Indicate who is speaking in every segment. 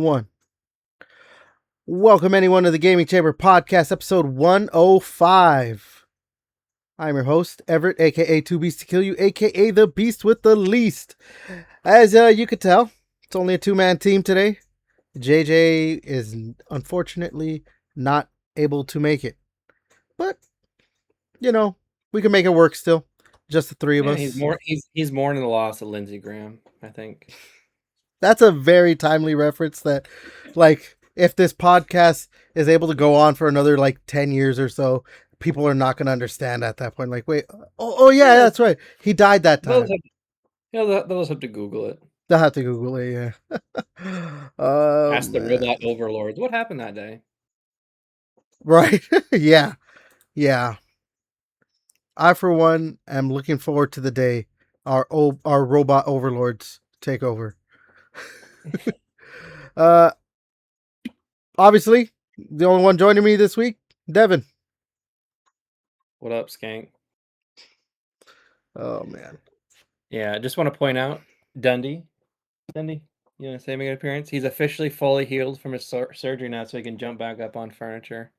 Speaker 1: one. Welcome anyone to the Gaming Chamber Podcast, episode 105. I'm your host, Everett, aka Two Beasts to Kill You, aka the Beast with the Least. As you could tell, it's only a two-man team today. JJ is unfortunately not able to make it. But, you know, we can make it work still. Just the three of us.
Speaker 2: He's mourning the loss of Lindsey Graham, I think.
Speaker 1: That's a very timely reference that, like, if this podcast is able to go on for another, 10 years or so, people are not going to understand at that point. Like, wait, yeah, that's right. He died that time.
Speaker 2: They'll just have to Google it.
Speaker 1: They'll have to Google it, yeah.
Speaker 2: Ask the robot overlords, what happened that day?
Speaker 1: Right. Yeah. I, for one, am looking forward to the day our robot overlords take over. Obviously, the only one joining me this week, Devin.
Speaker 2: What up, Skank?
Speaker 1: Oh, man.
Speaker 2: Yeah, I just want to point out, Dundee, you want to say make an appearance? He's officially fully healed from his surgery now, so he can jump back up on furniture.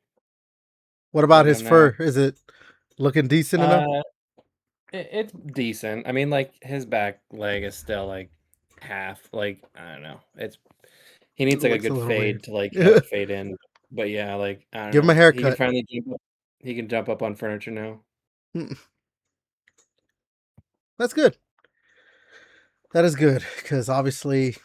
Speaker 1: What about his fur? Is it looking decent enough?
Speaker 2: It's decent. I mean, like, his back leg is still, like, half. Like, I don't know. He needs, like, a good fade to, like, help fade in. But, yeah, like, I don't know.
Speaker 1: Give him a haircut.
Speaker 2: He can finally jump up on furniture now.
Speaker 1: That's good. That is good, because obviously...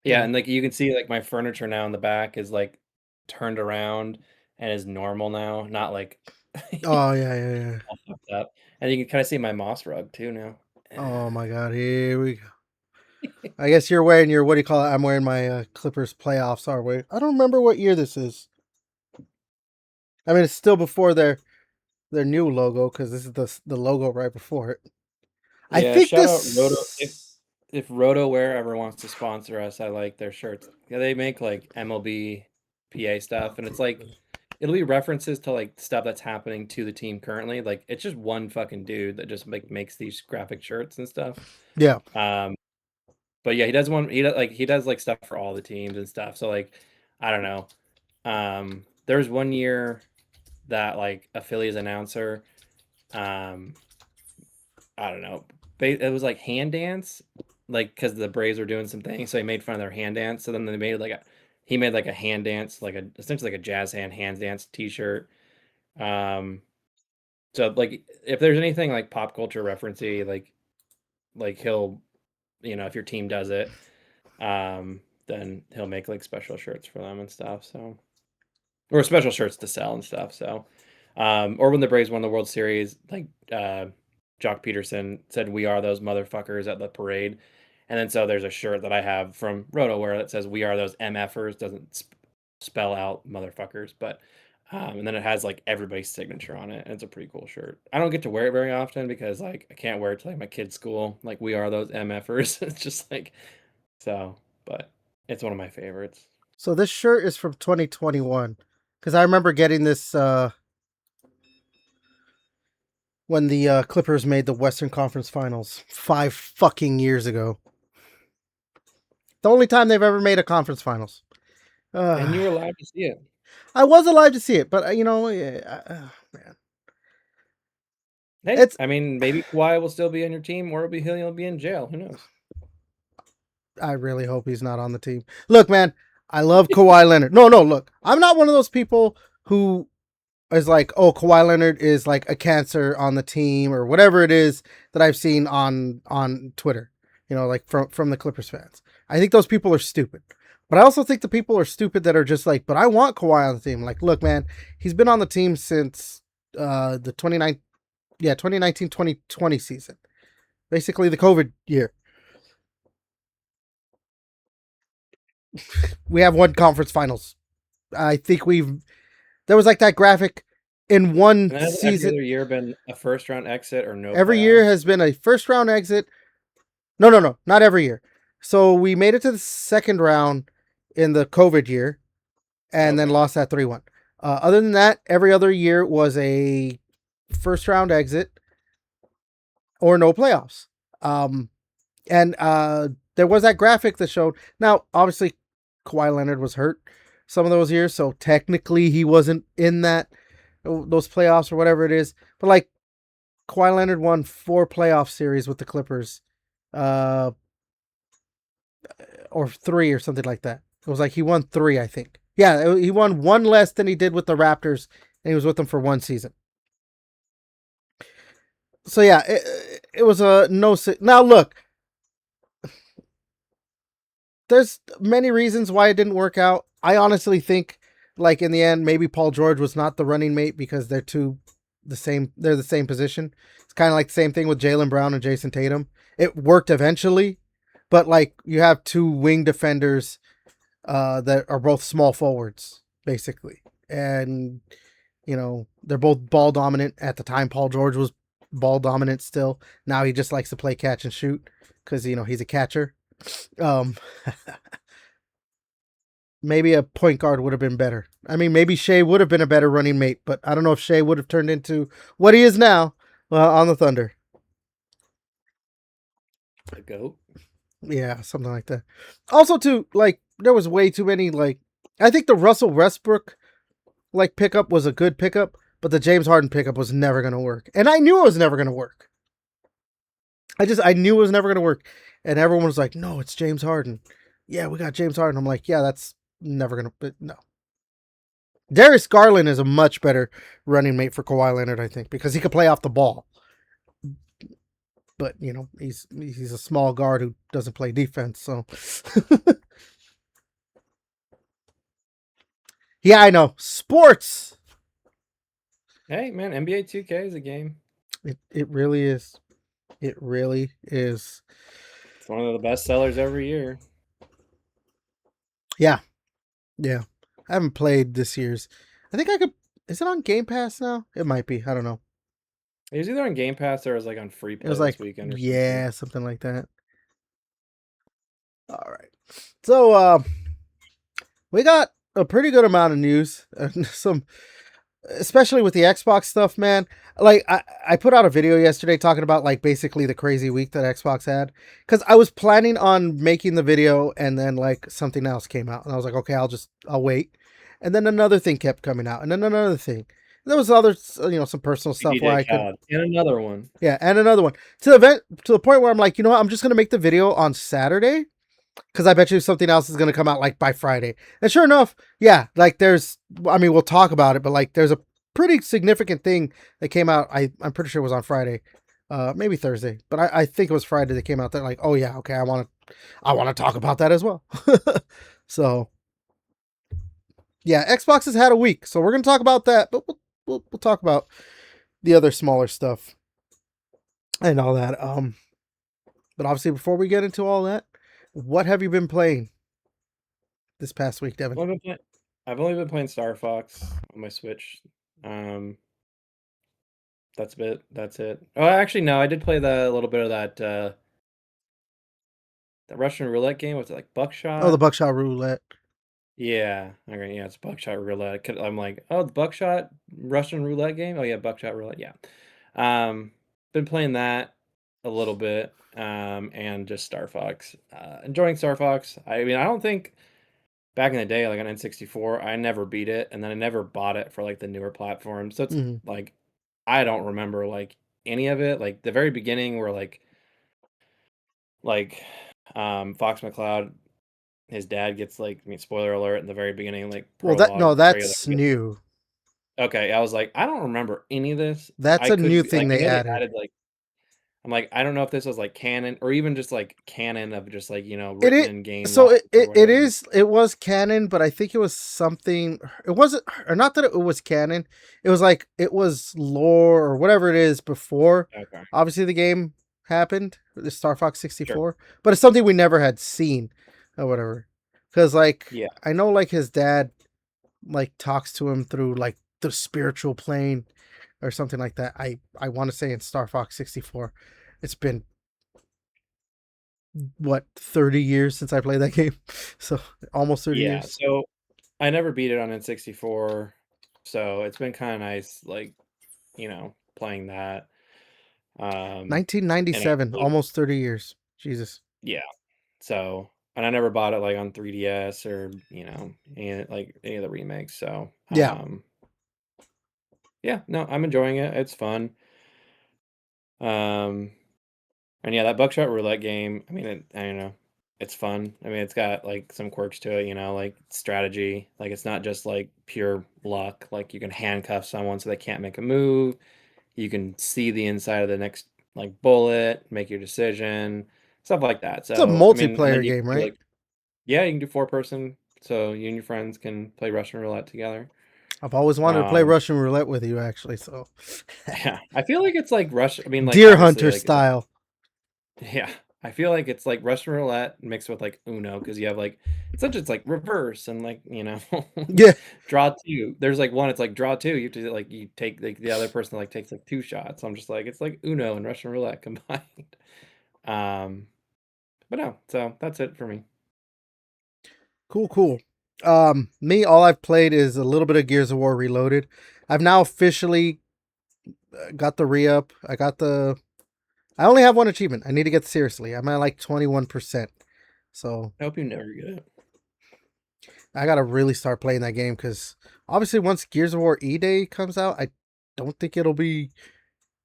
Speaker 2: Yeah, and, like, you can see, like, my furniture now in the back is, like, turned around and is normal now. Not, like...
Speaker 1: Oh, yeah.
Speaker 2: all fucked up. And you can kind of see my moss rug, too, now.
Speaker 1: Oh, my God. Here we go. I guess you're wearing your, what do you call it? I'm wearing my Clippers playoffs. I don't remember what year this is. I mean, it's still before their new logo, because this is the logo right before it.
Speaker 2: Yeah, I think shout out Roto. If RotoWear ever wants to sponsor us, I like their shirts. Yeah, they make like MLB PA stuff, and it's like it'll be references to like stuff that's happening to the team currently. Like it's just one fucking dude that just makes these graphic shirts and stuff.
Speaker 1: Yeah.
Speaker 2: But yeah, he does like stuff for all the teams and stuff. So like, I don't know. There was one year that like a Phillies announcer, I don't know. It was like hand dance, like because the Braves were doing some things, so he made fun of their hand dance. So then they made he made like a hand dance, essentially like a jazz hand dance T-shirt. So like if there's anything like pop culture referencey, like he'll, if your team does it, then he'll make like special shirts for them and stuff. So, or special shirts to sell and stuff. So, or when the Braves won the World Series, like Jock Peterson said, "We are those motherfuckers" at the parade. And then so there's a shirt that I have from RotoWear that says, "We are those MFers," doesn't spell out motherfuckers, but and then it has like everybody's signature on it, and it's a pretty cool shirt. I don't get to wear it very often because like I can't wear it to like my kid's school. Like, "We are those MFers." It's just like, so, but it's one of my favorites.
Speaker 1: So this shirt is from 2021, because I remember getting this when the Clippers made the Western Conference Finals 5 fucking years ago. The only time they've ever made a conference finals.
Speaker 2: And you were allowed to see it.
Speaker 1: I was allowed to see it, but man.
Speaker 2: Hey, I mean, maybe Kawhi will still be on your team, or he'll be in jail. Who knows?
Speaker 1: I really hope he's not on the team. Look, man, I love Kawhi Leonard. No, look, I'm not one of those people who is like, oh, Kawhi Leonard is like a cancer on the team or whatever it is that I've seen on Twitter, like from the Clippers fans. I think those people are stupid. But I also think the people are stupid that are just like, but I want Kawhi on the team. Like, look, man, he's been on the team since the 2019-2020 season. Basically the COVID year. We have one conference finals. I think there was like that graphic in one season.
Speaker 2: Every other year been a first round exit or no?
Speaker 1: Every year has been a first round exit. No, not every year. So we made it to the second round in the COVID year and then lost that 3-1. Other than that, every other year was a first round exit or no playoffs. And there was that graphic that showed. Now, obviously, Kawhi Leonard was hurt some of those years, so technically he wasn't in those playoffs or whatever it is. But like Kawhi Leonard won 4 playoff series with the Clippers, uh, or 3 or something like that. It was like he won 3, I think. Yeah, he won 1 less than he did with the Raptors, and he was with them for 1 season. So yeah, it was a no. Now look, there's many reasons why it didn't work out. I honestly think, like in the end, maybe Paul George was not the running mate because they're the same. They're the same position. It's kind of like the same thing with Jaylen Brown and Jason Tatum. It worked eventually, but like you have 2 wing defenders that are both small forwards, basically, and they're both ball dominant. At the time, Paul George was ball dominant still. Now he just likes to play catch and shoot because he's a catcher. Um, maybe a point guard would have been better. I mean, maybe Shea would have been a better running mate, but I don't know if Shea would have turned into what he is now on the Thunder.
Speaker 2: The GOAT.
Speaker 1: Yeah, something like that. Also, too, like there was way too many. Like I think the Russell Westbrook pickup was a good pickup, but the James Harden pickup was never going to work, and I knew it was never going to work. I knew it was never going to work, and everyone was like, "No, it's James Harden." Yeah, we got James Harden. I'm like, yeah, that's never going to. No. Darius Garland is a much better running mate for Kawhi Leonard, I think, because he can play off the ball. But he's a small guard who doesn't play defense. So, yeah, I know sports.
Speaker 2: Hey man, NBA 2K is a game.
Speaker 1: It really is. It really is.
Speaker 2: It's one of the best sellers every year.
Speaker 1: Yeah, yeah. I haven't played this year's. I think I could. Is it on Game Pass now? It might be. I don't know.
Speaker 2: It was either on Game Pass or it was like on free
Speaker 1: It
Speaker 2: play
Speaker 1: was
Speaker 2: this
Speaker 1: like,
Speaker 2: weekend or
Speaker 1: yeah, something like that. All right. So we got a pretty good amount of news. Some, especially with the Xbox stuff, man. Like I put out a video yesterday talking about like basically the crazy week that Xbox had, because I was planning on making the video and then like something else came out and I was like, okay, I'll wait, and then another thing kept coming out and then another thing. There was other some personal stuff where
Speaker 2: DJ
Speaker 1: I could.
Speaker 2: Khaled. And another one.
Speaker 1: Yeah, and another one to the point where I'm like, you know what, I'm just gonna make the video on Saturday, because I bet you something else is gonna come out like by Friday. And sure enough, yeah, like we'll talk about it, but like there's a pretty significant thing that came out. I'm pretty sure it was on Friday, maybe Thursday, but I think it was Friday that came out. That like, oh yeah, okay, I want to talk about that as well. So yeah, Xbox has had a week, so we're gonna talk about that, but we'll talk about the other smaller stuff and all that. But obviously, before we get into all that, what have you been playing this past week, Devin?
Speaker 2: I've only been playing Star Fox on my Switch. That's it. Oh, actually, no, I did play a little bit of that Russian roulette game. Was it like
Speaker 1: Oh, the
Speaker 2: Buckshot?
Speaker 1: Buckshot Roulette.
Speaker 2: Yeah. Okay, yeah, it's Buckshot roulette. I'm like, oh, the Buckshot Russian roulette game. Oh yeah, Buckshot roulette. Yeah. Been playing that a little bit. And just Star Fox. Enjoying Star Fox. I mean, I don't think back in the day, like on N64, I never beat it, and then I never bought it for like the newer platforms. So it's
Speaker 1: Mm-hmm.
Speaker 2: like I don't remember like any of it. Like the very beginning where like Fox McCloud, his dad gets like, I mean, spoiler alert, in the very beginning, like
Speaker 1: Well,
Speaker 2: prologue trailer.
Speaker 1: that's new.
Speaker 2: Okay, I was like, I don't remember any of this.
Speaker 1: That's
Speaker 2: I
Speaker 1: a new
Speaker 2: could be
Speaker 1: thing
Speaker 2: like, I
Speaker 1: they
Speaker 2: know they
Speaker 1: added.
Speaker 2: added like, I'm like, I don't know if this was like canon or even just like canon of just like,
Speaker 1: It
Speaker 2: written
Speaker 1: is
Speaker 2: in game
Speaker 1: so
Speaker 2: lines or
Speaker 1: it
Speaker 2: whatever.
Speaker 1: is it was canon, but I think it was something. It wasn't, or not that it was canon. It was like it was lore or whatever it is before.
Speaker 2: Okay,
Speaker 1: Obviously, the game happened, the Star Fox
Speaker 2: sure.
Speaker 1: 64, but it's something we never had seen or whatever. Because like
Speaker 2: Yeah.
Speaker 1: I know like his dad like talks to him through like the spiritual plane or something like that. I want to say in Star Fox 64. It's been what, 30 years since I played that game. So almost 30
Speaker 2: Yeah.
Speaker 1: years.
Speaker 2: So I never beat it on N64, so it's been kind of nice, like, playing that. And
Speaker 1: 1997,
Speaker 2: actually,
Speaker 1: almost 30 years. Jesus.
Speaker 2: yeah. So, and I never bought it like on 3DS or any of the remakes. So,
Speaker 1: Yeah.
Speaker 2: yeah, no, I'm enjoying it. It's fun. Um, and yeah, that buckshot roulette game. I mean, I don't know, it's fun. I mean, it's got like some quirks to it. Like strategy. Like it's not just like pure luck. Like you can handcuff someone so they can't make a move. You can see the inside of the next like bullet, make your decision, stuff like that.
Speaker 1: It's a
Speaker 2: So, I mean, and then
Speaker 1: multiplayer
Speaker 2: you
Speaker 1: game,
Speaker 2: can do
Speaker 1: right?
Speaker 2: like, yeah, you can do 4 person, so you and your friends can play Russian roulette together.
Speaker 1: I've always wanted to play
Speaker 2: Um,
Speaker 1: Russian roulette with you, actually. So,
Speaker 2: yeah, I feel like it's like I mean, like
Speaker 1: Deer
Speaker 2: obviously,
Speaker 1: Hunter
Speaker 2: like
Speaker 1: style.
Speaker 2: yeah, I feel like it's like Russian roulette mixed with like Uno because you have like it's like reverse and like
Speaker 1: Yeah.
Speaker 2: draw two. There's like one, it's like draw two. You have to like you take like the other person like takes like 2 shots. So I'm just like it's like Uno and Russian roulette combined. Um, but no, so that's it for me.
Speaker 1: Cool, cool. Me, all I've played is a little bit of Gears of War Reloaded. I've now officially got the re-up. I only have one achievement. I need to get seriously. I'm at like 21%. So
Speaker 2: I hope you never get it.
Speaker 1: I gotta really start playing that game because obviously once Gears of War E-Day comes out, I don't think it'll be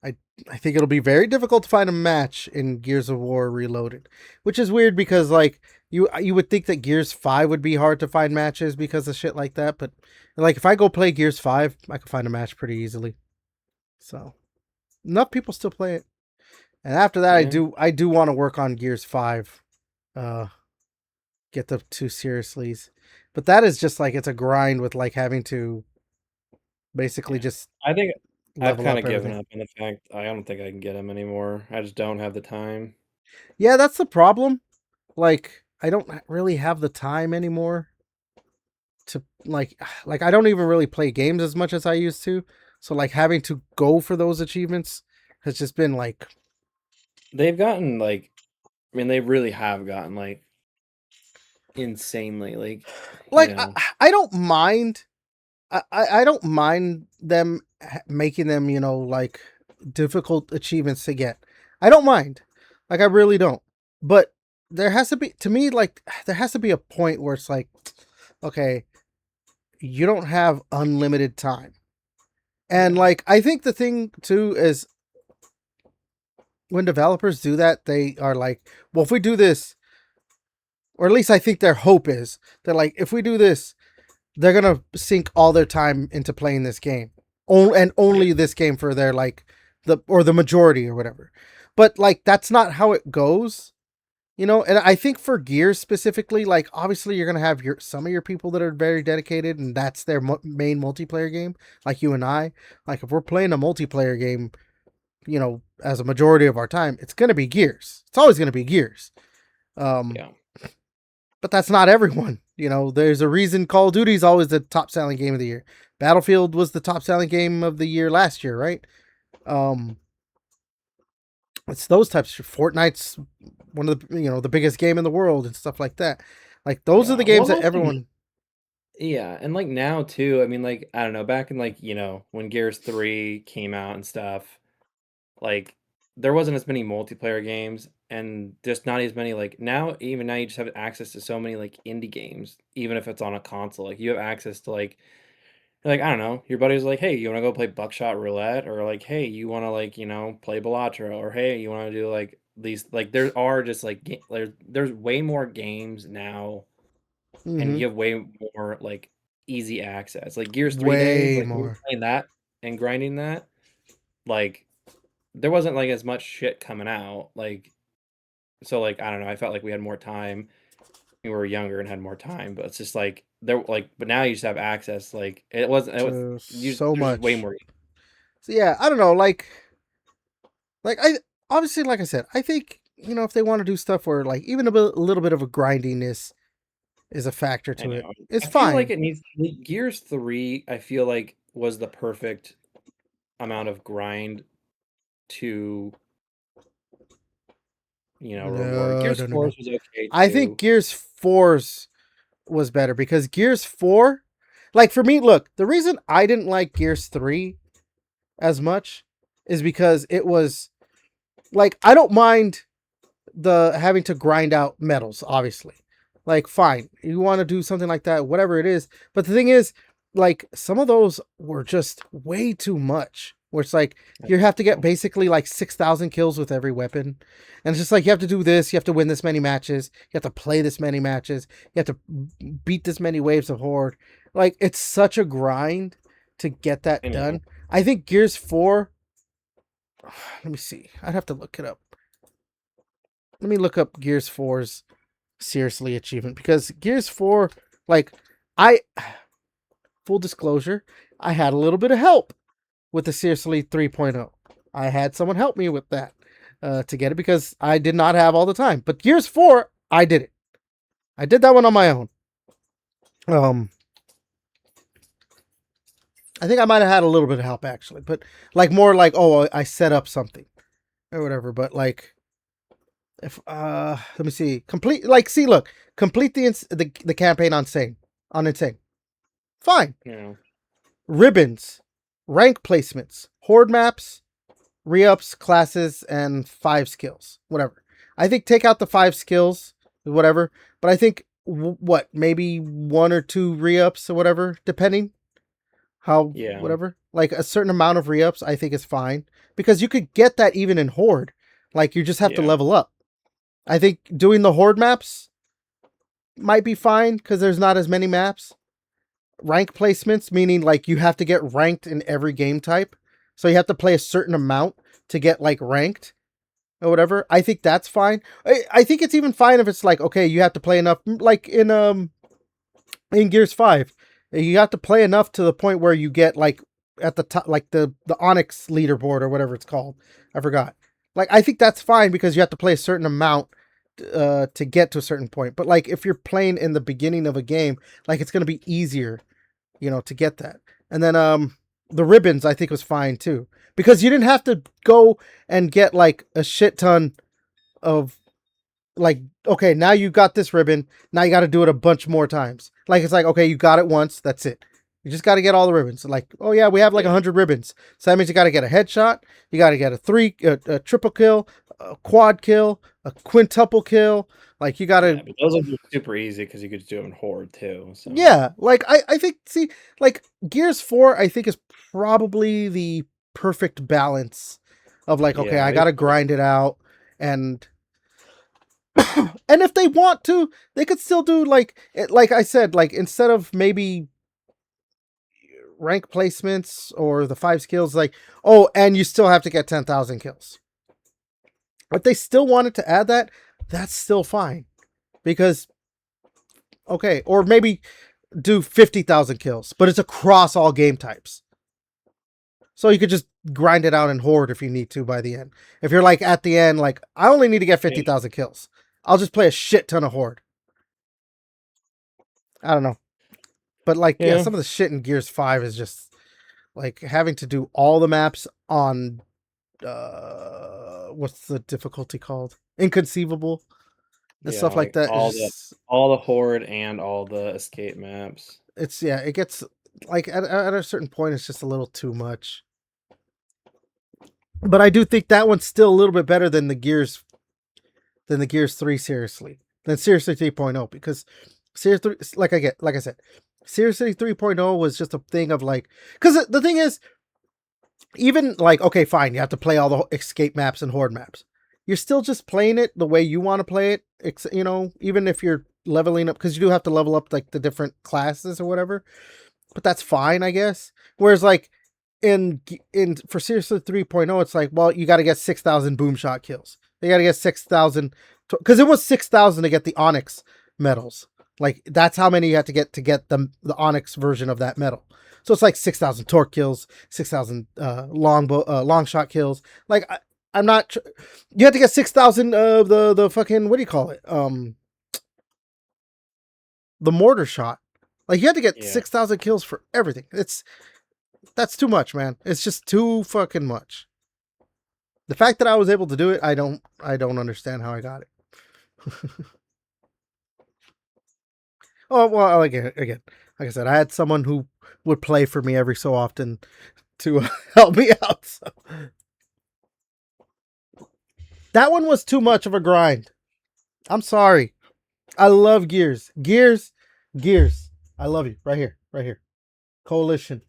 Speaker 1: I I think it'll be very difficult to find a match in Gears of War Reloaded, which is weird because like you would think that Gears 5 would be hard to find matches because of shit like that, but like if I go play Gears 5, I can find a match pretty easily. So, enough people still play it. And after that
Speaker 2: Yeah,
Speaker 1: I do want to work on Gears 5. Uh get the two seriously. But that is just like it's a grind with like having to basically
Speaker 2: yeah.
Speaker 1: just
Speaker 2: I think I've
Speaker 1: level
Speaker 2: kind
Speaker 1: up
Speaker 2: of given
Speaker 1: everything.
Speaker 2: up on the fact I don't think I can get him anymore. I just don't have the time.
Speaker 1: Yeah, that's the problem. Like I don't really have the time anymore to like I don't even really play games as much as I used to. So like having to go for those achievements has just been like
Speaker 2: They've gotten like, I mean, they really have gotten like insanely like, you
Speaker 1: like I,
Speaker 2: know,
Speaker 1: I don't mind I don't mind them making them, like difficult achievements to get. I don't mind. Like I really don't. But there has to be to me like there has to be a point where it's like okay, you don't have unlimited time. And
Speaker 2: yeah,
Speaker 1: like I think the thing too is when developers do that, they are like, well, if we do this, or at least I think their hope is that like if we do this, they're gonna sink all their time into playing this game, and
Speaker 2: yeah,
Speaker 1: only this game for their like the majority or whatever. But like that's not how it goes, And I think for Gears specifically, like obviously you're gonna have some of your people that are very dedicated, and that's their main multiplayer game, like you and I. Like if we're playing a multiplayer game, as a majority of our time, it's gonna be Gears. It's always gonna be Gears. Um,
Speaker 2: yeah.
Speaker 1: but that's not everyone. There's a reason Call of Duty is always the top selling game of the year. Battlefield was the top selling game of the year last year, right? Um, it's those types. Fortnite's one of the biggest game in the world and stuff like that. Like those are the
Speaker 2: Yeah. Well,
Speaker 1: games
Speaker 2: and
Speaker 1: that
Speaker 2: also,
Speaker 1: everyone.
Speaker 2: yeah, and like now too. I mean, like I don't know, back in like when Gears 3 came out and stuff, like there wasn't as many multiplayer games and just not as many like now. Even now, you just have access to so many like indie games, even if it's on a console. Like you have access to like, I don't know, your buddy's like, "Hey, you wanna go play buckshot roulette?" Or like, "Hey, you wanna, like, play Balatro?" Or, "Hey, you wanna do, like, these" like, there are just, like, there's way more games now, and
Speaker 1: Mm-hmm.
Speaker 2: you have way more, like, easy access. Like, Gears 3 days,
Speaker 1: Way
Speaker 2: like, we were
Speaker 1: more.
Speaker 2: playing that and grinding that, like, there wasn't, like, as much shit coming out, like so, like, I don't know, I felt like we had more time. We were younger and had more time, but it's just, like, but now you just have access, like, it was
Speaker 1: To
Speaker 2: you
Speaker 1: so
Speaker 2: there's just way
Speaker 1: much.
Speaker 2: more.
Speaker 1: So yeah, I don't know. Like I obviously, like I said, I think if they want to do stuff where like even a little bit of a grindiness is a factor
Speaker 2: I
Speaker 1: to it,
Speaker 2: know.
Speaker 1: it's
Speaker 2: I feel like
Speaker 1: fine.
Speaker 2: it needs like, Gears 3, I feel like was the perfect amount of grind to, reward.
Speaker 1: No,
Speaker 2: Gears
Speaker 1: no, no, no.
Speaker 2: 4's was okay
Speaker 1: I think
Speaker 2: too.
Speaker 1: Gears 4's was better because Gears 4, like for me, look, the reason I didn't like Gears 3 as much is because it was like I don't mind the having to grind out medals, obviously. Like, fine, you want to do something like that, whatever it is. But the thing is, like, some of those were just way too much. Where it's like you have to get basically like 6,000 kills with every weapon, and it's just like you have to do this, you have to win this many matches, you have to play this many matches, you have to beat this many waves of horde. Like, it's such a grind to get that done. I think Gears 4. Let me see. I'd have to look it up. Let me look up Gears 4's seriously achievement, because Gears 4, like, I full disclosure, I had a little bit of help with the seriously 3.0. I had someone help me with that to get it, because I did not have all the time. But Gears 4, I did it. I did that one on my own. I think I might have had a little bit of help actually, but like more like, oh, I set up something or whatever. But like, if let me see, complete the campaign on Insane. Fine.
Speaker 2: Yeah.
Speaker 1: Ribbons, rank placements, horde maps, re-ups, classes, and 5 skills. Whatever. I think take out the 5 skills, whatever. But I think maybe 1 or 2 re-ups or whatever, depending how whatever. Like a certain amount of re-ups, I think is fine, because you could get that even in horde. Like, you just have to level up. I think doing the horde maps might be fine because there's not as many maps. Rank placements, meaning like you have to get ranked in every game type. So you have to play a certain amount to get like ranked or whatever. I think that's fine. I think it's even fine if it's like, okay, you have to play enough, like in Gears 5. You have to play enough to the point where you get like at the top, like the Onyx leaderboard or whatever it's called. I forgot. Like, I think that's fine because you have to play a certain amount to get to a certain point. But like, if you're playing in the beginning of a game, like, it's going to be easier, to get that. And then the ribbons, I think, was fine too, because you didn't have to go and get like a shit ton of, like, okay, now you got this ribbon, now you got to do it a bunch more times. Like, it's like, okay, you got it once, that's it. You just got to get all the ribbons. Like, oh yeah, we have like 100 ribbons. So that means you got to get a headshot, you got to get a triple kill, a quad kill, a quintuple kill. Like, you got to...
Speaker 2: but those are super easy because you could do them in horde too. So.
Speaker 1: Yeah, like, I think, see, like, Gears 4, I think, is probably the perfect balance of like, okay, I got to grind it out, and if they want to, they could still do like I said, like, instead of maybe rank placements or the 5 skills, like, oh, and you still have to get 10,000 kills. If they still wanted to add that, that's still fine. Because, okay, or maybe do 50,000 kills, but it's across all game types. So you could just grind it out in horde if you need to by the end. If you're like at the end, like, I only need to get 50,000 kills, I'll just play a shit ton of horde. I don't know. But like, yeah, some of the shit in Gears 5 is just like having to do all the maps on what's the difficulty called? Inconceivable. And stuff like that.
Speaker 2: All the horde and all the escape maps.
Speaker 1: It's, yeah, it gets like at a certain point it's just a little too much. But I do think that one's still a little bit better than the Gears 3 seriously. Than Seriously 3.0, because Seriously, like I said, Seriously 3.0 was just a thing of like, because the thing is, even like, okay, fine, you have to play all the escape maps and horde maps. You're still just playing it the way you want to play it, even if you're leveling up, because you do have to level up like the different classes or whatever. But that's fine, I guess. Whereas like in for Seriously 3.0, it's like, well, you got to get 6,000 boom shot kills. You got to get 6,000, because it was 6,000 to get the Onyx medals. Like, that's how many you have to get the Onyx version of that medal. So it's like 6,000 torque kills, 6,000 long shot kills. Like, I'm not. You have to get 6,000 of the fucking, what do you call it? The mortar shot. Like, you have to get 6,000 kills for everything. That's too much, man. It's just too fucking much. The fact that I was able to do it, I don't understand how I got it. Oh, well, again, like I said, I had someone who would play for me every so often to help me out. So. That one was too much of a grind. I'm sorry. I love Gears. Gears. I love you. Right here. Right here. Coalition.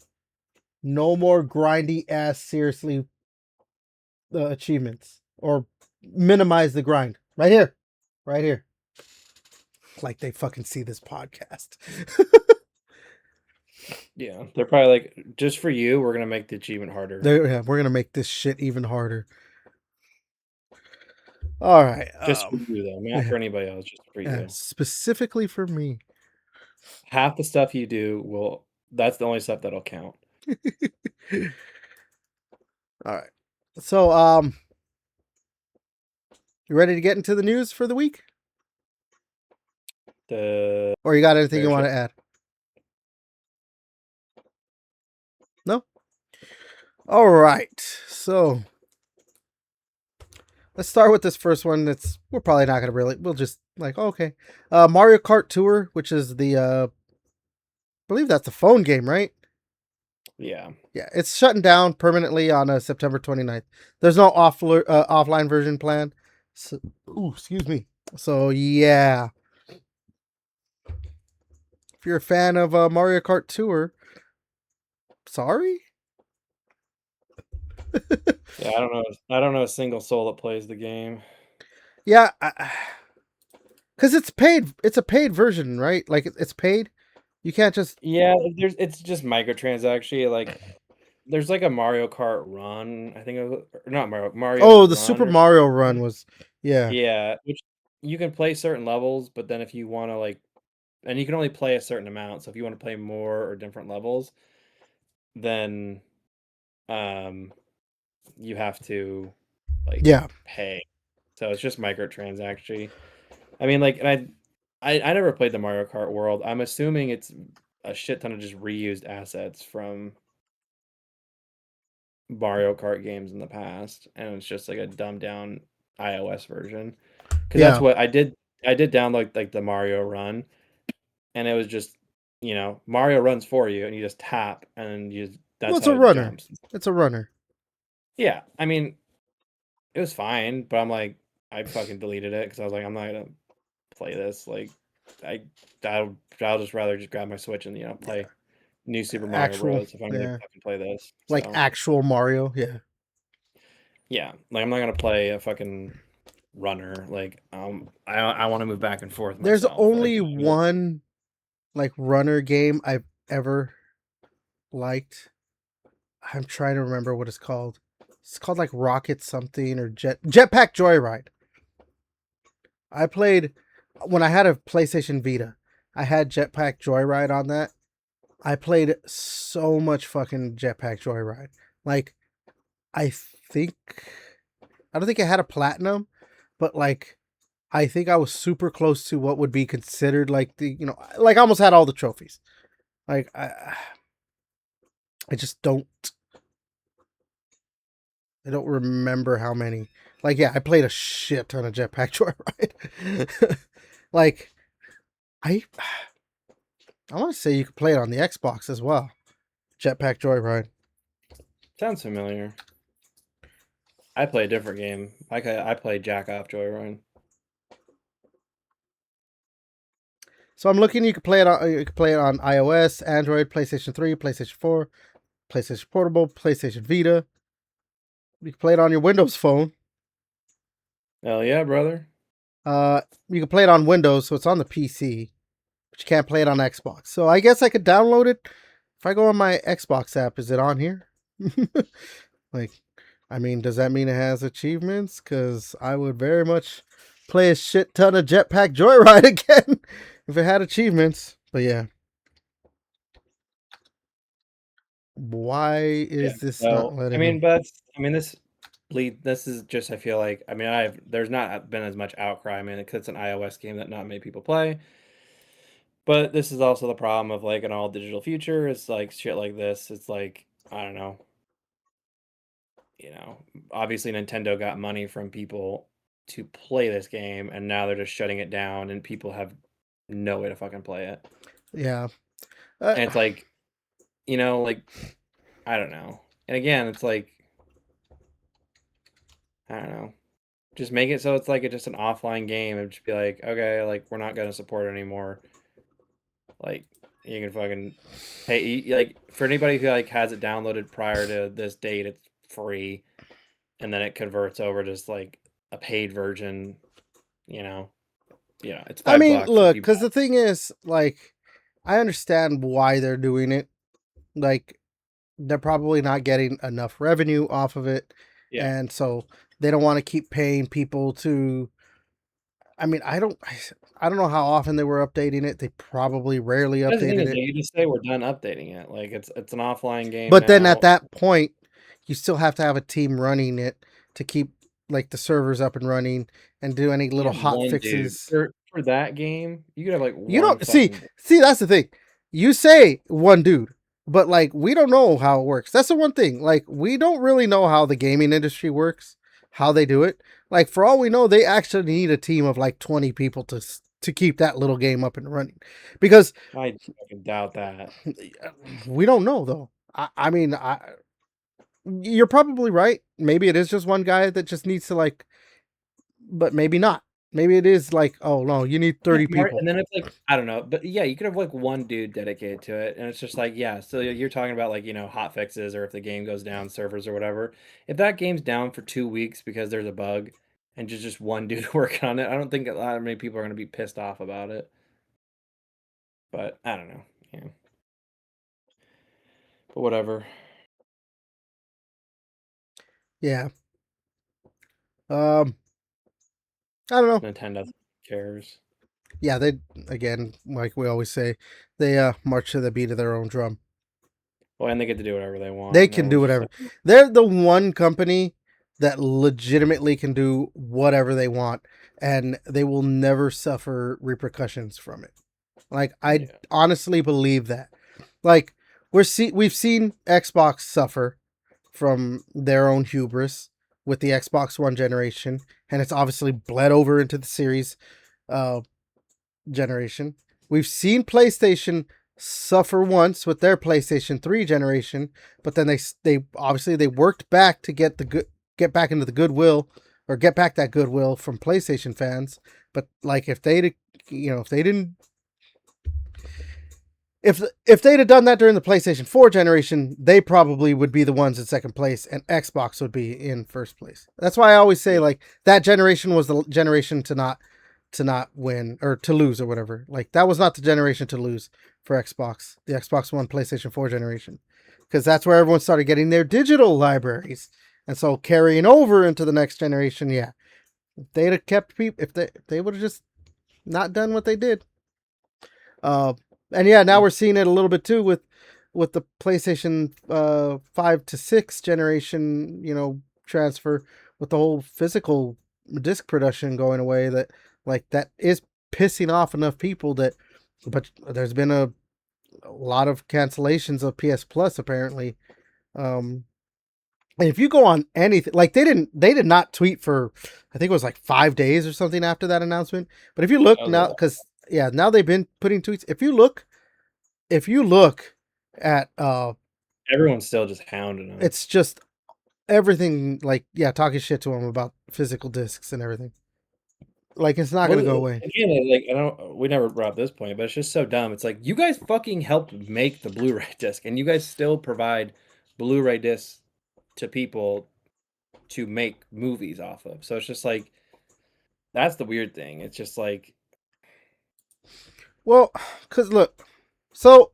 Speaker 1: No more grindy ass, seriously, achievements. Or minimize the grind. Right here. Right here. Like they fucking see this podcast.
Speaker 2: Yeah, they're probably like, just for you, we're gonna make the achievement harder.
Speaker 1: Yeah, we're gonna make this shit even harder. All right.
Speaker 2: Just for you though, not
Speaker 1: Yeah,
Speaker 2: for anybody else, just for
Speaker 1: yeah,
Speaker 2: you.
Speaker 1: specifically for me.
Speaker 2: Half the stuff you do will that's the only stuff that'll count.
Speaker 1: All right. So, you ready to get into the news for the week?
Speaker 2: The
Speaker 1: Or you got anything you
Speaker 2: bear
Speaker 1: want
Speaker 2: shit.
Speaker 1: to add? No? All right. So, let's start with this first one. We're probably not gonna really. We'll just like okay, Mario Kart Tour, which is the I believe that's the phone game, right?
Speaker 2: Yeah.
Speaker 1: Yeah, it's shutting down permanently on September 29th. There's no offline version planned. So, ooh, excuse me. So yeah, if you're a fan of Mario Kart Tour, sorry.
Speaker 2: Yeah, I don't know a single soul that plays the game.
Speaker 1: Yeah, because it's paid. It's a paid version, right? Like it's paid. You can't just.
Speaker 2: Yeah, it's just microtransaction, like, there's, like, a Mario Kart Run, I think it was or not Mario
Speaker 1: Oh, the
Speaker 2: Run
Speaker 1: Super
Speaker 2: or
Speaker 1: Mario Run
Speaker 2: something.
Speaker 1: was. Yeah,
Speaker 2: Yeah, which you can play certain levels, but then if you wanna, like and you can only play a certain amount, so if you wanna play more or different levels, then, um, you have to, like,
Speaker 1: yeah,
Speaker 2: pay. So it's just microtransaction. I mean, like, and I never played the Mario Kart World. I'm assuming it's a shit ton of just reused assets from Mario Kart games in the past, and it's just like a dumbed down iOS version. Because that's
Speaker 1: yeah.
Speaker 2: what I did. I did download like the Mario Run, and it was just Mario runs for you, and you just tap, and
Speaker 1: Well,
Speaker 2: that's
Speaker 1: it's
Speaker 2: how
Speaker 1: a
Speaker 2: it
Speaker 1: runner.
Speaker 2: jumps.
Speaker 1: It's a runner.
Speaker 2: Yeah, I mean it was fine, but I'm like I fucking deleted it because I was like I'm not gonna play this. Like I I'll just rather just grab my Switch and
Speaker 1: Yeah,
Speaker 2: play New Super Mario
Speaker 1: actual.
Speaker 2: Bros. If I'm gonna
Speaker 1: Yeah,
Speaker 2: fucking play this.
Speaker 1: like
Speaker 2: So
Speaker 1: actual Mario. Yeah.
Speaker 2: yeah, like I'm not gonna play a fucking runner. Like I want to move back and forth
Speaker 1: There's
Speaker 2: myself. Like
Speaker 1: only one like runner game I've ever liked. I'm trying to remember what it's called. It's called like Rocket something or Jetpack Joyride. I played when I had a PlayStation Vita. I had Jetpack Joyride on that. I played so much fucking Jetpack Joyride. Like I think I don't think I had a platinum, but like I think I was super close to what would be considered like like I almost had all the trophies. Like I just I don't remember how many. Like yeah, I played a shit ton of Jetpack Joyride. Like I I want to say you could play it on the Xbox as well. Jetpack Joyride.
Speaker 2: sounds familiar. I play a different game. I play Jack Off Joyride.
Speaker 1: So I'm looking. You can play it on iOS, Android, PlayStation 3, PlayStation 4, PlayStation Portable, PlayStation Vita. You can play it on your Windows phone.
Speaker 2: Hell yeah, brother.
Speaker 1: You can play it on Windows, so it's on the PC, but you can't play it on Xbox. So I guess I could download it. If I go on my Xbox app, is it on here? Like, I mean, does that mean it has achievements? Because I would very much play a shit ton of Jetpack Joyride again if it had achievements. But yeah, why
Speaker 2: Yeah.
Speaker 1: is this not
Speaker 2: So I
Speaker 1: letting
Speaker 2: mean,
Speaker 1: me?
Speaker 2: but this is just I feel like I mean there's not been as much outcry. I mean, because it's an iOS game that not many people play. But this is also the problem of like an all digital future. It's like shit like this. It's like I don't know. You know, obviously Nintendo got money from people to play this game, and now they're just shutting it down, and people have no way to fucking play it.
Speaker 1: Yeah. Uh,
Speaker 2: And it's like, like I don't know. And again, it's like I don't know. Just make it so it's like just an offline game and just be like, okay, like we're not gonna support it anymore. Like you can fucking pay like for anybody who like has it downloaded prior to this date, it's free, and then it converts over to just like a paid version. You know, it's
Speaker 1: I mean,
Speaker 2: $5 if
Speaker 1: look,
Speaker 2: you
Speaker 1: because
Speaker 2: buy.
Speaker 1: the thing is, like, I understand why they're doing it. Like, they're probably not getting enough revenue off of it,
Speaker 2: Yeah,
Speaker 1: and so they don't want to keep paying people to. I mean, I don't know how often they were updating it. They probably rarely
Speaker 2: that's the thing
Speaker 1: updated
Speaker 2: is
Speaker 1: it.
Speaker 2: they can just say we're done updating it. Like it's an offline game
Speaker 1: But then at
Speaker 2: now.
Speaker 1: that point, you still have to have a team running it to keep like the servers up and running and do any
Speaker 2: You
Speaker 1: little
Speaker 2: have
Speaker 1: hot
Speaker 2: one dude
Speaker 1: fixes.
Speaker 2: for that game. You could have like
Speaker 1: You
Speaker 2: one
Speaker 1: don't see
Speaker 2: fucking.
Speaker 1: see that's the thing. You say one dude, but like we don't know how it works. That's the one thing. Like we don't really know how the gaming industry works, how they do it. Like for all we know, they actually need a team of like 20 people to keep that little game up and running. Because
Speaker 2: I fucking doubt that.
Speaker 1: we don't know though. I mean, you're probably right. Maybe it is just one guy that just needs to like, but maybe not. Maybe it is like, oh no, you need 30 people.
Speaker 2: And then it's like I don't know, but yeah, you could have like one dude dedicated to it, and it's just like yeah. So you're talking about like hot fixes or if the game goes down, servers or whatever. If that game's down for 2 weeks because there's a bug, and just one dude working on it, I don't think a lot of many people are gonna be pissed off about it. But I don't know, yeah. But whatever.
Speaker 1: Yeah. Um, I don't know.
Speaker 2: Nintendo cares.
Speaker 1: Yeah, they again, like we always say, they march to the beat of their own drum.
Speaker 2: Well, and they get to do whatever they want.
Speaker 1: They
Speaker 2: No
Speaker 1: can do
Speaker 2: one's just
Speaker 1: whatever.
Speaker 2: like,
Speaker 1: They're the one company that legitimately can do whatever they want and they will never suffer repercussions from it. Like I
Speaker 2: yeah,
Speaker 1: honestly believe that. Like we've seen Xbox suffer from their own hubris with the Xbox One generation, and it's obviously bled over into the series uh, generation. We've seen PlayStation suffer once with their PlayStation 3 generation, but then they obviously they worked back to get back into the goodwill or get back that goodwill from PlayStation fans. But like if they if they didn't if they'd have done that during the PlayStation 4 generation, they probably would be the ones in second place and Xbox would be in first place. That's why I always say
Speaker 2: yeah.
Speaker 1: like that generation was the generation to not win or to lose or whatever. Like that was not the generation to lose for Xbox, the Xbox One, PlayStation 4 generation. Because that's where everyone started getting their digital libraries. And so carrying over into the next generation, yeah. If they'd have kept people if they would have just not done what they did, uh, and yeah, now we're seeing it a little bit too with the PlayStation 5 to 6 generation, transfer with the whole physical disc production going away. That like that is pissing off enough people that, but there's been a lot of cancellations of PS Plus apparently. Um, and if you go on anything, like they did not tweet for, I think it was like 5 days or something after that announcement. But if you look
Speaker 2: That was a
Speaker 1: now,
Speaker 2: lot.
Speaker 1: because yeah, now they've been putting tweets. If you look at
Speaker 2: Everyone's still just hounding them.
Speaker 1: it's just everything like yeah, talking shit to them about physical discs and everything. Like it's not
Speaker 2: Well,
Speaker 1: gonna go away.
Speaker 2: again, like I don't. We never brought up this point, but it's just so dumb. It's like you guys fucking helped make the Blu-ray disc, and you guys still provide Blu-ray discs to people to make movies off of. So it's just like that's the weird thing. It's just like
Speaker 1: Well, cause look, so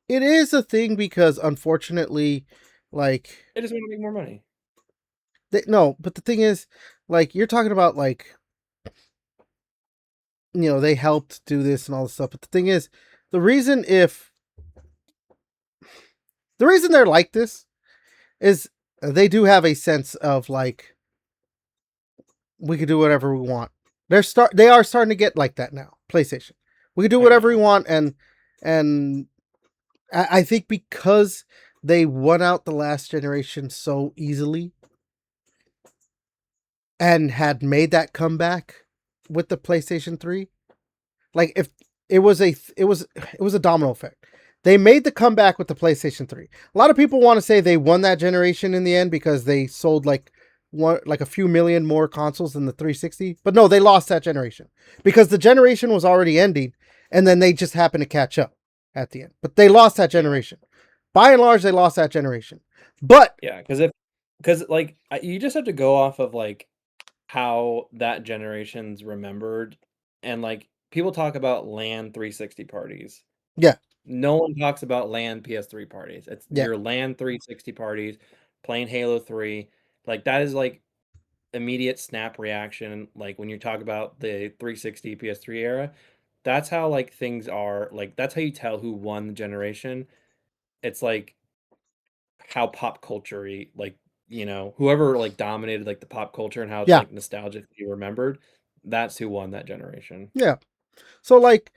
Speaker 1: it is a thing because unfortunately, like
Speaker 2: they just want to make more money.
Speaker 1: no, but the thing is, like you're talking about like they helped do this and all this stuff. But the thing is, the reason if the reason they're like this is they do have a sense of like we could do whatever we want. They are starting to get like that now. PlayStation. We can do
Speaker 2: I
Speaker 1: whatever we
Speaker 2: know.
Speaker 1: want and I think because they won out the last generation so easily and had made that comeback with the PlayStation 3. Like if it was a domino effect. They made the comeback with the PlayStation 3. A lot of people want to say they won that generation in the end because they sold like a few million more consoles than the 360. But no, they lost that generation because the generation was already ending, and then they just happened to catch up at the end. But they lost that
Speaker 2: Yeah,
Speaker 1: generation. By and large, they lost that generation. But
Speaker 2: yeah, because like you just have to go off of like how that generation's remembered, and like people talk about LAN 360 parties.
Speaker 1: yeah,
Speaker 2: No one talks about LAN PS3 parties. It's
Speaker 1: yeah,
Speaker 2: your LAN 360 parties, playing Halo 3. Like that is like immediate snap reaction. Like when you talk about the 360 PS3 era, that's how like things are. Like that's how you tell who won the generation. It's like how pop culture like whoever like dominated like the pop culture and how it's
Speaker 1: yeah,
Speaker 2: like nostalgically remembered, that's who won that generation.
Speaker 1: yeah. So like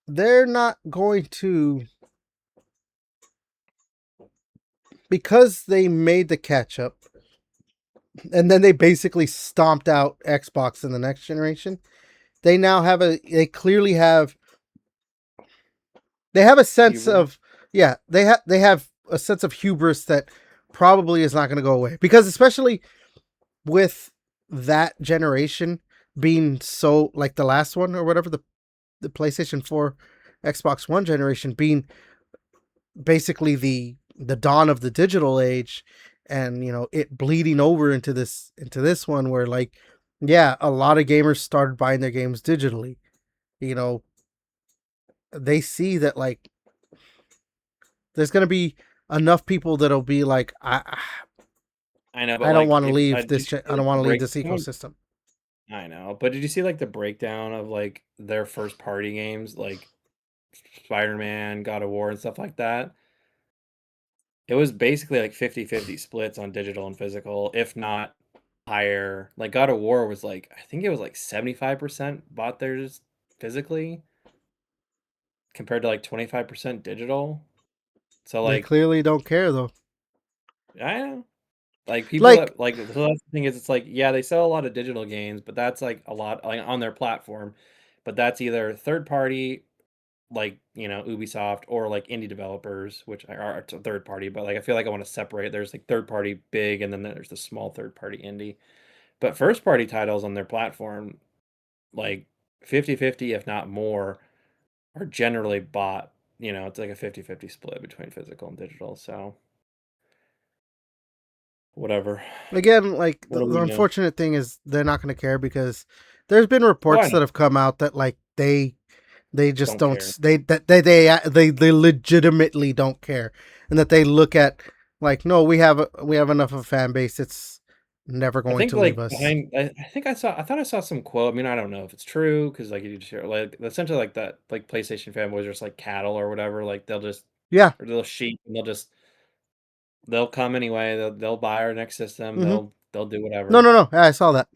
Speaker 1: they're not going to, because they made the catch up and then they basically stomped out Xbox in the next generation. They clearly have, they have a sense
Speaker 2: Hubris.
Speaker 1: of, yeah, they have a sense of hubris that probably is not going to go away, because especially with that generation being so like the last one or whatever, the PlayStation 4 Xbox One generation being basically the dawn of the digital age, and it bleeding over into this one where, like, yeah, a lot of gamers started buying their games digitally. you know they see that, like, there's going to be enough people that'll be like,
Speaker 2: I know, but
Speaker 1: I don't
Speaker 2: like
Speaker 1: want to
Speaker 2: if
Speaker 1: leave
Speaker 2: did
Speaker 1: this
Speaker 2: you see
Speaker 1: I don't
Speaker 2: like the
Speaker 1: want to leave this
Speaker 2: breakdown?
Speaker 1: ecosystem.
Speaker 2: I know, but did you see like the breakdown of like their first party games, like Spider-Man, God of War, and stuff like that? It was basically like 50-50 splits on digital and physical, if not higher. Like God of War was like, I think it was like 75% bought theirs physically compared to like 25% digital. So
Speaker 1: They
Speaker 2: like,
Speaker 1: clearly don't care though.
Speaker 2: I don't know. Like people
Speaker 1: Like,
Speaker 2: that like, so that's the thing is it's like, yeah, they sell a lot of digital games, but that's like a lot like on their platform. But that's either third party, like Ubisoft, or like indie developers, which are third party. But like I feel like I want to separate. There's like third party big, and then there's the small third party indie. But first party titles on their platform, like 50-50, if not more, are generally bought. It's like a 50-50 split between physical and digital. So whatever.
Speaker 1: again, like,
Speaker 2: What do
Speaker 1: the
Speaker 2: we know?
Speaker 1: unfortunate thing is they're not going to care, because there's been
Speaker 2: Oh, I
Speaker 1: reports
Speaker 2: know.
Speaker 1: that have come out that, like, they just
Speaker 2: Don't care.
Speaker 1: don't, they legitimately don't care, and that they look at, like, no, we have enough of a fan base, it's never
Speaker 2: I
Speaker 1: going
Speaker 2: think
Speaker 1: to leave
Speaker 2: like
Speaker 1: us.
Speaker 2: behind I thought I saw some quote. I mean, I don't know if it's true because like you just hear like essentially like that like PlayStation fanboys are just like cattle or whatever. Like they'll just
Speaker 1: Yeah.
Speaker 2: or they'll sheep and they'll come anyway. They'll buy our next system.
Speaker 1: Mm-hmm.
Speaker 2: They'll do
Speaker 1: No,
Speaker 2: whatever.
Speaker 1: no, no. Yeah, I saw that.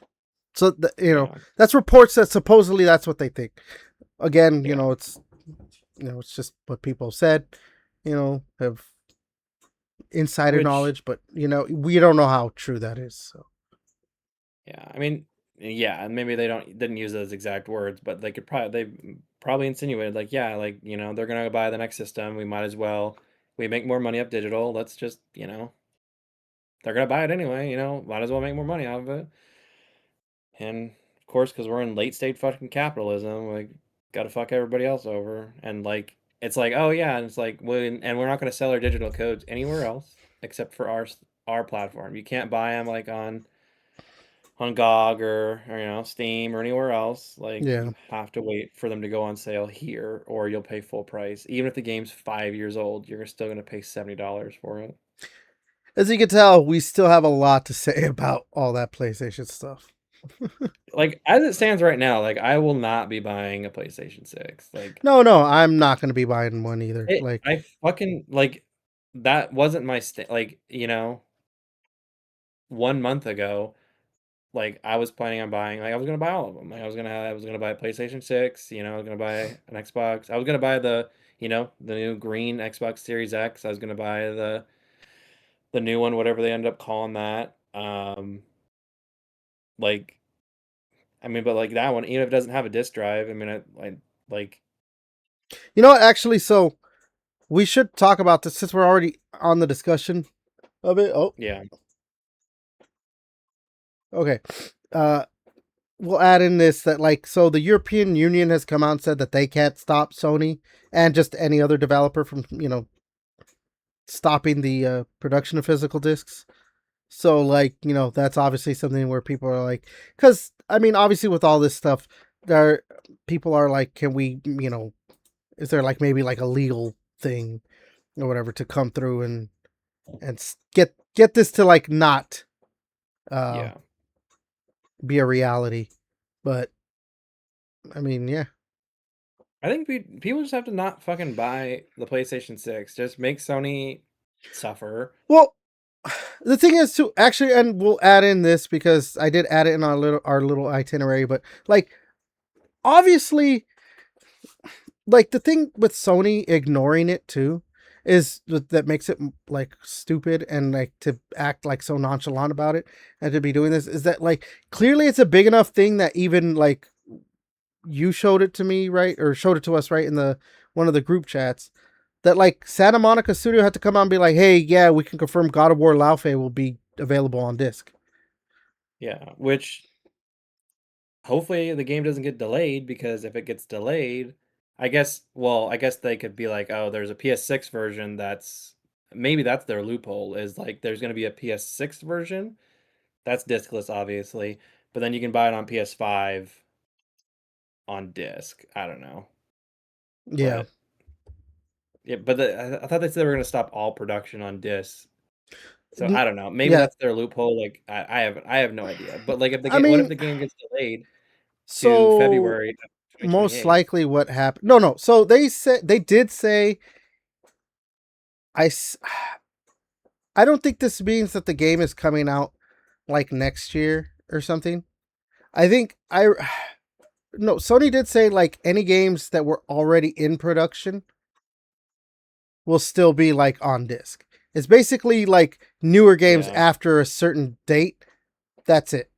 Speaker 1: So
Speaker 2: Yeah.
Speaker 1: that's reports that supposedly that's what they think. Again,
Speaker 2: Yeah.
Speaker 1: it's just what people said. Have insider
Speaker 2: Which
Speaker 1: knowledge, but we don't know how true that is. So
Speaker 2: yeah, I mean yeah, and maybe they didn't use those exact words, but they probably insinuated like yeah, like they're gonna buy the next system. We might as well. We make more money up digital. Let's just they're gonna buy it anyway. Might as well make more money out of it. And of course, because we're in late stage fucking capitalism, like, gotta fuck everybody else over. And like, it's like, oh yeah, and it's like, and we're not gonna sell our digital codes anywhere else except for our platform. You can't buy them like on GOG or Steam or anywhere else. Like,
Speaker 1: yeah,
Speaker 2: you have to wait for them to go on sale here, or you'll pay full price. Even if the game's 5 years old, you're still gonna pay $70 for it.
Speaker 1: as you can tell, we still have a lot to say about all that PlayStation stuff.
Speaker 2: Like as it stands right now, like I will not be buying a PlayStation 6. Like
Speaker 1: No, no, I'm not going to be buying one either. Like,
Speaker 2: I fucking like that wasn't my like, 1 month ago, like I was planning on buying like I was gonna buy all of them. Like I was gonna buy a PlayStation 6, I was gonna buy an Xbox. I was gonna buy the new green Xbox Series X. I was gonna buy the new one, whatever they end up calling that. Like I mean, but like that one, even if it doesn't have a disk drive, I mean, like
Speaker 1: You know what? Actually, so we should talk about this since we're already on the discussion of it. Oh,
Speaker 2: Yeah,
Speaker 1: okay. Uh, we'll add in this that like so the European Union has come out and said that they can't stop Sony and just any other developer from stopping the production of physical discs. So like that's obviously something where people are like, because I mean obviously with all this stuff, there people are like, can we is there like maybe like a legal thing or whatever to come through and get this to like not uh
Speaker 2: yeah.
Speaker 1: be a reality, but I mean yeah.
Speaker 2: I think people just have to not fucking buy the PlayStation 6. Just make Sony suffer.
Speaker 1: Well, the thing is to actually, and we'll add in this because I did add it in our little itinerary, but like obviously, like the thing with Sony ignoring it too is that makes it like stupid and like to act like so nonchalant about it and to be doing this is that like clearly it's a big enough thing that even like you showed it to me right or showed it to us right in the one of the group chats that like Santa Monica Studio had to come out and be like, hey, yeah, we can confirm God of War Laufey will be available on disc.
Speaker 2: Yeah, which hopefully the game doesn't get delayed because if it gets delayed, I guess they could be like, oh, there's a PS6 version maybe that's their loophole is like there's going to be a PS6 version that's discless, obviously, but then you can buy it on PS5 on disc. I don't know,
Speaker 1: Yeah.
Speaker 2: but yeah, but I thought they said they were going to stop all production on disc. So I don't know. Maybe
Speaker 1: Yeah.
Speaker 2: that's their loophole. Like I have no idea. But like if
Speaker 1: I
Speaker 2: what if
Speaker 1: mean,
Speaker 2: the game gets delayed to
Speaker 1: so
Speaker 2: February of
Speaker 1: most
Speaker 2: 2028?
Speaker 1: likely what happened. No, no. So they said they did say I s- I don't think this means that the game is coming out like next year or something. I think I no, Sony did say like any games that were already in production will still be like on disc. It's basically like newer games
Speaker 2: Yeah.
Speaker 1: after a certain date. That's it.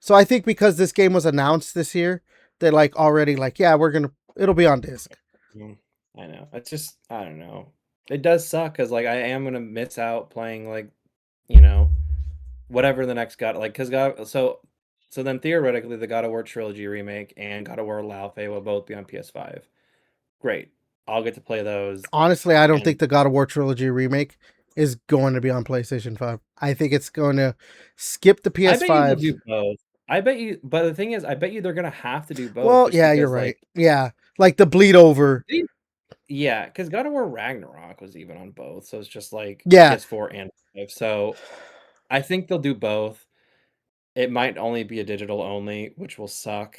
Speaker 1: So I think because this game was announced this year, they're like already like, yeah, it'll be on disc.
Speaker 2: Mm, I know. It's just I don't know. It does suck because like I am gonna miss out playing like you know whatever the next God like because God so then theoretically the God of War trilogy remake and God of War Laufey will both be on PS5. Great. I'll get to play those
Speaker 1: Honestly, I don't think
Speaker 2: and
Speaker 1: the God of War trilogy remake is going to be on PlayStation 5. I think it's going to skip the
Speaker 2: I bet you they'll
Speaker 1: PS5.
Speaker 2: do both. I bet you but the thing is, I bet you they're gonna have to do both
Speaker 1: Well,
Speaker 2: just
Speaker 1: yeah, you're
Speaker 2: because,
Speaker 1: right.
Speaker 2: like
Speaker 1: Yeah. Like the bleed over.
Speaker 2: they yeah, because God of War Ragnarok was even on both, so it's just, like,
Speaker 1: Yeah.
Speaker 2: PS4 and 5, so I think they'll do both. It might only be a digital only, which will suck.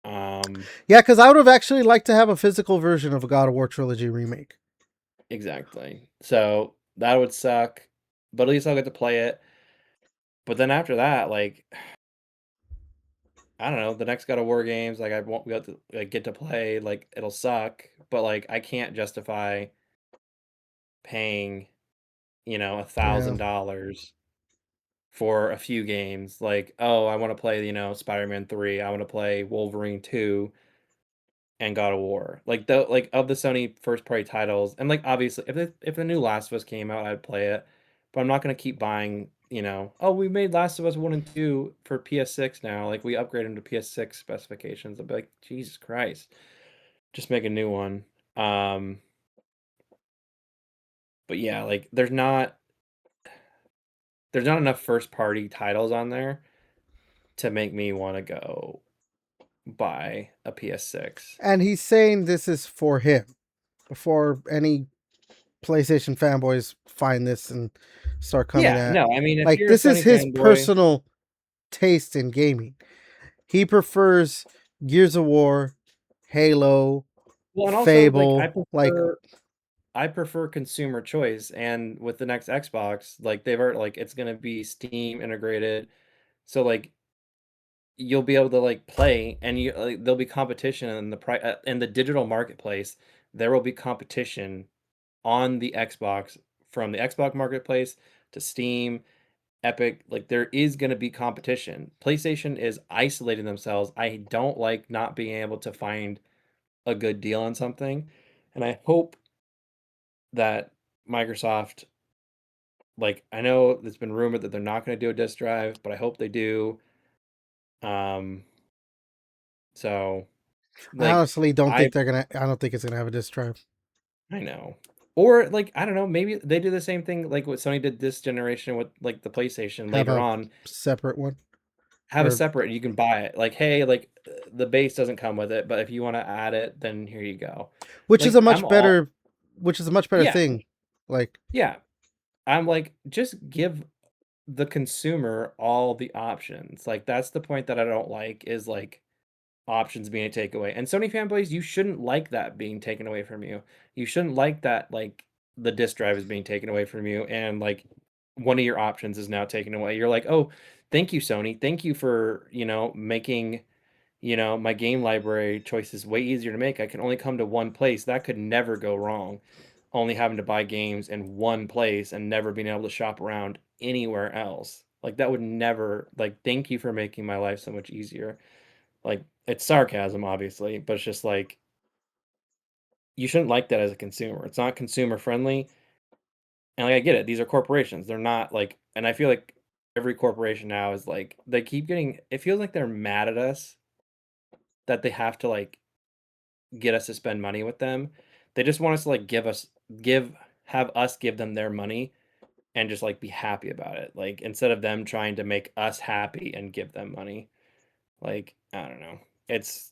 Speaker 2: Um,
Speaker 1: Yeah, because I would have actually liked to have a physical version of a God of War trilogy remake.
Speaker 2: exactly. So, that would suck, but at least I'll get to play it. But then after that, like, I don't know, the next God of War games, like, I won't be able to, like, get to play, like, it'll suck, but, like, I can't justify paying,
Speaker 1: Yeah.
Speaker 2: $1,000 for a few games. Like, oh, I want to play, Spider-Man 3, I want to play Wolverine 2 and God of War. Like of the Sony first party titles, and like obviously if the new Last of Us came out, I'd play it. But I'm not gonna keep buying, oh, we made Last of Us 1 and 2 for PS6 now. Like we upgrade them to PS6 specifications. I'd be like, Jesus Christ. Just make a new one. Um, but yeah, like there's not enough first party titles on there to make me want to go buy a PS6.
Speaker 1: And he's saying this is for him before any PlayStation fanboys find this and start coming
Speaker 2: Yeah,
Speaker 1: at.
Speaker 2: no, I mean, if
Speaker 1: Like,
Speaker 2: you're a
Speaker 1: this is
Speaker 2: Sony
Speaker 1: his
Speaker 2: fanboy,
Speaker 1: personal taste in gaming. He prefers Gears of War, Halo,
Speaker 2: well, and also like
Speaker 1: Fable. Like,
Speaker 2: I prefer consumer choice, and with the next Xbox, like they've already like it's gonna be Steam integrated, so like you'll be able to like play, and there'll be competition in in the digital marketplace. There will be competition on the Xbox from the Xbox marketplace to Steam, Epic. Like there is gonna be competition. PlayStation is isolating themselves. I don't like not being able to find a good deal on something. And I hope that Microsoft, like, I know it's been rumored that they're not going to do a disk drive, but I hope they do. Um, so
Speaker 1: I
Speaker 2: like
Speaker 1: honestly don't
Speaker 2: I
Speaker 1: think they're gonna. I don't think it's gonna have a disc drive.
Speaker 2: I know. Or like I don't know, maybe they do the same thing like what Sony did this generation with like the PlayStation
Speaker 1: Have
Speaker 2: later
Speaker 1: a
Speaker 2: on.
Speaker 1: separate one,
Speaker 2: Have a
Speaker 1: or
Speaker 2: separate, you can buy it. Like, hey, like the base doesn't come with it, but if you want to add it, then here you go.
Speaker 1: which is
Speaker 2: Like
Speaker 1: a
Speaker 2: I'm
Speaker 1: much
Speaker 2: all
Speaker 1: better, which is a much better
Speaker 2: yeah,
Speaker 1: thing. Like,
Speaker 2: yeah. I'm like just give the consumer all the options. Like that's the point that I don't like is like options being taken away. And Sony fanboys, you shouldn't like that being taken away from you. You shouldn't like that like the disk drive is being taken away from you and like one of your options is now taken away. You're like, "Oh, thank you Sony. Thank you for, making, my game library choices way easier to make. I can only come to one place. That could never go wrong. Only having to buy games in one place and never being able to shop around anywhere else. Like that would never like thank you for making my life so much easier." Like, it's sarcasm, obviously, but it's just like, you shouldn't like that as a consumer. It's not consumer friendly. And like, I get it. These are corporations. They're not like, and I feel like every corporation now is like, they keep getting, it feels like they're mad at us that they have to like get us to spend money with them. They just want us to like have us give them their money and just like be happy about it. Like, instead of them trying to make us happy and give them money. Like, I don't know. It's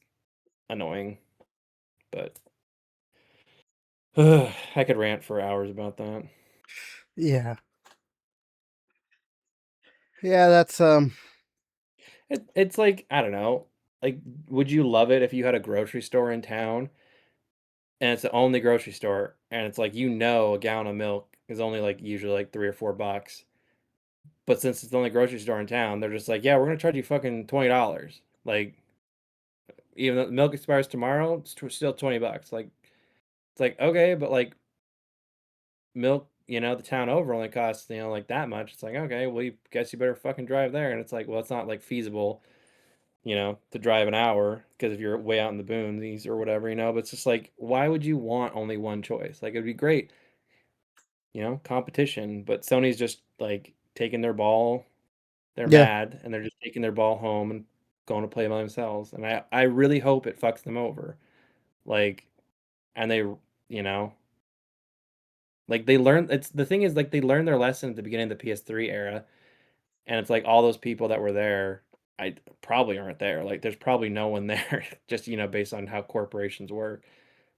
Speaker 2: annoying, but I could rant for hours about that.
Speaker 1: yeah, yeah, that's
Speaker 2: It's like, I don't know. Like, would you love it if you had a grocery store in town and it's the only grocery store and it's like a gallon of milk is only like usually like $3 or $4. But since it's the only grocery store in town, they're just like, yeah, we're gonna charge you fucking $20. Like, even though the milk expires tomorrow, it's still $20. Like, it's like, okay, but like milk, the town over only costs, like that much. It's like, okay, well, you guess you better fucking drive there. And it's like, well, it's not like feasible, to drive an hour because if you're way out in the boonies or whatever, but it's just like, why would you want only one choice? Like, it'd be great, competition, but Sony's just like taking their ball. They're
Speaker 1: yeah.
Speaker 2: mad and they're just taking their ball home and going to play by themselves. And I really hope it fucks them over. Like, and they, you know, like they learn, it's the thing is like they learned their lesson at the beginning of the PS3 era. And it's like all those people that were there, I probably aren't there. Like there's probably no one there, just based on how corporations work.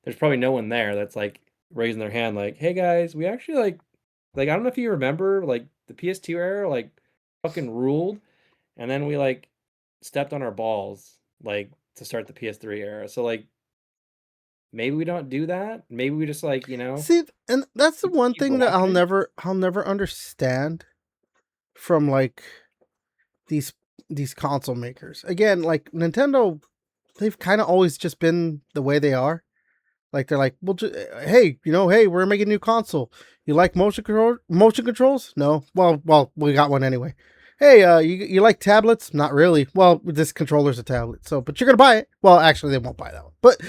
Speaker 2: There's probably no one there that's like raising their hand, like, "Hey guys, we actually like I don't know if you remember like the PS2 era, like fucking ruled, and then we like stepped on our balls like to start the PS3 era. So like maybe we don't do that. Maybe we just like
Speaker 1: See, and that's the one
Speaker 2: keep
Speaker 1: thing that
Speaker 2: watching.
Speaker 1: I'll never understand from like these these console makers. Again, like Nintendo, they've kind of always just been the way they are. Like they're like, well, hey, hey, we're making a new console. You like motion controls? No. Well, we got one anyway. Hey, you like tablets? Not really. Well, this controller's a tablet, so but you're gonna buy it. Well, actually, they won't buy that one. But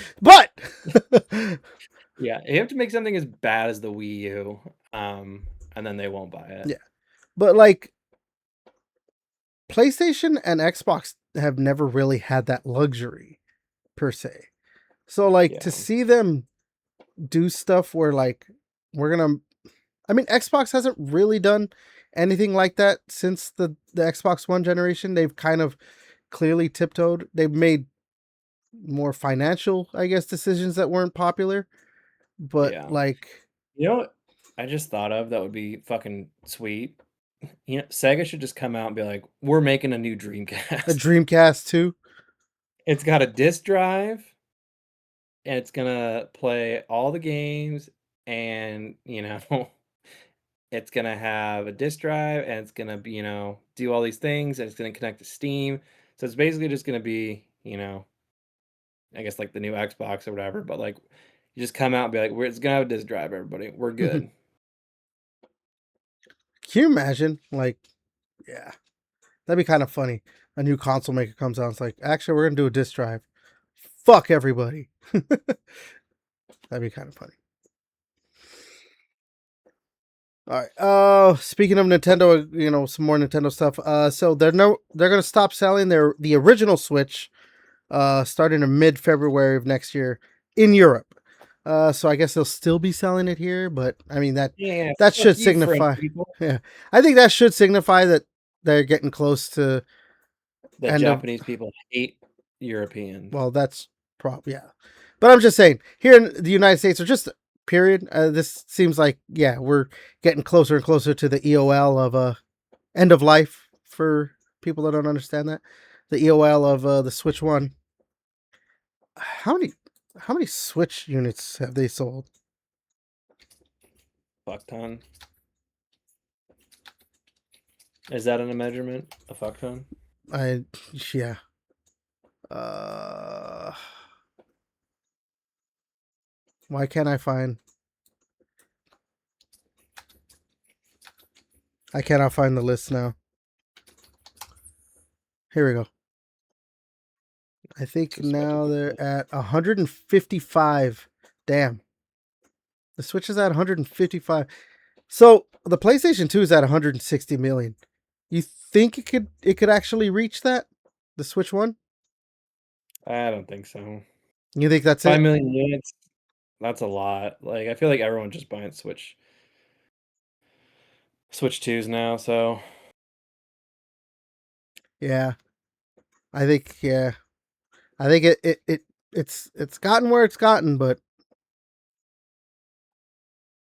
Speaker 2: Yeah, you have to make something as bad as the Wii U, and then they won't buy it.
Speaker 1: yeah, but like PlayStation and Xbox have never really had that luxury per se. So like to
Speaker 2: Yeah,
Speaker 1: see them do stuff where like we're gonna I mean Xbox hasn't really done anything like that since the Xbox One generation. They've kind of clearly tiptoed. They've made more financial, I guess, decisions that weren't popular. But
Speaker 2: yeah.
Speaker 1: like
Speaker 2: You know what I just thought of that would be fucking sweet? Sega should just come out and be like, "We're making a new
Speaker 1: a
Speaker 2: Dreamcast.
Speaker 1: Dreamcast too.
Speaker 2: It's got a disc drive, and it's gonna play all the games, and it's gonna have a disc drive, and it's gonna be, do all these things, and it's gonna connect to Steam. So it's basically just gonna be, I guess like the new Xbox or whatever. But like, you just come out and be like, it's gonna have a disc drive, everybody. We're
Speaker 1: Can
Speaker 2: good."
Speaker 1: you imagine? Like, yeah. That'd be kind of funny. A new console maker comes out. It's like, actually, we're gonna do a disc drive. Fuck everybody. That'd be kind of funny. All right. Speaking of Nintendo, some more Nintendo stuff. So they're gonna stop selling the original Switch, starting in mid-February of next year in Europe. So I guess they'll still be selling it here, but I mean
Speaker 2: Yeah,
Speaker 1: that
Speaker 2: fuck
Speaker 1: should
Speaker 2: you, French
Speaker 1: signify.
Speaker 2: people.
Speaker 1: Yeah, I think that should signify that they're getting close to
Speaker 2: That
Speaker 1: end of.
Speaker 2: Japanese people hate Europeans.
Speaker 1: Well, that's yeah, but I'm just saying here in the United States, or just period. This seems like we're getting closer and closer to the EOL of end of life for people that don't understand that. The EOL of the Switch One. How many Switch units have they sold?
Speaker 2: Fuck ton. Is that in a measurement? A fuck ton?
Speaker 1: I yeah. Uh, why can't I find? I cannot find the list now. Here we go. I think now they're at 155. Damn. The Switch is at 155. So the PlayStation 2 is at 160 million. You think it could actually reach that? The Switch One?
Speaker 2: I don't think so.
Speaker 1: You think that's
Speaker 2: 5
Speaker 1: it?
Speaker 2: million units, that's a lot. Like, I feel like everyone's just buying Switch 2s now, so
Speaker 1: Yeah. I think I think it's gotten where it's gotten, but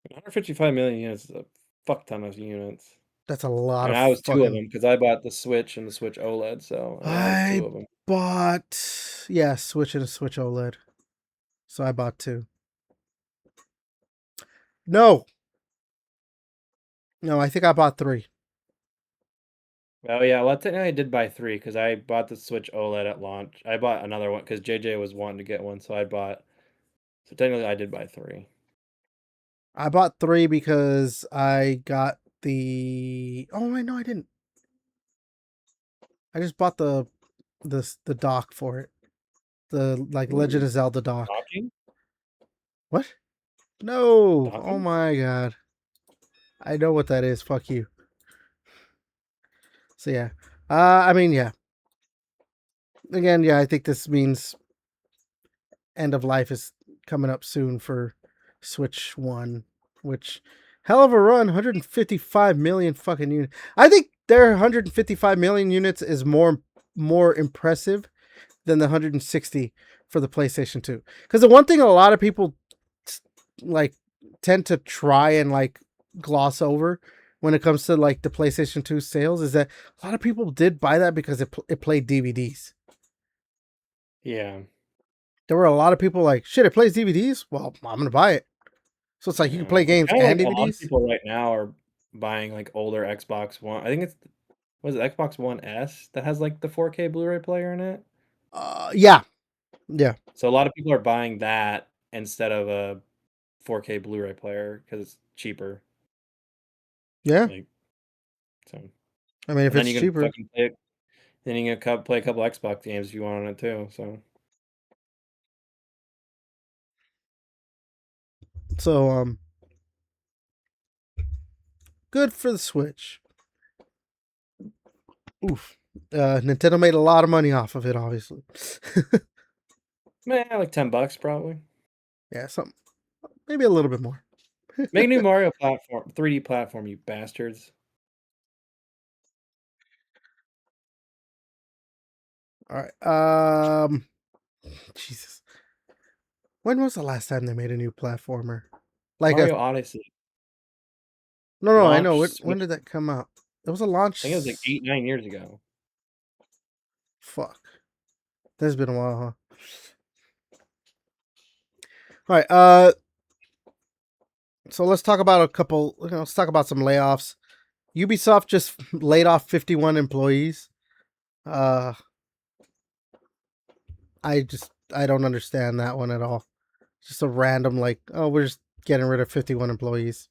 Speaker 2: 155 million units is a fuck ton of units.
Speaker 1: that's a lot
Speaker 2: And
Speaker 1: of
Speaker 2: I was 2 of
Speaker 1: fucking.
Speaker 2: them because I bought the Switch and the Switch OLED, so, I was 2
Speaker 1: I
Speaker 2: of them.
Speaker 1: bought Switch and a Switch OLED. So I bought two. No. No, I think I bought three.
Speaker 2: Oh, yeah, well, technically I did buy 3 because I bought the Switch OLED at launch. I bought another one because JJ was wanting to get one, so technically I did buy 3.
Speaker 1: I bought three because I got the. Oh wait, no, I didn't. I just bought the dock for it. The Legend
Speaker 2: Ooh,
Speaker 1: of Zelda dock.
Speaker 2: docking?
Speaker 1: What? No. Oh
Speaker 2: Docking?
Speaker 1: my god. I know what that is. Fuck you. So yeah. I mean yeah. Again, yeah, I think this means end of life is coming up soon for Switch One, which hell of a run, 155 million fucking units. I think their 155 million units is more impressive than the 160 for the PlayStation 2. Because the one thing a lot of people like tend to try and gloss over when it comes to the PlayStation 2 sales is that a lot of people did buy that because it played DVDs.
Speaker 2: Yeah.
Speaker 1: There were a lot of people like, shit, it plays DVDs? Well, I'm gonna buy it. So it's like you can
Speaker 2: Yeah,
Speaker 1: play
Speaker 2: it's
Speaker 1: games
Speaker 2: kinda
Speaker 1: and
Speaker 2: like a lot of
Speaker 1: DVDs.
Speaker 2: people right now are buying, like, older Xbox One I think it's was it Xbox One S that has, like, the 4K Blu-ray player in it?
Speaker 1: Yeah, yeah,
Speaker 2: So a lot of people are buying that instead of a 4K Blu-ray player because it's cheaper,
Speaker 1: yeah.
Speaker 2: like, so
Speaker 1: I mean, if
Speaker 2: and then
Speaker 1: it's
Speaker 2: you can
Speaker 1: cheaper,
Speaker 2: fucking play it then you can play a couple Xbox games if you want on it too, so
Speaker 1: so good for the Switch. Oof. Nintendo made a lot of money off of it, obviously.
Speaker 2: meh, like $10 probably.
Speaker 1: Yeah, something maybe a little bit more.
Speaker 2: Make a new Mario platform 3D platform, you bastards.
Speaker 1: All right. Jesus. When was the last time they made a new platformer? Like a
Speaker 2: Mario Odyssey
Speaker 1: no, I know.
Speaker 2: launched
Speaker 1: When
Speaker 2: Switch
Speaker 1: did that come out? It was a
Speaker 2: I think it was, like,
Speaker 1: launch.
Speaker 2: 8, 9 years ago.
Speaker 1: Fuck. That's been a while, huh? All right. So let's talk about a couple. Let's talk about some layoffs. Ubisoft just laid off 51 employees. Uh, I don't understand that one at all. Just a random oh, we're just getting rid of 51 employees.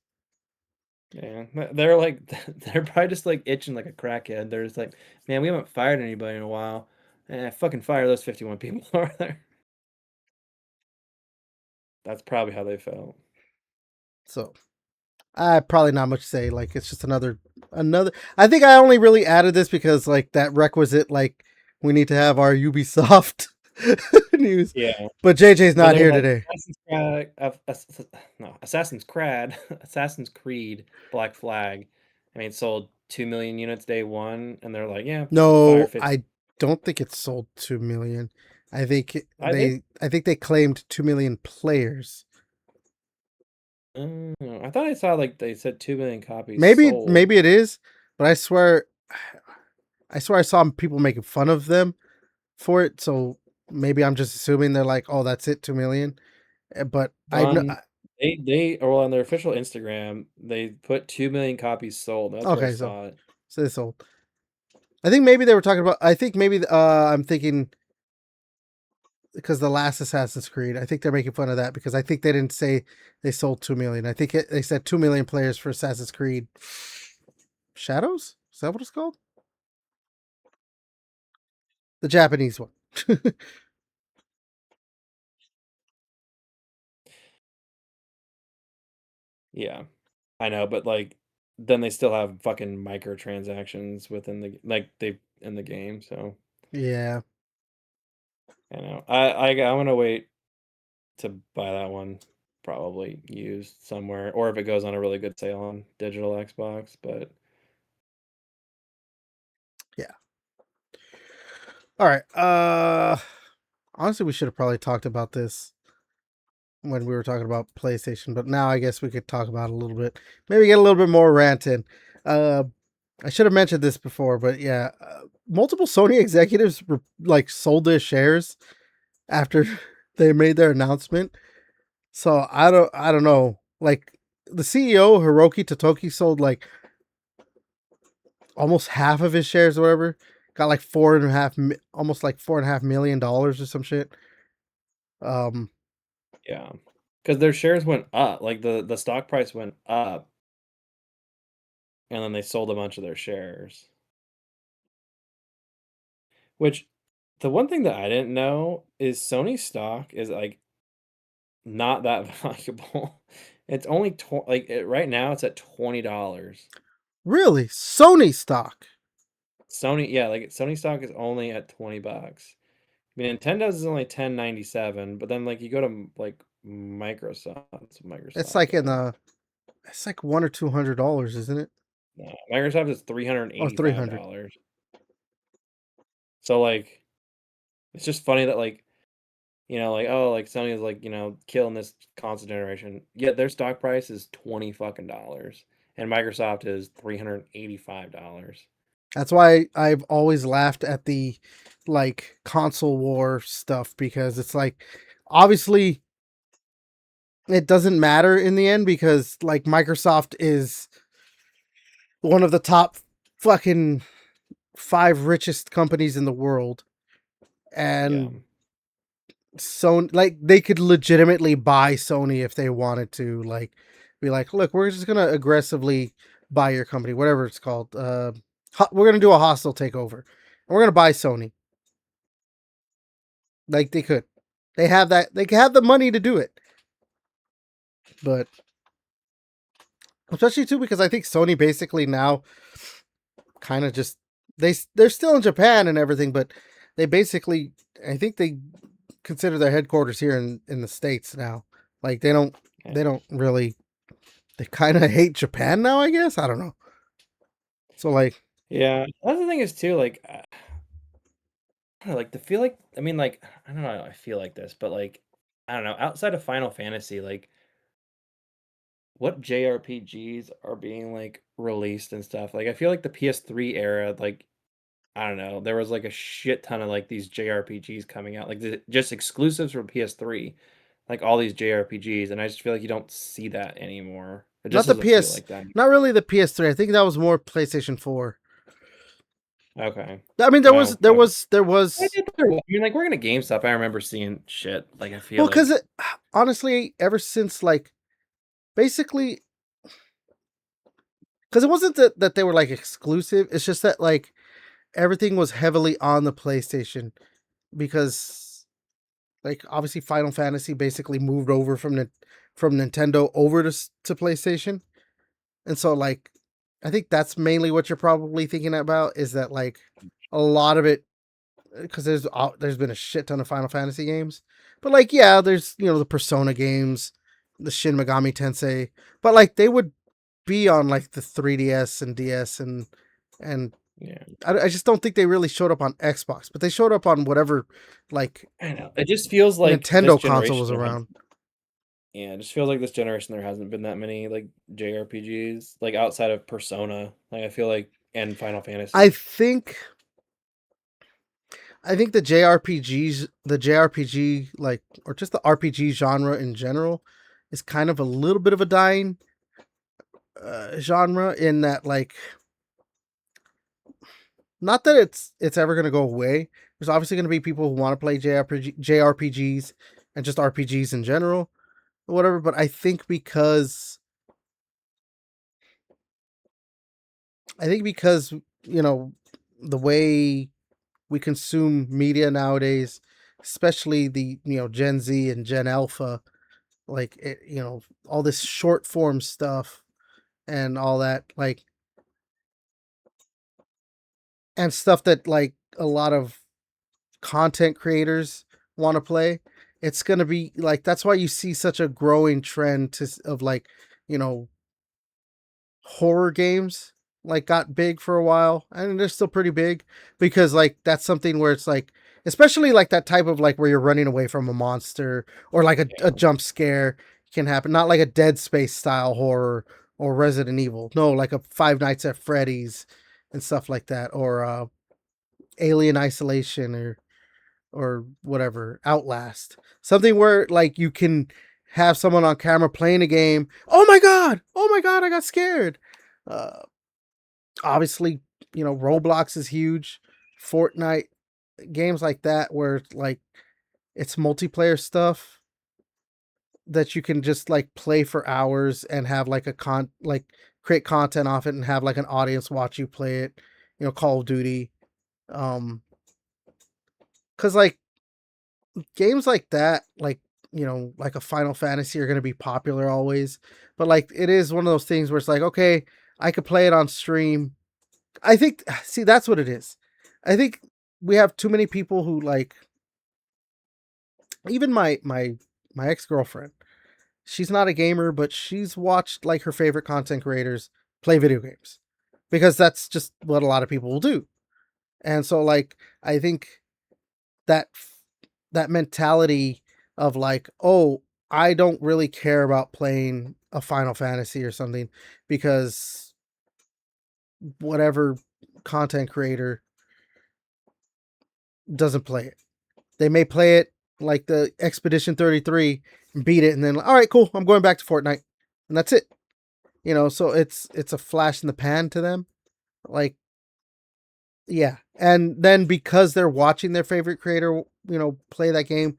Speaker 2: Yeah, they're like they're probably just like itching like a crackhead. They're just like, man, we haven't fired anybody in a while. Fucking fire those 51 people over there. That's probably how they felt.
Speaker 1: So I probably not much to say. Like it's just another. I think I only really added this because like that requisite like we need to have our Ubisoft news.
Speaker 2: Yeah.
Speaker 1: But JJ's
Speaker 2: But
Speaker 1: not
Speaker 2: they're
Speaker 1: here
Speaker 2: like
Speaker 1: today.
Speaker 2: Assassin's Creed Black Flag. I mean, it sold 2 million units day one, and they're like, yeah, fire
Speaker 1: No,
Speaker 2: 50.
Speaker 1: I don't think it sold 2 million. I think
Speaker 2: They,
Speaker 1: I think they claimed 2 million players.
Speaker 2: I thought I saw like they said 2 million copies
Speaker 1: Maybe
Speaker 2: sold.
Speaker 1: it is, but I swear I saw people making fun of them for it. So maybe I'm just assuming they're like, oh, that's it, 2 million. But I know.
Speaker 2: On well, on their official Instagram, they put 2 million copies sold. That's where I
Speaker 1: Okay, so
Speaker 2: saw it.
Speaker 1: they sold. I think maybe they were talking about. I think maybe I'm thinking because the last Assassin's Creed, I think they're making fun of that because I think they didn't say they sold 2 million. I think they said 2 million players for Assassin's Creed Shadows. Is that what it's called? The Japanese one.
Speaker 2: Yeah, I know, but like then they still have fucking microtransactions within the like they in the game. So
Speaker 1: Yeah,
Speaker 2: I know. I'm gonna wait to buy that one, probably used somewhere, or if it goes on a really good sale on digital Xbox. But
Speaker 1: yeah. All right. Honestly, we should have probably talked about this when we were talking about PlayStation, but now I guess we could talk about it a little bit. Maybe get a little bit more ranting. Uh, I should have mentioned this before, but yeah, multiple Sony executives like sold their shares after they made their announcement. So I don't know. Like the CEO Hiroki Totoki sold like almost half of his shares, or whatever. Got like almost like $4.5 million or some shit. Um,
Speaker 2: yeah, because their shares went up, like the stock price went up, and then they sold a bunch of their shares. Which the one thing that I didn't know is Sony stock is like not that valuable. It's only right now it's at $20.
Speaker 1: really, Sony stock.
Speaker 2: Sony, yeah, like Sony stock is only at $20. I mean, Nintendo's is only 10.97, but then like you go to like Microsoft, what's
Speaker 1: It's
Speaker 2: Microsoft
Speaker 1: like in
Speaker 2: at?
Speaker 1: the it's like $100 or $200, isn't it?
Speaker 2: No, Microsoft is three hundred and
Speaker 1: Or
Speaker 2: eighty
Speaker 1: 300.
Speaker 2: dollars. So like, it's just funny that like like oh like Sony is like killing this console generation. Yet their stock price is 20 fucking dollars, and Microsoft is $385.
Speaker 1: That's why I've always laughed at the like console war stuff because it's like obviously it doesn't matter in the end because like Microsoft is one of the top fucking five richest companies in the world
Speaker 2: Yeah,
Speaker 1: and Sony like they could legitimately buy Sony if they wanted to like be like look we're just gonna aggressively buy your company whatever it's called we're gonna do a hostile takeover and we're gonna buy Sony like they have the money to do it but especially too because I think Sony basically now kind of just they're still in Japan and everything but they basically I think they consider their headquarters here in the States now like
Speaker 2: yeah,
Speaker 1: they don't really they kind of hate Japan now, I guess. I don't know. So like,
Speaker 2: yeah. That's the thing is too like I don't know, like to feel like I mean like I don't know. I feel like this, but like I don't know. Outside of Final Fantasy, like what JRPGs are being like released and stuff. Like I feel like the PS3 era, like I don't know, there was like a shit ton of like these JRPGs coming out, like just exclusives for PS3, like all these JRPGs, and I just feel like you don't see that anymore. It
Speaker 1: not
Speaker 2: just
Speaker 1: the
Speaker 2: doesn't feel
Speaker 1: PS,
Speaker 2: like that.
Speaker 1: not really the PS3. I think that was more PlayStation 4.
Speaker 2: Okay.
Speaker 1: I mean,
Speaker 2: Well, okay.
Speaker 1: there
Speaker 2: I
Speaker 1: was,
Speaker 2: did there was- I mean, like working at GameStop, I remember seeing shit. Like I feel
Speaker 1: well, because
Speaker 2: like
Speaker 1: it, honestly, ever since like, basically, because it wasn't that they were like exclusive. It's just that like everything was heavily on the PlayStation because Like obviously, Final Fantasy basically moved over from Nintendo over to PlayStation, and so like I think that's mainly what you're probably thinking about is that like a lot of it because there's been a shit ton of Final Fantasy games, but like yeah, there's the Persona games, the Shin Megami Tensei, but like they would be on like the 3DS and DS and
Speaker 2: Yeah,
Speaker 1: I just don't think they really showed up on Xbox, but they showed up on whatever like
Speaker 2: I know. It just feels like this
Speaker 1: Nintendo console
Speaker 2: generation
Speaker 1: was
Speaker 2: there has
Speaker 1: around.
Speaker 2: yeah, it just feels like this generation there hasn't been that many like JRPGs like outside of Persona. Like I feel like and Final
Speaker 1: I
Speaker 2: Fantasy.
Speaker 1: think I think the JRPG like or just the RPG genre in general is kind of a little bit of a dying genre in that like not that it's ever going to go away. There's obviously going to be people who want to play JRPGs and just RPGs in general or whatever, but I think because the way we consume media nowadays, especially the Gen Z and Gen Alpha, like all this short form stuff and all that, like and stuff that like a lot of content creators want to play. It's gonna be like that's why you see such a growing trend of like you know horror games like got big for a while and they're still pretty big because like that's something where it's like especially like that type of like where you're running away from a monster or like a
Speaker 2: Yeah.
Speaker 1: jump scare can happen, not like a Dead Space style horror or Resident Evil, no, like a Five Nights at Freddy's and stuff like that, or Alien Isolation or whatever, Outlast. Something where like you can have someone on camera playing a game. Oh my god, I got scared. Uh, Obviously, Roblox is huge. Fortnite, games like that where like it's multiplayer stuff that you can just like play for hours and have like create content off it and have like an audience watch you play it. Call of Duty. Um, cuz like games like that, like like a Final Fantasy, are going to be popular always. But like, it is one of those things where it's like, okay, I could play it on stream. I think, see, that's what it is. I think we have too many people who like, even my ex girlfriend. She's not a gamer, but she's watched like her favorite content creators play video games because that's just what a lot of people will do. And so, like, I think that that mentality of like, oh, I don't really care about playing a Final Fantasy or something because whatever content creator doesn't play it. They may play it like the Expedition 33 and beat it and then all right, cool, I'm going back to Fortnite. And that's it. So it's a flash in the pan to them. Like yeah. And then because they're watching their favorite creator, play that game,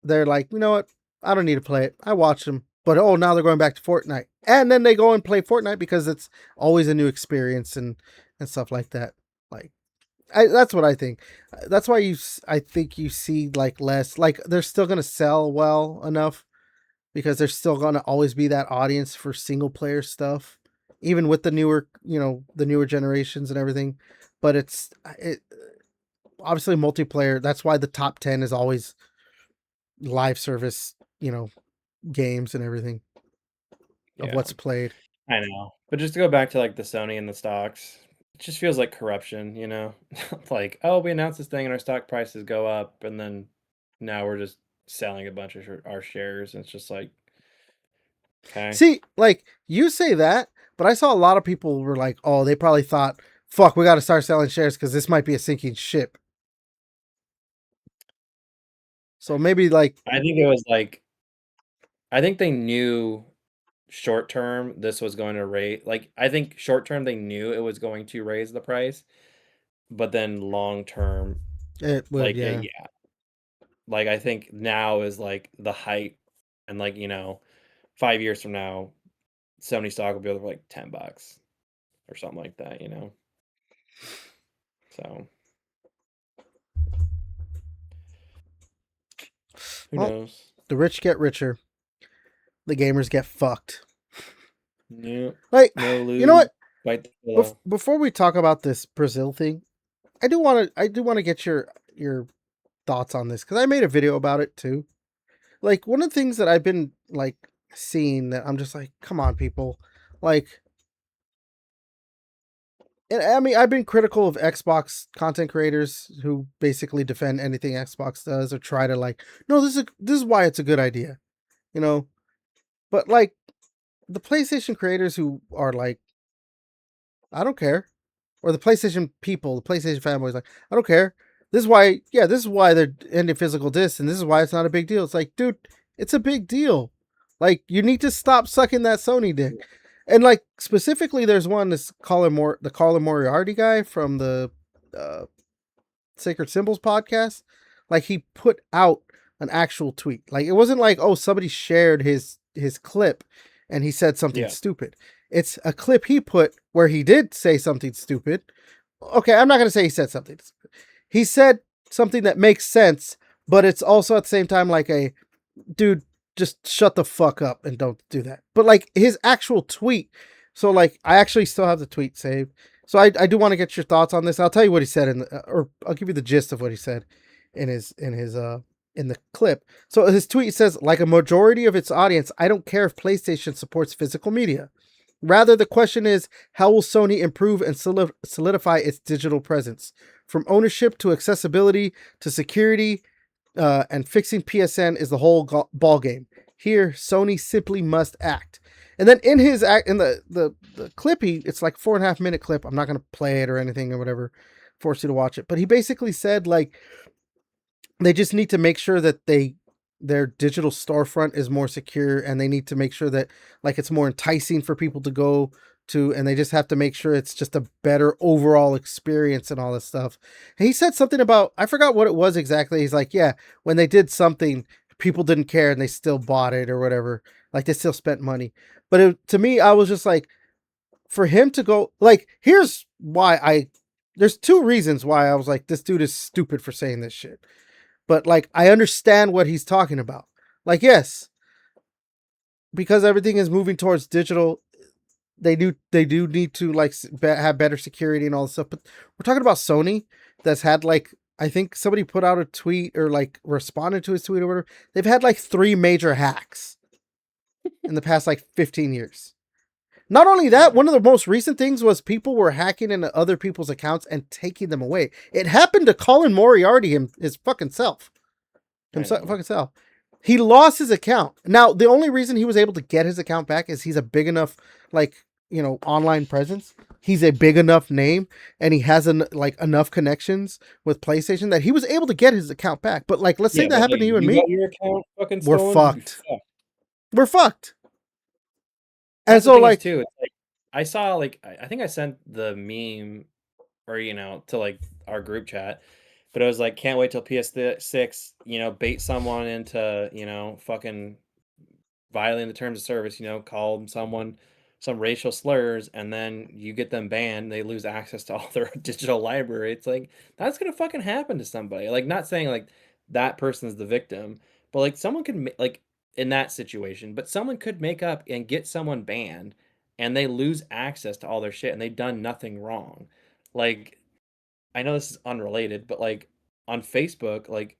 Speaker 1: they're like, you know what? I don't need to play it. I watched them, but oh, now they're going back to Fortnite, and then they go and play Fortnite because it's always a new experience and stuff like that. Like, that's what I think. That's why I think you see like less. Like, they're still gonna sell well enough because there's still gonna always be that audience for single player stuff, even with the newer generations and everything. But it obviously multiplayer. That's why the top 10 is always live service, games and everything of
Speaker 2: Yeah.
Speaker 1: what's played.
Speaker 2: I know. But just to go back to like the Sony and the stocks, it just feels like corruption, Like, oh, we announced this thing and our stock prices go up, and then now we're just selling a bunch of our shares. And it's just like, okay.
Speaker 1: See, like you say that, but I saw a lot of people were like, "Oh, they probably thought, fuck, we got to start selling shares because this might be a sinking ship." So maybe like,
Speaker 2: I think it was like, I think they knew short term this was going to raise, like, I think short term they knew it was going to raise the price, but then long term,
Speaker 1: it would,
Speaker 2: like,
Speaker 1: yeah.
Speaker 2: yeah, like I think now is like the height, and 5 years from now, Sony stock will be over like $10 or something like that. So Who
Speaker 1: Well,
Speaker 2: knows?
Speaker 1: the rich get richer, the gamers get fucked.
Speaker 2: Yeah.
Speaker 1: Like,
Speaker 2: No
Speaker 1: you know
Speaker 2: lose.
Speaker 1: what?
Speaker 2: Bite the pillow.
Speaker 1: Before we talk about this Brazil thing, I do want to get your thoughts on this because I made a video about it too. Like one of the things that I've been like seeing that I'm just like, come on, people, like. And I mean, I've been critical of Xbox content creators who basically defend anything Xbox does or try to like, no, this is why it's a good idea, you know. But like the PlayStation creators who are like, I don't care, or the PlayStation people, the PlayStation fanboys, like, I don't care. This is why, yeah, this is why they're ending physical discs, and this is why it's not a big deal. It's like, dude, it's a big deal. Like, you need to stop sucking that Sony dick. And like specifically, there's one this the Colin Moriarty guy from the uh, Sacred Symbols podcast. Like he put out an actual tweet. Like it wasn't like, oh, somebody shared his clip and he said something
Speaker 2: Yeah.
Speaker 1: stupid. It's a clip he put where he did say something stupid. Okay, I'm not gonna say he said something. He said something that makes sense, but it's also at the same time like a dude, just shut the fuck up and don't do that. But like his actual tweet, so like I actually still have the tweet saved. So I do want to get your thoughts on this. I'll tell you what he said or I'll give you the gist of what he said in the clip. So his tweet says, like a majority of its audience, I don't care if PlayStation supports physical media. Rather, the question is, how will Sony improve and solidify its digital presence? From ownership to accessibility to security and fixing PSN is the whole ball game. Here, Sony simply must act. And then in his act, in the clip, it's like 4.5 minute clip. I'm not gonna play it or anything or whatever, force you to watch it. But he basically said like they just need to make sure that their digital storefront is more secure, and they need to make sure that like it's more enticing for people to go to, and they just have to make sure it's just a better overall experience and all this stuff. And he said something about, I forgot what it was exactly. He's like, yeah, when they did something, people didn't care and they still bought it or whatever. Like they still spent money. But to me, I was just like, for him to go like, here's why there's two reasons why I was like, this dude is stupid for saying this shit. But like I understand what he's talking about. Like yes, because everything is moving towards digital, they do need to like have better security and all this stuff. But we're talking about Sony that's had like, I think somebody put out a tweet or like responded to his tweet or whatever. They've had like 3 major hacks in the past like 15 years. Not only that,
Speaker 2: Yeah.
Speaker 1: one of the most recent things was people were hacking into other people's accounts and taking them away. It happened to Colin Moriarty his fucking self.
Speaker 2: I
Speaker 1: Himself
Speaker 2: know.
Speaker 1: fucking self. He lost his account. Now, the only reason he was able to get his account back is he's a big enough, like, online presence. He's a big enough name, and he has like enough connections with PlayStation that he was able to get his account back. But like, let's say
Speaker 2: Yeah,
Speaker 1: that
Speaker 2: but
Speaker 1: happened
Speaker 2: like
Speaker 1: to you and
Speaker 2: you
Speaker 1: me,
Speaker 2: got your account fucking
Speaker 1: we're
Speaker 2: stolen, you'd be
Speaker 1: fucked.
Speaker 2: fucked.
Speaker 1: We're fucked. And
Speaker 2: That's the
Speaker 1: so,
Speaker 2: thing is
Speaker 1: like,
Speaker 2: too, it's like I saw like I think I sent the meme or to like our group chat, but it was like can't wait till PS6, bait someone into, fucking violating the terms of service, call someone some racial slurs, and then you get them banned, they lose access to all their digital library. It's like that's gonna fucking happen to somebody. Like, not saying like that person's the victim, but like someone could like in that situation, but someone could make up and get someone banned, and they lose access to all their shit, and they've done nothing wrong. Like, I know this is unrelated, but like on Facebook, like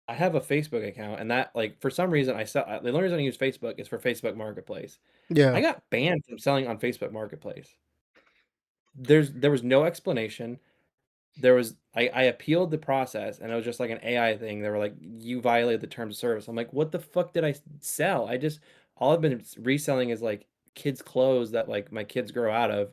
Speaker 2: I have a Facebook account, and that like for some reason I sell. The only reason I use Facebook is for Facebook Marketplace.
Speaker 1: yeah.
Speaker 2: I got banned from selling on Facebook Marketplace. There was no explanation. I appealed the process, and it was just like an AI thing. They were like, you violated the terms of service. I'm like, what the fuck did I sell? All I've been reselling is like kids' clothes that like my kids grow out of,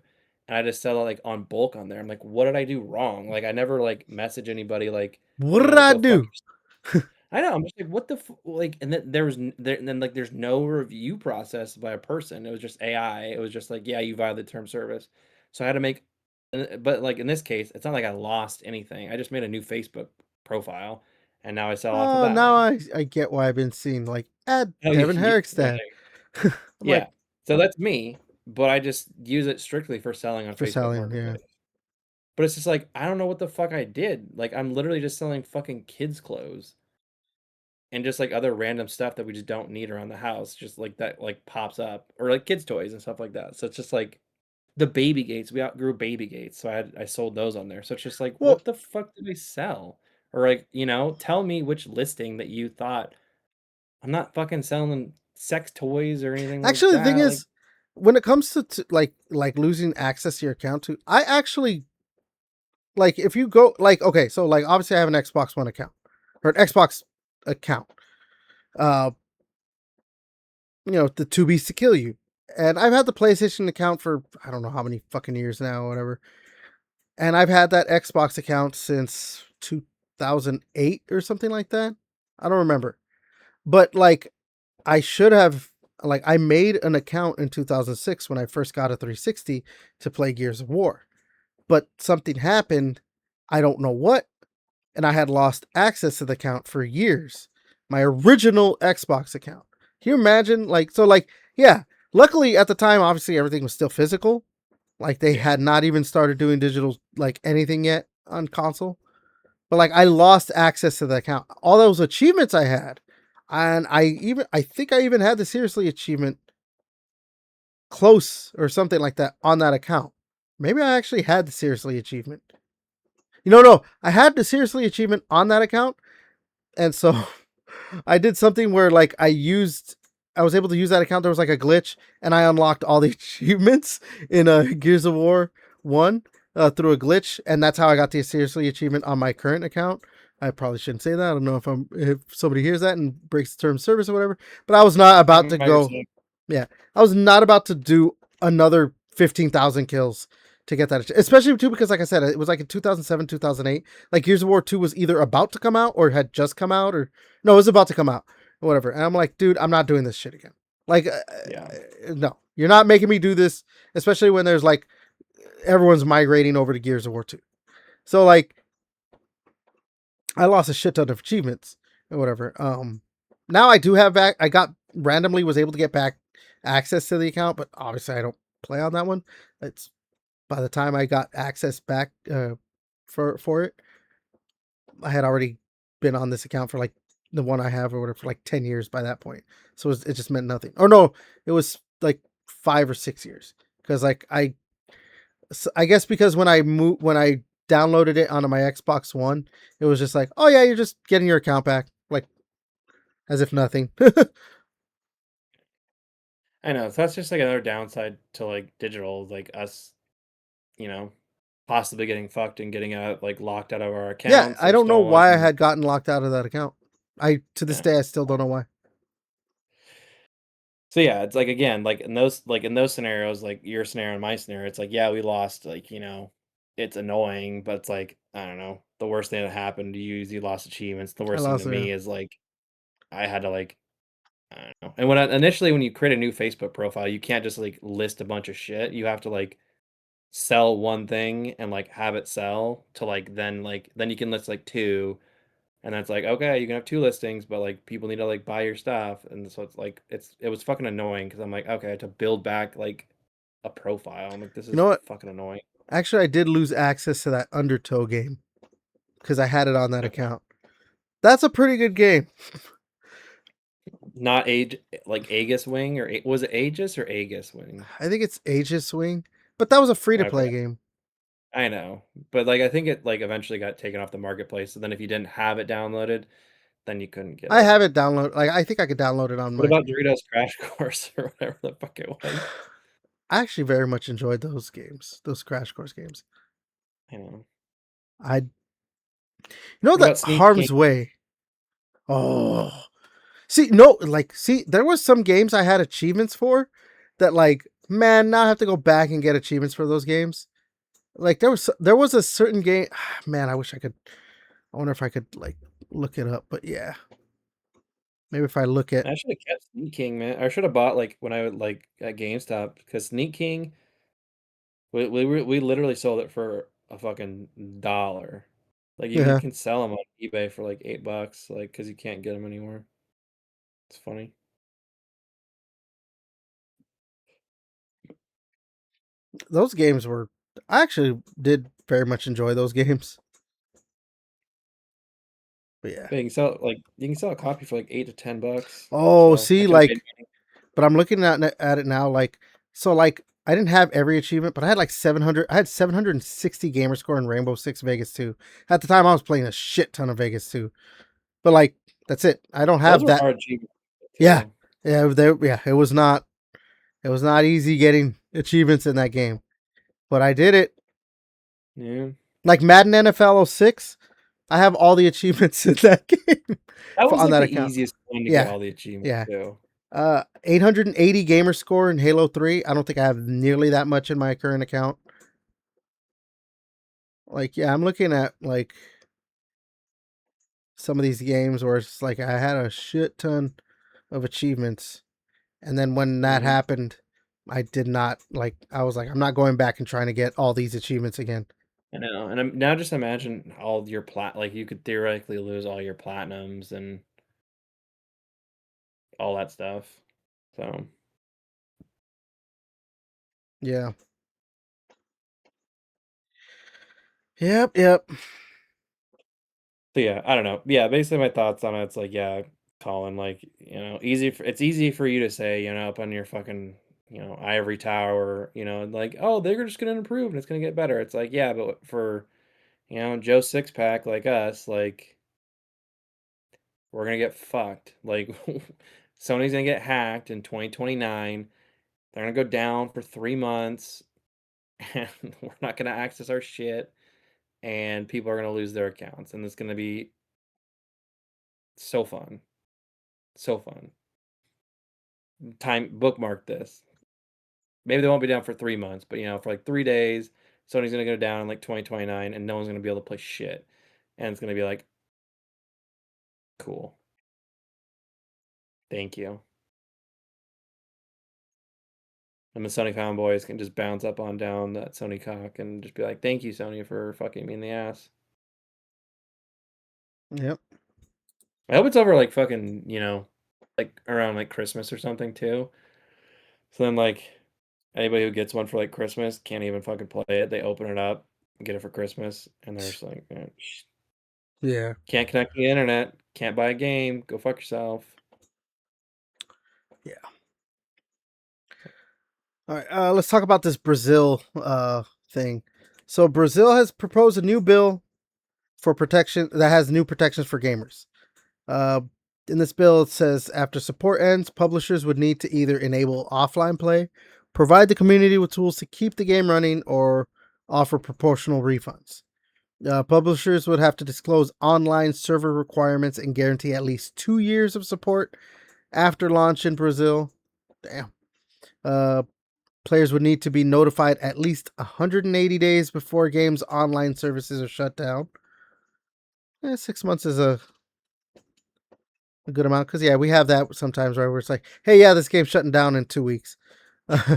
Speaker 2: and I just sell it like on bulk on there. I'm like, what did I do wrong? Like, I never like message anybody like,
Speaker 1: What did I
Speaker 2: go fuck.
Speaker 1: do?
Speaker 2: I know. I'm just like, what the like, and then there was and then like there's no review process by a person. It was just AI. It was just like, yeah, you violated term service. So I had to make, but like in this case, it's not like I lost anything. I just made a new Facebook profile, and now I sell off of
Speaker 1: Oh,
Speaker 2: that
Speaker 1: now
Speaker 2: one.
Speaker 1: I get why I've been seeing like add
Speaker 2: Oh,
Speaker 1: Devin
Speaker 2: yeah,
Speaker 1: Herrickstad. I'm like,
Speaker 2: yeah. So that's me, but I just use it strictly for selling on
Speaker 1: for
Speaker 2: Facebook
Speaker 1: selling, yeah.
Speaker 2: Marketplace. But it's just like I don't know what the fuck I did. Like I'm literally just selling fucking kids' clothes. and just like other random stuff that we just don't need around the house, just like that like pops up, or like kids' toys and stuff like that. So it's just like the baby gates. We outgrew baby gates, so I sold those on there. So it's just like,
Speaker 1: Well,
Speaker 2: what the fuck did I sell? Or like, tell me which listing that you thought I'm not fucking selling sex toys or anything like
Speaker 1: actually, the thing
Speaker 2: that. Like,
Speaker 1: is, when it comes to like losing access to your account, too, I actually like if you go like okay, so like obviously I have an Xbox One account or an Xbox account. Uh, the two beats to kill you, and I've had the PlayStation account for I don't know how many fucking years now, or whatever. And I've had that Xbox account since 2008 or something like that. I don't remember, but like I should have like I made an account in 2006 when I first got a 360 to play Gears of War. But something happened, I don't know what, and I had lost access to the account for years. My original Xbox account. Can you imagine yeah, luckily at the time obviously everything was still physical. Like they
Speaker 2: yeah.
Speaker 1: had not even started doing digital like anything yet on console. But like I lost access to the account. All those achievements I had, and I think I even had the seriously achievement close or something like that on that account. Maybe I actually had the seriously achievement. No, I had the seriously achievement on that account, and so I did something where like I was able to use that account. There was like a glitch, and I unlocked all the achievements in Gears of War One through a glitch, and that's how I got the seriously achievement on my current account. I probably shouldn't say that. I don't know if somebody hears that and breaks the term of service or whatever. But I was not about to go.
Speaker 2: Microsoft.
Speaker 1: Yeah, I was not about to do another 15,000 kills to get that, especially too because like I said, it was like in 2007, 2008. Like Gears of War 2 was either about to come out or had just come out, or no, it was about to come out or whatever. And I'm like, dude, I'm not doing this shit again. Like,
Speaker 2: Yeah.
Speaker 1: no, you're not making me do this, especially when there's like everyone's migrating over to Gears of War 2. So like, I lost a shit ton of achievements or whatever. Now I do have back. I got randomly was able to get back access to the account, but obviously I don't play on that one. It's by the time I got access back for it, I had already been on this account for like the one I have or whatever for like 10 years by that point. So it just meant nothing. Or no, it was like 5 or 6 years because like I guess because when I downloaded it onto my Xbox One, it was just like, oh yeah, you're just getting your account back, like as if nothing.
Speaker 2: I know. So that's just like another downside to like digital, like us, you know, possibly getting fucked and getting out like locked out of our
Speaker 1: Yeah,
Speaker 2: accounts
Speaker 1: I
Speaker 2: or
Speaker 1: don't know
Speaker 2: stolen.
Speaker 1: why I had gotten locked out of that account. I to this
Speaker 2: Yeah.
Speaker 1: day I still don't know why.
Speaker 2: So yeah, it's like again, like in those scenarios, like your scenario and my scenario, it's like, yeah, we lost, like, it's annoying, but it's like, I don't know, the worst thing that happened to you is you lost achievements. The
Speaker 1: I
Speaker 2: worst thing to
Speaker 1: lost it.
Speaker 2: me is like I had to like, I don't know. And initially when you create a new Facebook profile, you can't just like list a bunch of shit. You have to like sell one thing and like have it sell to then you can list like two. And that's like, okay, you can have two listings, but like people need to like buy your stuff. And so it's like it was fucking annoying because I'm like, okay, I had to build back like a profile. I'm like, this
Speaker 1: You know
Speaker 2: is
Speaker 1: what?
Speaker 2: fucking annoying.
Speaker 1: Actually, I did lose access to that Undertow game because I had it on that
Speaker 2: Okay.
Speaker 1: account. That's a pretty good game.
Speaker 2: Not age like Aegis Wing or was it Aegis or Aegis Wing?
Speaker 1: I think it's Aegis Swing, but that was a free to
Speaker 2: Okay.
Speaker 1: play game.
Speaker 2: I know. But like I think it like eventually got taken off the marketplace. So then if you didn't have it downloaded, then you couldn't get
Speaker 1: I
Speaker 2: it.
Speaker 1: have it downloaded. Like I think I could download it on
Speaker 2: What
Speaker 1: my.
Speaker 2: about Doritos Crash Course or whatever the fuck it was?
Speaker 1: I actually very much enjoyed those games, those Crash Course games.
Speaker 2: I know.
Speaker 1: I know
Speaker 2: What
Speaker 1: that
Speaker 2: about Sneak King?
Speaker 1: Harm's Way. Oh, see, no, like, see, there was some games I had achievements for that, like, man, now I have to go back and get achievements for those games. Like, there was a certain game, man, I wish I could. I wonder if I could like look it up, but yeah, maybe if I look at
Speaker 2: I should have kept Sneak King, man. I should have bought like when I would like at GameStop because Sneak King, we literally sold it for a fucking dollar. Like you
Speaker 1: yeah,
Speaker 2: can sell them on eBay for like $8, like because you can't get them anymore. It's funny.
Speaker 1: those games were. I actually did very much enjoy those games. But yeah.
Speaker 2: Yeah, you can sell a copy for like $8 to $10.
Speaker 1: Oh,
Speaker 2: So I
Speaker 1: see,
Speaker 2: kind of made
Speaker 1: like, but I'm looking at it now, like, so like I didn't have every achievement, but I had like 700. I had 760 gamer score in Rainbow Six Vegas 2. At the time, I was playing a shit ton of Vegas 2, but like that's it. I don't
Speaker 2: those
Speaker 1: have
Speaker 2: were
Speaker 1: that.
Speaker 2: hard achievements
Speaker 1: Yeah,
Speaker 2: too.
Speaker 1: yeah. It was not. It was not easy getting achievements in that game, but I did it.
Speaker 2: Yeah,
Speaker 1: Like Madden NFL 06, I have all the achievements in that game
Speaker 2: that was
Speaker 1: on
Speaker 2: like
Speaker 1: that
Speaker 2: the
Speaker 1: account.
Speaker 2: easiest one to get
Speaker 1: Yeah,
Speaker 2: all the achievements
Speaker 1: yeah.
Speaker 2: too.
Speaker 1: 880 gamer score in Halo 3. I don't think I have nearly that much in my current account. Like, yeah, I'm looking at like some of these games where it's like I had a shit ton of achievements, and then when that
Speaker 2: Mhm.
Speaker 1: happened, I did not like. I was like, I'm not going back and trying to get all these achievements again.
Speaker 2: I know, and now just imagine all your like you could theoretically lose all your platinums and all that stuff. So,
Speaker 1: Yeah. Yep.
Speaker 2: so yeah, I don't know. Yeah, basically my thoughts on it, it's like, yeah, Colin, like, it's easy for you to say, up on your fucking, ivory tower, like, oh, they're just gonna improve and it's gonna get better. It's like, yeah, but for, Joe Six Pack like us, like, we're gonna get fucked. Like, Sony's gonna get hacked in 2029. They're gonna go down for 3 months, and we're not gonna access our shit, and people are gonna lose their accounts, and it's gonna be so fun, so fun. Time bookmark this. Maybe they won't be down for 3 months, but for like 3 days, Sony's gonna go down in like 2029, and no one's gonna be able to play shit, and it's gonna be like, cool, thank you. And the Sony fanboys can just bounce up on down that Sony cock and just be like, thank you, Sony, for fucking me in the ass.
Speaker 1: Yep.
Speaker 2: I hope it's over like fucking, like around like Christmas or something too. So then like anybody who gets one for like Christmas can't even fucking play it. They open it up, get it for Christmas, and they're just like,
Speaker 1: Yeah.
Speaker 2: can't connect to the internet, can't buy a game, go fuck yourself.
Speaker 1: Yeah. All right. Let's talk about this Brazil thing. So Brazil has proposed a new bill for protection that has new protections for gamers. Uh, in this bill, it says after support ends, publishers would need to either enable offline play, provide the community with tools to keep the game running, or offer proportional refunds. Publishers would have to disclose online server requirements and guarantee at least 2 years of support after launch in Brazil. Damn. Uh, Players would need to be notified at least 180 days before games' online services are shut down. 6 months is a good amount because yeah, we have that sometimes right, where it's like, hey, yeah, this game's shutting down in 2 weeks. uh, uh,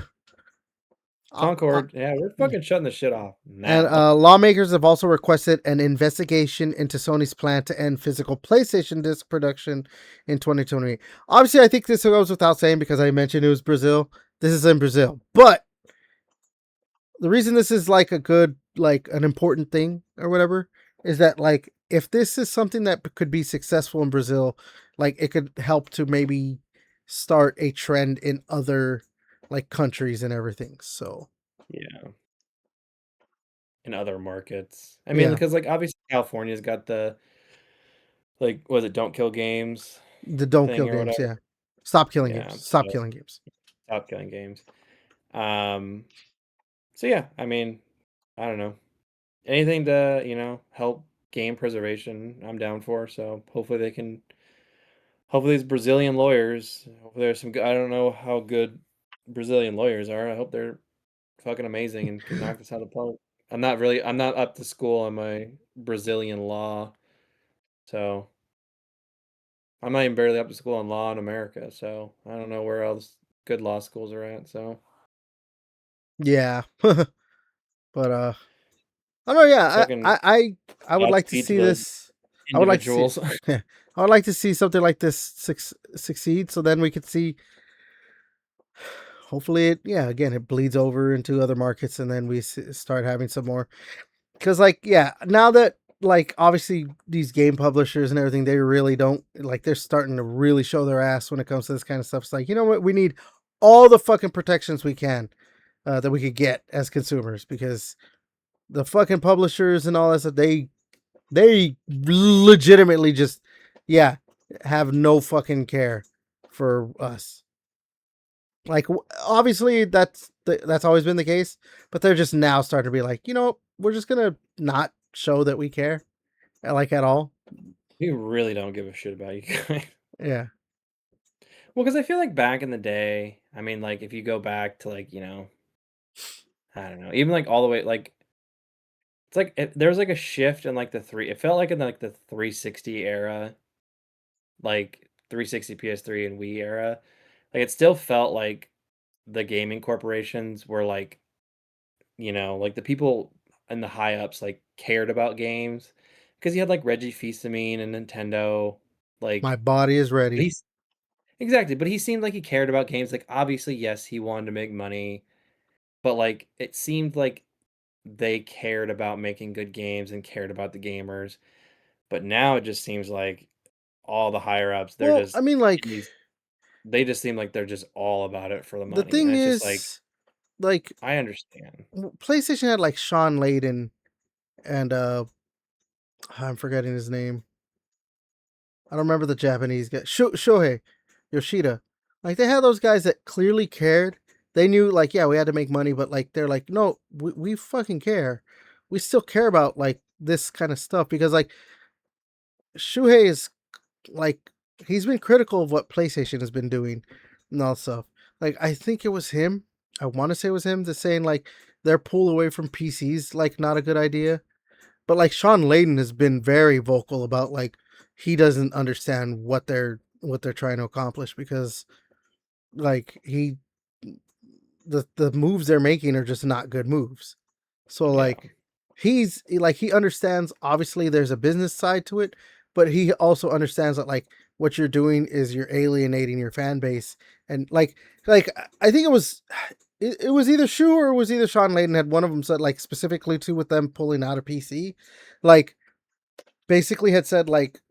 Speaker 2: Concord, yeah, we're fucking shutting this shit off
Speaker 1: and
Speaker 2: now.
Speaker 1: lawmakers have also requested an investigation into Sony's plan to end physical PlayStation disc production in 2020. Obviously, I think this goes without saying because I mentioned it was Brazil. This is in Brazil, but the reason this is like a good, like an important thing or whatever is that like if this is something that could be successful in Brazil, like it could help to maybe start a trend in other like countries and everything. So
Speaker 2: Yeah, in other markets. I mean,
Speaker 1: yeah,
Speaker 2: because like obviously California's got the like, was it Don't Kill Games
Speaker 1: the don't kill
Speaker 2: thing or
Speaker 1: games.
Speaker 2: whatever?
Speaker 1: Yeah, stop killing games.
Speaker 2: Yeah,
Speaker 1: Stop
Speaker 2: so
Speaker 1: killing games.
Speaker 2: stop killing games. Um, so yeah, I mean, I don't know. Anything to, help game preservation, I'm down for. So hopefully these Brazilian lawyers, hopefully there's some good, I don't know how good Brazilian lawyers are. I hope they're fucking amazing and can knock this out of the park. I'm not up to school on my Brazilian law. So I'm not even barely up to school on law in America. So I don't know where else good law schools are at. So
Speaker 1: Yeah, but I don't know. Yeah,
Speaker 2: fucking
Speaker 1: I would like to
Speaker 2: Godspeed to
Speaker 1: see
Speaker 2: those
Speaker 1: this. I would like to see.
Speaker 2: individuals.
Speaker 1: I would like to see something like this succeed, so then we could see. Hopefully, it yeah again it bleeds over into other markets, and then we start having some more. Because like yeah, now that like obviously these game publishers and everything, they really don't like. They're starting to really show their ass when it comes to this kind of stuff. It's like, you know what, we need all the fucking protections we can that we could get as consumers, because the fucking publishers and all that stuff, they legitimately just, yeah, have no fucking care for us. Like obviously that's always been the case, but they're just now starting to be like, you know, we're just gonna not show that we care, like at all.
Speaker 2: We really don't give a shit about you guys.
Speaker 1: Yeah,
Speaker 2: Well, because I feel like back in the day, I mean, like if you go back to like, I don't know, even like all the way, like it's like there was like a shift in like the three. It felt like in like the 360 era, like 360 PS3 and Wii era. Like it still felt like the gaming corporations were like, like the people and the high ups like cared about games because you had like Reggie Fils-Aimé and Nintendo,
Speaker 1: my
Speaker 2: like
Speaker 1: body is
Speaker 2: but
Speaker 1: ready.
Speaker 2: he's exactly, but he seemed like he cared about games. Like obviously, yes, he wanted to make money, but like it seemed like they cared about making good games and cared about the gamers. But now it just seems like all the higher ups, they're
Speaker 1: Well, I
Speaker 2: just
Speaker 1: mean, like
Speaker 2: in these they just seem like they're just all about it for the
Speaker 1: the
Speaker 2: money. And
Speaker 1: thing
Speaker 2: it's just like
Speaker 1: is, like
Speaker 2: I understand.
Speaker 1: PlayStation had like Sean Layden and I'm forgetting his name. I don't remember the Japanese guy. Shohei Yoshida. Like they had those guys that clearly cared. They knew like, yeah, we had to make money, but like they're like, no, we fucking care. We still care about like this kind of stuff, because like Shuhei is like, he's been critical of what PlayStation has been doing and all that stuff. Like I think it was him. I want to say it was him that's saying like their pull away from PCs like not a good idea. But like Sean Layden has been very vocal about like he doesn't understand what they're trying to accomplish, because like the moves they're making are just not good moves. So
Speaker 2: Yeah.
Speaker 1: like he understands, obviously there's a business side to it, but he also understands that like what you're doing is you're alienating your fan base. And like I think it was either Shu or it was either Sean Layden, had one of them said like specifically to with them pulling out of PC, like basically had said like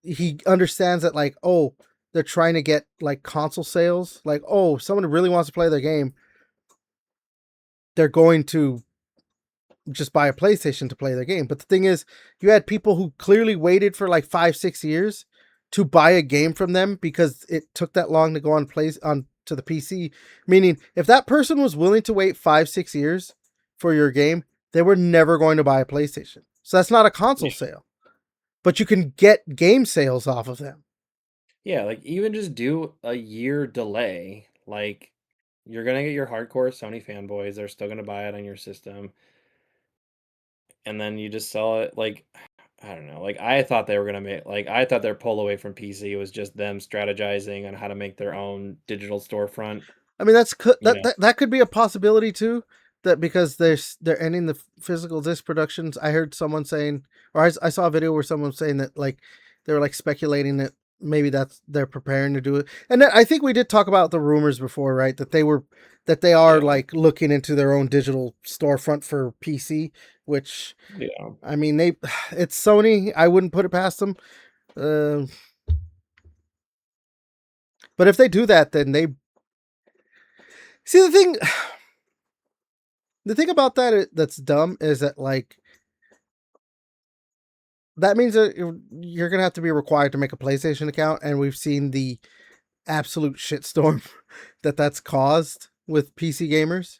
Speaker 1: he understands that like, oh, they're trying to get like console sales, like, oh, if someone really wants to play their game, they're going to just buy a PlayStation to play their game. But the thing is, you had people who clearly waited for like 5-6 years to buy a game from them because it took that long to go on to the PC. Meaning, if that person was willing to wait 5-6 years for your game, they were never going to buy a PlayStation. So that's not a console
Speaker 2: Yeah.
Speaker 1: sale, but you can get game sales off of them.
Speaker 2: Yeah, like even just do a year delay. Like you're gonna get your hardcore Sony fanboys, they're still gonna buy it on your system. And then you just sell it like I don't know. Like I thought they were gonna make like I thought their pull away from PC was just them strategizing on how to make their own digital storefront,
Speaker 1: I mean,
Speaker 2: you know.
Speaker 1: that could be a possibility too. That because they're ending the physical disc productions. I heard someone saying, or I saw a video where someone was saying that like they were like speculating that maybe that's they're preparing to do it. And then I think we did talk about the rumors before, right? That they are
Speaker 2: Yeah.
Speaker 1: like looking into their own digital storefront for PC. Which,
Speaker 2: Yeah.
Speaker 1: I mean, it's Sony. I wouldn't put it past them. Uh, but if they do that, then they see the thing. The thing about that's dumb is that like that means that you're gonna have to be required to make a PlayStation account, and we've seen the absolute shitstorm that's caused with PC gamers.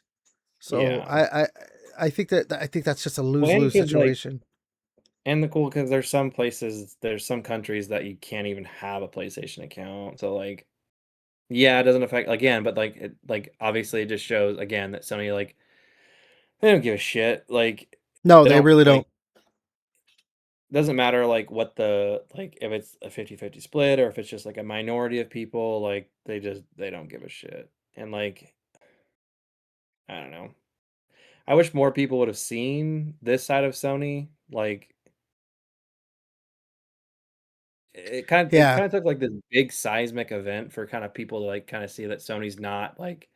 Speaker 1: So
Speaker 2: Yeah.
Speaker 1: I think that's just a lose
Speaker 2: Well,
Speaker 1: lose
Speaker 2: because like
Speaker 1: situation.
Speaker 2: and the cool because there's some places, there's some countries that you can't even have a PlayStation account. So like yeah, it doesn't affect again, but like it like obviously it just shows again that Sony like they don't give a shit. Like
Speaker 1: No,
Speaker 2: they
Speaker 1: they
Speaker 2: don't
Speaker 1: really
Speaker 2: like
Speaker 1: don't.
Speaker 2: doesn't matter like what the like if it's a 50-50 split or if it's just like a minority of people, like they don't give a shit. And like I don't know. I wish more people would have seen this side of Sony. Like it
Speaker 1: Yeah,
Speaker 2: kind of took like this big seismic event for kind of people to like kind of see that Sony's not like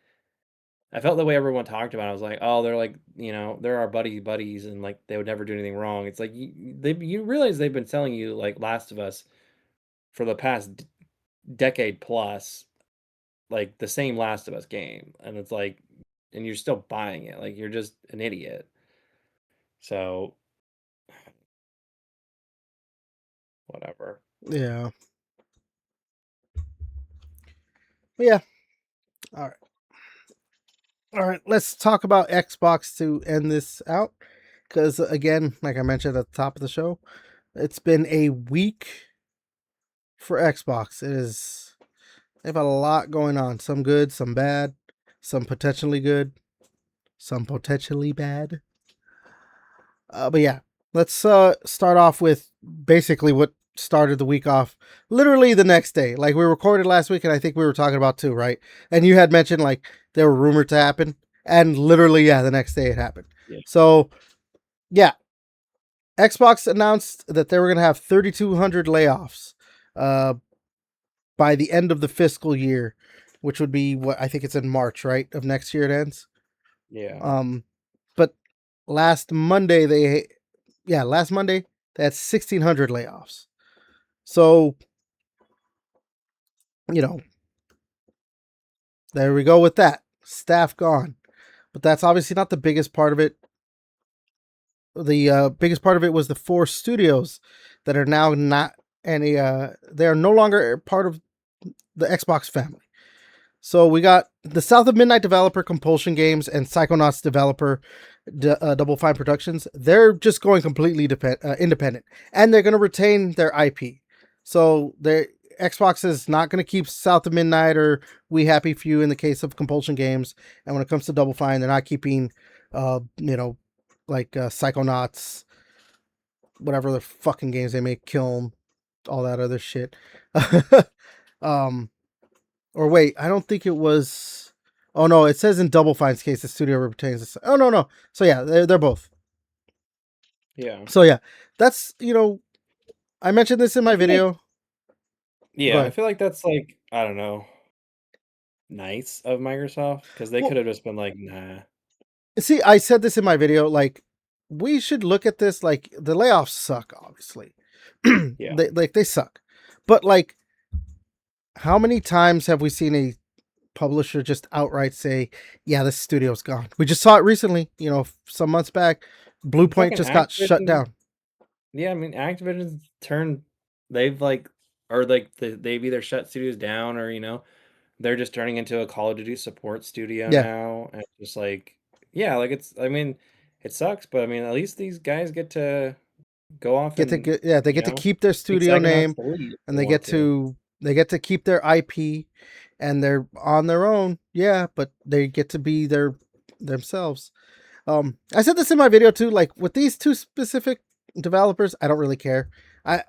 Speaker 2: I felt the way everyone talked about it. I was like, oh, they're like, they're our buddies, and like they would never do anything wrong. It's like you realize they've been selling you like Last of Us for the past decade plus, like the same Last of Us game, and it's like, and you're still buying it. Like you're just an idiot. So whatever.
Speaker 1: Yeah. But yeah. All right. All right. Let's talk about Xbox to end this out. Because again, like I mentioned at the top of the show, it's been a week for Xbox. They have a lot going on. Some good, some bad, some potentially good, some potentially bad. But yeah, let's start off with basically what started the week off. Literally the next day, like we recorded last week, and I think we were talking about too, right? And you had mentioned like they were rumored to happen, and literally, yeah, the next day it happened.
Speaker 2: Yeah.
Speaker 1: So yeah, Xbox announced that they were going to have 3,200 layoffs by the end of the fiscal year, which would be what I think it's in March, right? Of next year it ends.
Speaker 2: Yeah.
Speaker 1: But last Monday they had 1,600 layoffs. So, there we go with that. Staff gone. But that's obviously not the biggest part of it. The biggest part of it was the 4 studios that are now not any they are no longer part of the Xbox family. So we got the South of Midnight developer Compulsion Games and Psychonauts developer Double Fine Productions. They're just going completely independent, and they're going to retain their IP. So Xbox is not going to keep South of Midnight or We Happy Few in the case of Compulsion Games, and when it comes to Double Fine, they're not keeping, Psychonauts, whatever the fucking games they make, Kiln, all that other shit. Or wait, I don't think it was. Oh no, it says in Double Fine's case the studio retains this. Oh no. So yeah, they're both.
Speaker 2: Yeah.
Speaker 1: So yeah, that's I mentioned this in
Speaker 2: I
Speaker 1: my
Speaker 2: feel like
Speaker 1: video. Go
Speaker 2: Yeah, I
Speaker 1: ahead.
Speaker 2: feel like that's like, I don't know, nice of Microsoft because they could
Speaker 1: Well,
Speaker 2: have just been like, nah.
Speaker 1: see, I said this in my video. Like, we should look at this like the layoffs suck. Obviously,
Speaker 2: Yeah.
Speaker 1: they suck. But like, how many times have we seen a publisher just outright say, "Yeah, this studio's gone"? We just saw it recently. Some months back, Blue Point
Speaker 2: Fucking
Speaker 1: just got shut
Speaker 2: Activision.
Speaker 1: down.
Speaker 2: Yeah, I mean, Activision's turned, they've like, or like they've either shut studios down or, they're just turning into a Call of Duty support studio
Speaker 1: Yeah,
Speaker 2: now. And just like, yeah, like I mean, it sucks, but I mean, at least these guys get to go off and,
Speaker 1: they get to keep their
Speaker 2: make
Speaker 1: studio
Speaker 2: Psychonauts
Speaker 1: name,
Speaker 2: 3 if
Speaker 1: and
Speaker 2: they want to.
Speaker 1: they get to keep their IP, and they're on their own. Yeah, but they get to be themselves. I said this in my video too. Like with these 2 specific developers, I don't really care. I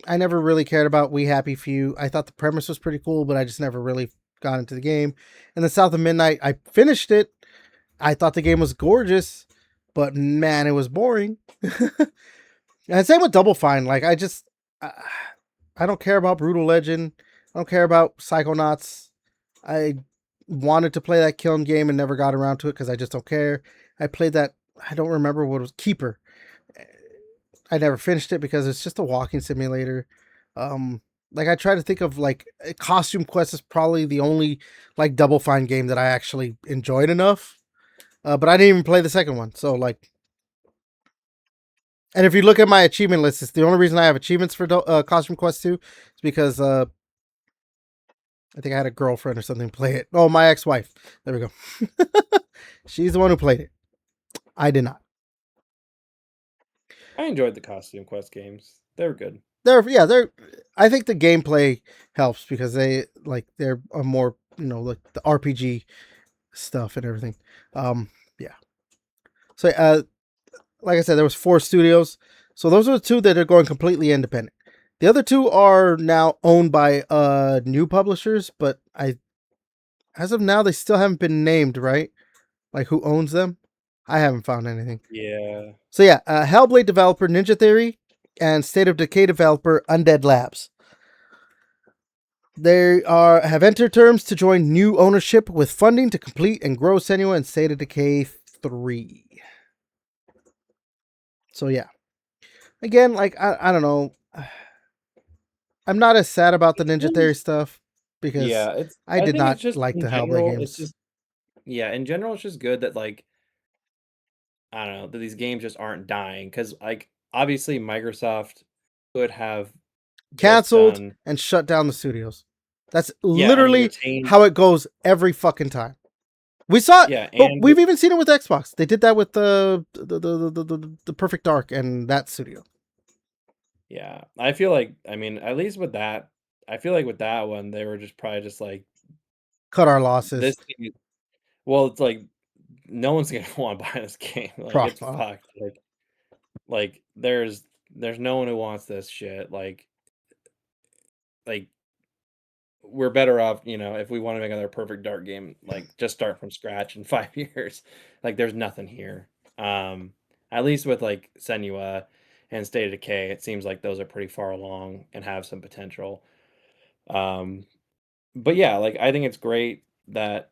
Speaker 1: never really cared about We Happy Few. I thought the premise was pretty cool, but I just never really got into the game. And the South of Midnight, I finished it. I thought the game was gorgeous, but man, it was boring. And same with Double Fine. Like I don't care about Brutal Legend. I don't care about Psychonauts. I wanted to play that Kiln game and never got around to it because I just don't care. I played that. I don't remember what it was. Keeper. I never finished it because it's just a walking simulator. Like I try to think of like Costume Quest is probably the only like Double Fine game that I actually enjoyed enough. But I didn't even play the second one. So like, and if you look at my achievement list, it's the only reason I have achievements for Costume Quest 2 is because I think I had a girlfriend or something play it. Oh, my ex-wife. There we go. She's the one who played it. I did not.
Speaker 2: I enjoyed the Costume Quest games. They were good.
Speaker 1: They're. I think the gameplay helps because they're a more like the RPG stuff and everything. Yeah. So like I said, there was 4 studios. So those are the 2 that are going completely independent. The other 2 are now owned by new publishers, but as of now they still haven't been named, right? Like who owns them? I haven't found anything.
Speaker 2: Yeah.
Speaker 1: So yeah, Hellblade developer Ninja Theory and State of Decay developer Undead Labs. They have entered terms to join new ownership with funding to complete and grow Senua and State of Decay 3. So yeah. Again, like I don't know. I'm not as sad about the Ninja Theory stuff because
Speaker 2: Yeah, it's.
Speaker 1: I
Speaker 2: I
Speaker 1: did
Speaker 2: think it's
Speaker 1: not
Speaker 2: just
Speaker 1: like
Speaker 2: in
Speaker 1: the Hellblade
Speaker 2: general, it's
Speaker 1: games.
Speaker 2: just yeah. In general, it's just good that like I don't know that these games just aren't dying because like obviously Microsoft could have just
Speaker 1: Canceled
Speaker 2: done
Speaker 1: and shut down the studios. That's
Speaker 2: yeah and
Speaker 1: literally
Speaker 2: retained
Speaker 1: how it goes every fucking time. We saw it,
Speaker 2: yeah
Speaker 1: but
Speaker 2: and
Speaker 1: we've even seen it with Xbox. They did that with the Perfect Dark and that studio.
Speaker 2: yeah. I feel like I mean at least with that, I feel like with that one they were just probably just like
Speaker 1: Cut our losses.
Speaker 2: this. Thing well, it's like no one's gonna want to buy this game. Like it's
Speaker 1: Pro.
Speaker 2: fucked. Like there's no one who wants this shit. Like we're better off, if we want to make another perfect dart game, like just start from scratch in 5 years. Like there's nothing here. Um, at least with like Senua and State of Decay, it seems like those are pretty far along and have some potential. Um, but yeah, like I think it's great that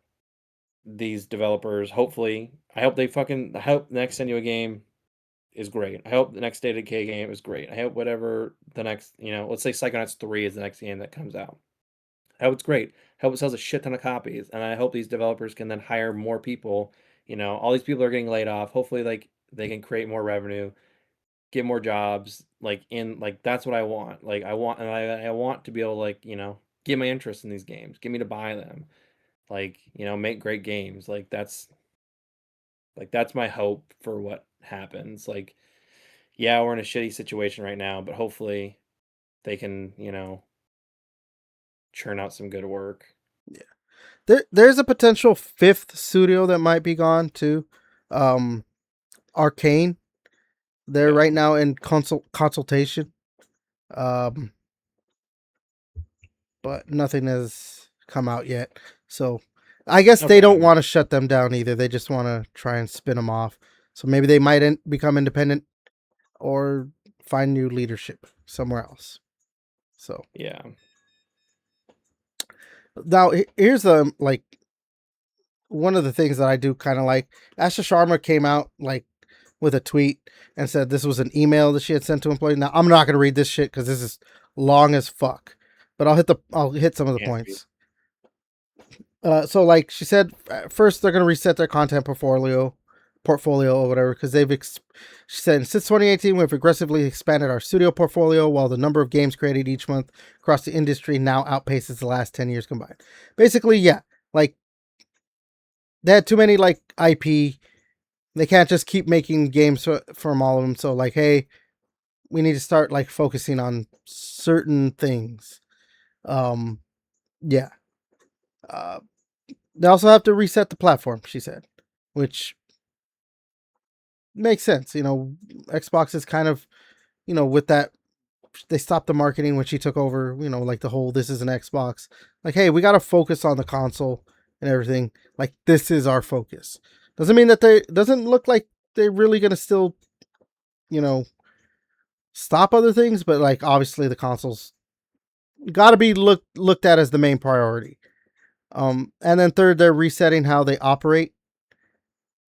Speaker 2: these developers, hopefully, I hope the next Senua game is great. I hope the next State of Decay game is great. I hope whatever the next, let's say Psychonauts 3 is the next game that comes out. I hope it's great. I hope it sells a shit ton of copies, and I hope these developers can then hire more people. All these people are getting laid off. Hopefully, like they can create more revenue, get more jobs. Like that's what I want. Like I want to be able to get my interest in these games, get me to buy them. Make great games. That's my hope for what happens. Like, yeah, we're in a shitty situation right now, but hopefully they can churn out some good work.
Speaker 1: There's a potential fifth studio that might be gone too. Um, Arcane. They're
Speaker 2: Yeah.
Speaker 1: right now in consultation. Um, but nothing has come out yet. So I guess they don't
Speaker 2: Okay.
Speaker 1: want to shut them down either. They just want to try and spin them off. So maybe they might become independent or find new leadership somewhere else. So
Speaker 2: Yeah.
Speaker 1: now here's the like one of the things that I do kind of like. Asha Sharma came out like with a tweet and said this was an email that she had sent to employees. Now I'm not going to read this shit because this is long as fuck, but I'll hit some of the
Speaker 2: Can't be.
Speaker 1: points. So like she said, first they're going to reset their content portfolio or whatever because she said since 2018 we've aggressively expanded our studio portfolio while the number of games created each month across the industry now outpaces the last 10 years combined. Basically, yeah, like they had too many like IP. They can't just keep making games from all of them. So like, hey, we need to start like focusing on certain things. Um, yeah. Uh, they also have to reset the platform, she said, which makes sense. Xbox is kind of, with that, they stopped the marketing when she took over, like the whole this is an Xbox. Like, hey, we got to focus on the console and everything. Like, this is our focus. Doesn't mean that doesn't look like they're really going to still, you know, stop other things, but like, obviously the consoles got to be looked at as the main priority. And then third, they're resetting how they operate.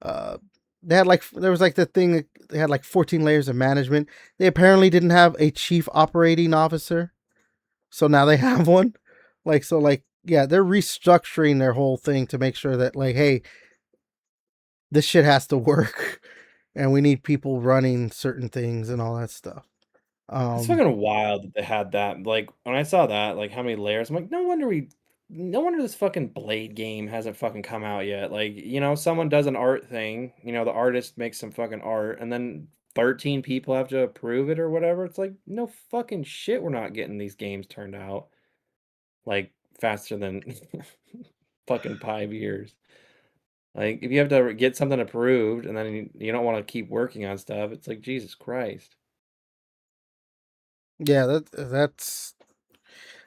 Speaker 1: Uh, they had like there was like the thing they had like 14 layers of management. They apparently didn't have a chief operating officer, so now they have one. Like yeah, they're restructuring their whole thing to make sure that like, hey, this shit has to work, and we need people running certain things and all that stuff.
Speaker 2: It's
Speaker 1: Um,
Speaker 2: fucking wild that they had that. Like when I saw that, like how many layers, I'm like, no wonder this fucking Blade game hasn't fucking come out yet. Like, someone does an art thing, the artist makes some fucking art, and then 13 people have to approve it or whatever. It's like, no fucking shit, we're not getting these games turned out like faster than fucking 5 years. Like, if you have to get something approved and then you don't want to keep working on stuff, it's like Jesus Christ.
Speaker 1: yeah, that's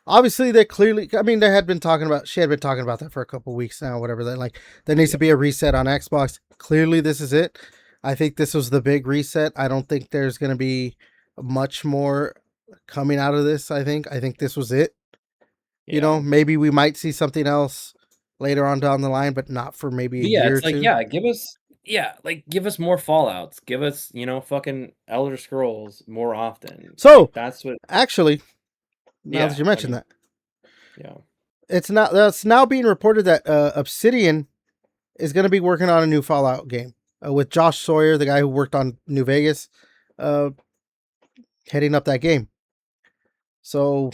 Speaker 1: obviously they clearly. I mean, they had been talking about. She had been talking about that for a couple weeks now. Whatever. That like there needs
Speaker 2: Yeah.
Speaker 1: to be a reset on Xbox. Clearly, this is it. I think this was the big reset. I don't think there's going to be much more coming out of this. I think this was it. You know,
Speaker 2: Yeah.
Speaker 1: maybe we might see something else later on down the line, but not for maybe a
Speaker 2: But yeah,
Speaker 1: year or
Speaker 2: it's like,
Speaker 1: two.
Speaker 2: yeah, give us more Fallouts. Give us, fucking Elder Scrolls more often.
Speaker 1: So,
Speaker 2: Like that's what
Speaker 1: actually, now that
Speaker 2: yeah,
Speaker 1: you
Speaker 2: I
Speaker 1: mentioned
Speaker 2: mean,
Speaker 1: that,
Speaker 2: yeah.
Speaker 1: that's now being reported that Obsidian is going to be working on a new Fallout game with Josh Sawyer, the guy who worked on New Vegas, uh, heading up that game. So,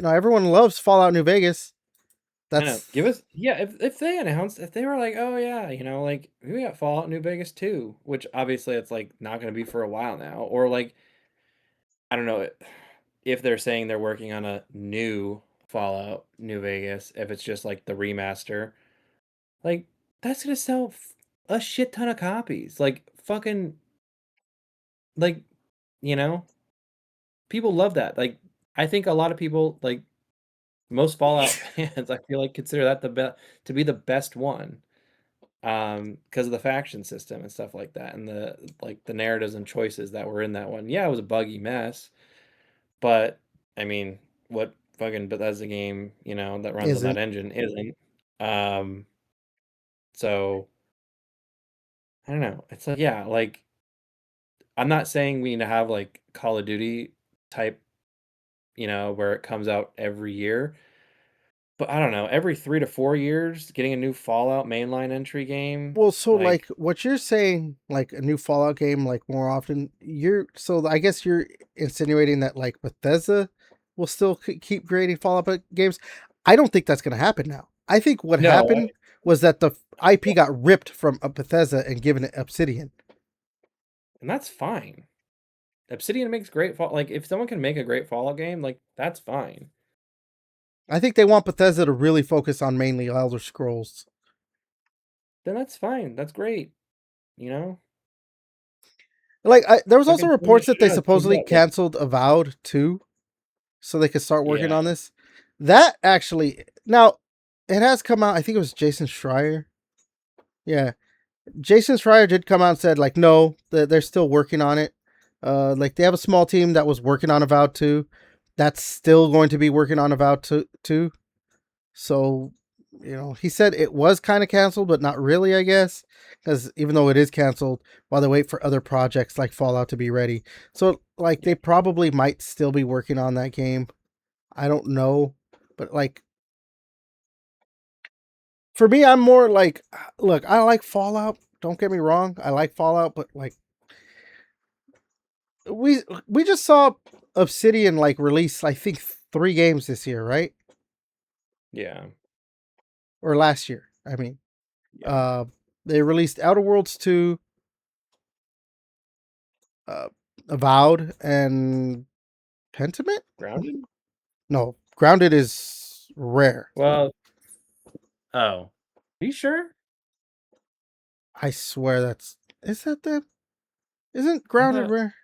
Speaker 1: everyone loves Fallout New Vegas.
Speaker 2: I know.
Speaker 1: That's
Speaker 2: Give us yeah, if they announced if they were like, "Oh yeah, like we got Fallout New Vegas 2," which obviously it's like not going to be for a while now, or like I don't know if they're saying they're working on a new Fallout New Vegas, if it's just like the remaster, like that's going to sell a shit ton of copies. Like fucking like you know, people love that. Like I think a lot of people like most Fallout fans I feel like consider that the best to be the best one. Because of the faction system and stuff like that, and the narratives and choices that were in that one. Yeah, it was a buggy mess, but I mean, what fucking Bethesda game, that runs on that
Speaker 1: isn't.
Speaker 2: engine isn't. Um, so I don't know. It's like yeah, like I'm not saying we need to have like Call of Duty type, where it comes out every year, but I don't know, every 3 to 4 years, getting a new Fallout mainline entry game,
Speaker 1: Well, so like
Speaker 2: like
Speaker 1: what you're saying, like a new Fallout game, like more often, I guess you're insinuating that like Bethesda will still keep creating Fallout games. I don't think that's going to happen now. I think what
Speaker 2: no,
Speaker 1: happened was that the IP got ripped from Bethesda and given it Obsidian.
Speaker 2: and that's fine. Obsidian makes great fall. Like if someone can make a great Fallout game, like that's fine.
Speaker 1: I think they want Bethesda to really focus on mainly Elder Scrolls.
Speaker 2: Then that's fine. That's great. You know,
Speaker 1: Like there was also
Speaker 2: fucking turn that
Speaker 1: reports that
Speaker 2: shit
Speaker 1: they
Speaker 2: on. Speed
Speaker 1: supposedly
Speaker 2: up. Like
Speaker 1: canceled Avowed too, so they could start working
Speaker 2: yeah,
Speaker 1: on this. That actually now it has come out. I think it was Jason Schreier. Yeah, Jason Schreier did come out and said like no, they're still working on it. Like they have a small team that was working on Avowed 2 that's still going to be working on Avowed 2. So, he said it was kind of canceled, but not really, I guess, because even though it is canceled, while they wait for other projects like Fallout to be ready. So, like,
Speaker 2: yeah,
Speaker 1: they probably might still be working on that game. I don't know. But, like, for me, I'm more like, look, I like Fallout. Don't get me wrong. I like Fallout, but, like, we just saw Obsidian, like, release, I think, 3 games this year, right?
Speaker 2: yeah,
Speaker 1: Or last year, I mean.
Speaker 2: yeah.
Speaker 1: Uh, they released Outer Worlds 2, uh, Avowed, and Pentiment?
Speaker 2: Grounded.
Speaker 1: No, Grounded is rare.
Speaker 2: Well, oh, are you sure?
Speaker 1: I swear is that them? Isn't
Speaker 2: I
Speaker 1: Grounded
Speaker 2: thought
Speaker 1: rare?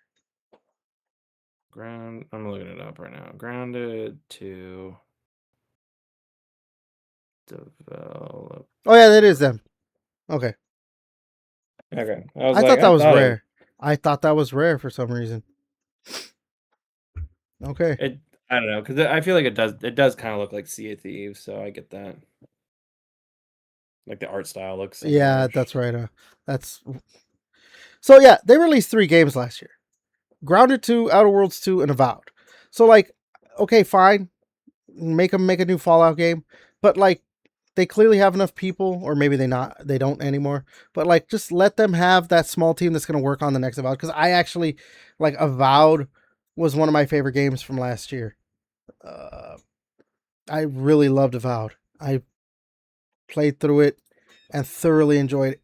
Speaker 2: ground. I'm looking it up right now. Grounded to developer.
Speaker 1: Oh yeah, that is them. Okay.
Speaker 2: Okay, I was
Speaker 1: I
Speaker 2: like,
Speaker 1: thought that
Speaker 2: I
Speaker 1: was
Speaker 2: thought
Speaker 1: rare. I thought that was rare for some reason. Okay.
Speaker 2: it. I don't know because I feel like it does. It does kind of look like Sea of Thieves, so I get that. Like the art style looks
Speaker 1: Yeah,
Speaker 2: similar-ish.
Speaker 1: that's right. That's so yeah, they released 3 games last year. Grounded 2, Outer Worlds 2, and Avowed. So like, okay, fine. Make them make a new Fallout game. But like they clearly have enough people, or maybe they don't anymore. But like, just let them have that small team that's going to work on the next Avowed. Because I actually like Avowed was one of my favorite games from last year. Uh, I really loved Avowed. I played through it and thoroughly enjoyed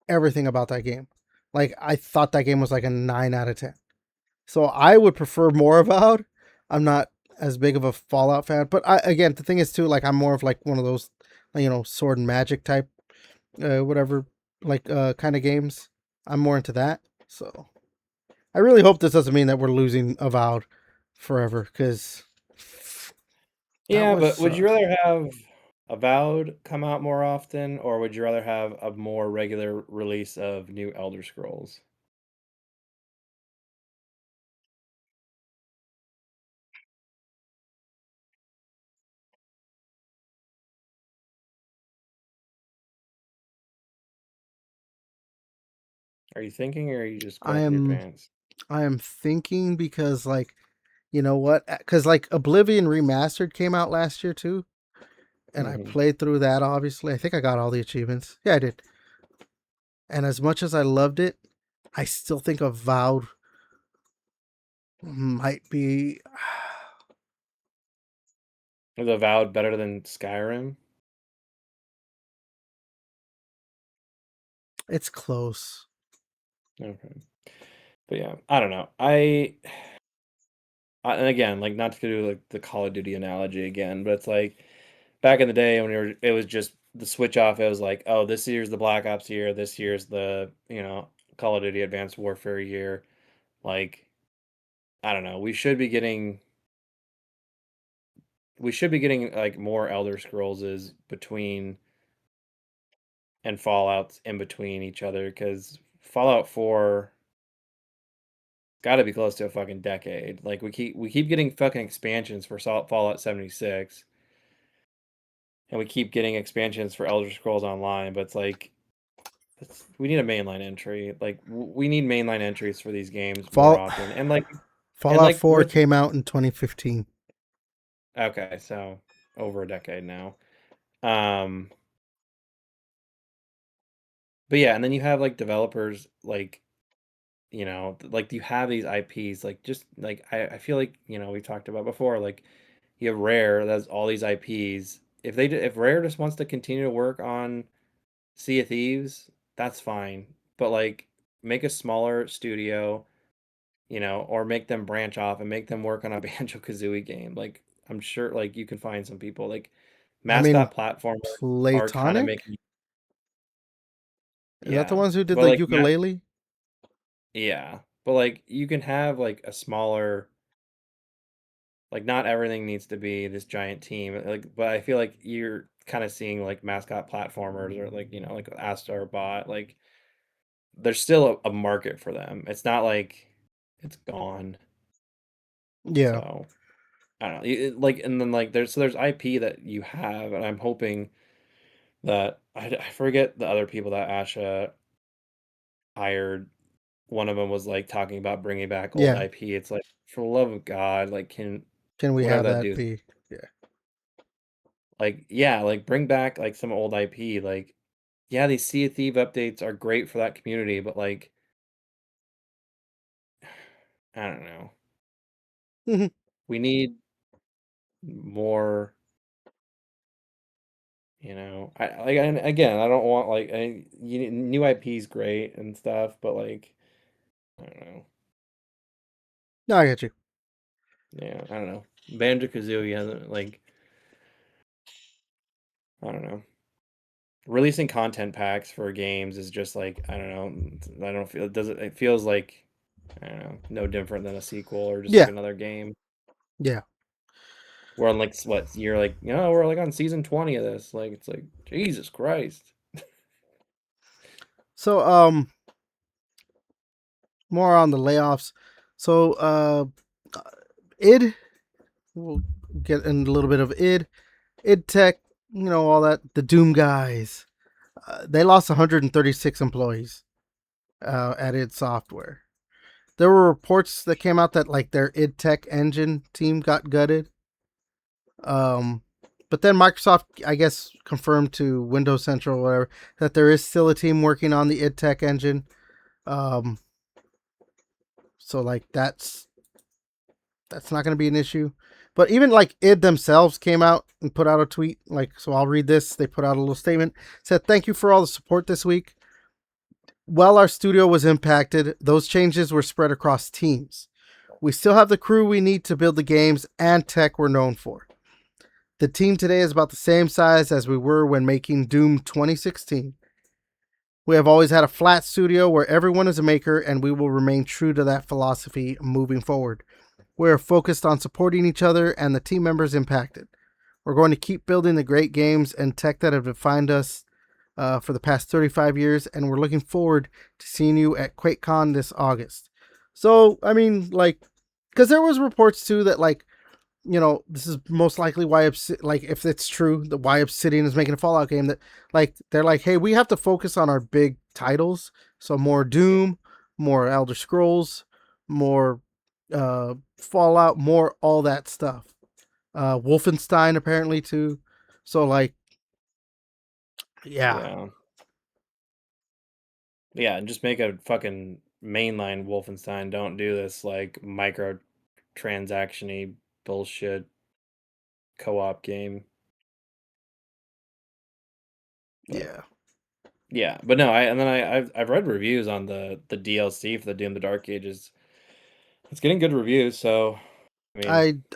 Speaker 1: everything about that game. Like I thought that game was like a 9 out of 10. So I would prefer more Avowed. I'm not as big of a Fallout fan, but again, the thing is too, like I'm more of like one of those, sword and magic type, whatever, like kind of games. I'm more into that. So I really hope this doesn't mean that we're losing Avowed forever, because that
Speaker 2: Yeah,
Speaker 1: was
Speaker 2: but would you rather have Avowed come out more often, or would you rather have a more regular release of new Elder Scrolls? Are you thinking, or are you just
Speaker 1: I
Speaker 2: going through your
Speaker 1: am
Speaker 2: pants?
Speaker 1: I am thinking because like you know what? Because like Oblivion Remastered came out last year too, and I
Speaker 2: Hmm.
Speaker 1: played through that. Obviously, I think I got all the achievements. Yeah, I did. And as much as I loved it, I still think Avowed might be.
Speaker 2: Is Avowed better than Skyrim?
Speaker 1: It's close.
Speaker 2: Okay, but yeah, I don't know. And again, like, not to do like the Call of Duty analogy again, but it's like back in the day when it was just the switch off. It was like, oh, this year's the Black Ops year, this year's the Call of Duty Advanced Warfare year. Like, I don't know. We should be getting like more Elder Scrolls is between and Fallout's in between each other, because Fallout 4 got to be close to a fucking decade. Like, we keep getting fucking expansions for Fallout 76, and we keep getting expansions for Elder Scrolls Online, but it's like we need a mainline entry. Like, we need mainline entries for these games more
Speaker 1: Fall
Speaker 2: often. And like,
Speaker 1: Fallout
Speaker 2: like
Speaker 1: 4
Speaker 2: with
Speaker 1: came out in 2015.
Speaker 2: okay, so over a decade now. Um, but yeah, and then you have like developers like like you have these IPs, like, just like I feel like we talked about before, like you have Rare that's all these IPs. If Rare just wants to continue to work on Sea of Thieves, that's fine. But like, make a smaller studio, or make them branch off and make them work on a Banjo Kazooie game. Like, I'm sure like you can find some people like
Speaker 1: I mean,
Speaker 2: mascot platformers are kind of
Speaker 1: Playtonic?
Speaker 2: making
Speaker 1: Is that the
Speaker 2: yeah,
Speaker 1: ones who did
Speaker 2: but
Speaker 1: the
Speaker 2: like
Speaker 1: ukulele?
Speaker 2: yeah, but like you can have like a smaller, like, not everything needs to be this giant team. Like, but I feel like you're kind of seeing like mascot platformers, or like like Asta or Bot. Like, there's still a market for them. It's not like it's gone.
Speaker 1: Yeah.
Speaker 2: So I don't know. Like, and then like there's IP that you have, and I'm hoping that I forget the other people that Asha hired. One of them was like talking about bringing back old
Speaker 1: Yeah.
Speaker 2: IP. It's like, for the love of God, like, can
Speaker 1: Can we
Speaker 2: whatever
Speaker 1: have
Speaker 2: that
Speaker 1: that
Speaker 2: dude,
Speaker 1: be? Yeah.
Speaker 2: like, yeah, like, bring back like some old IP. Like, yeah, these Sea of Thief updates are great for that community, but like, I don't know.
Speaker 1: Mhm.
Speaker 2: We need more. And again, I don't want like new IP is great and stuff, but like, I don't know.
Speaker 1: No, I get you.
Speaker 2: Yeah, I don't know. Banjo Kazooie hasn't, like, I don't know. Releasing content packs for games is just like, I don't know. I don't feel it does it. It feels like, I don't know, no different than a sequel or just like
Speaker 1: Yeah.
Speaker 2: another game.
Speaker 1: Yeah.
Speaker 2: We're on like what you're like, we're like on season 20 of this. Like, it's like, Jesus Christ.
Speaker 1: So, more on the layoffs. So, id we'll get in a little bit of id tech, all that, the Doom guys. They lost 136 employees at id Software. There were reports that came out that like their id Tech engine team got gutted. Um, but then Microsoft, I guess, confirmed to Windows Central or whatever that there is still a team working on the id Tech engine. Um, so like that's not going to be an issue. But even like id themselves came out and put out a tweet. Like, so I'll read this. They put out a little statement. Said, "Thank you for all the support this week. While our studio was impacted, those changes were spread across teams. We still have the crew we need to build the games and tech we're known for. The team today is about the same size as we were when making Doom 2016. We have always had a flat studio where everyone is a maker, and we will remain true to that philosophy moving forward. We are focused on supporting each other and the team members impacted. We're going to keep building the great games and tech that have defined us for the past 35 years, and we're looking forward to seeing you at QuakeCon this August." So, I mean, like, because there was reports too that like this is most likely why like if it's true, the why Obsidian is making a Fallout game that like they're like, hey, we have to focus on our big titles, so more Doom, more Elder Scrolls, more Fallout, more all that stuff. Wolfenstein apparently too. So like, yeah,
Speaker 2: Yeah. Yeah, and just make a fucking mainline Wolfenstein. Don't do this like micro transactiony bullshit co-op game. But
Speaker 1: yeah.
Speaker 2: yeah, but no, I've read reviews on the DLC for the Doom the Dark Ages. It's getting good reviews, so I mean,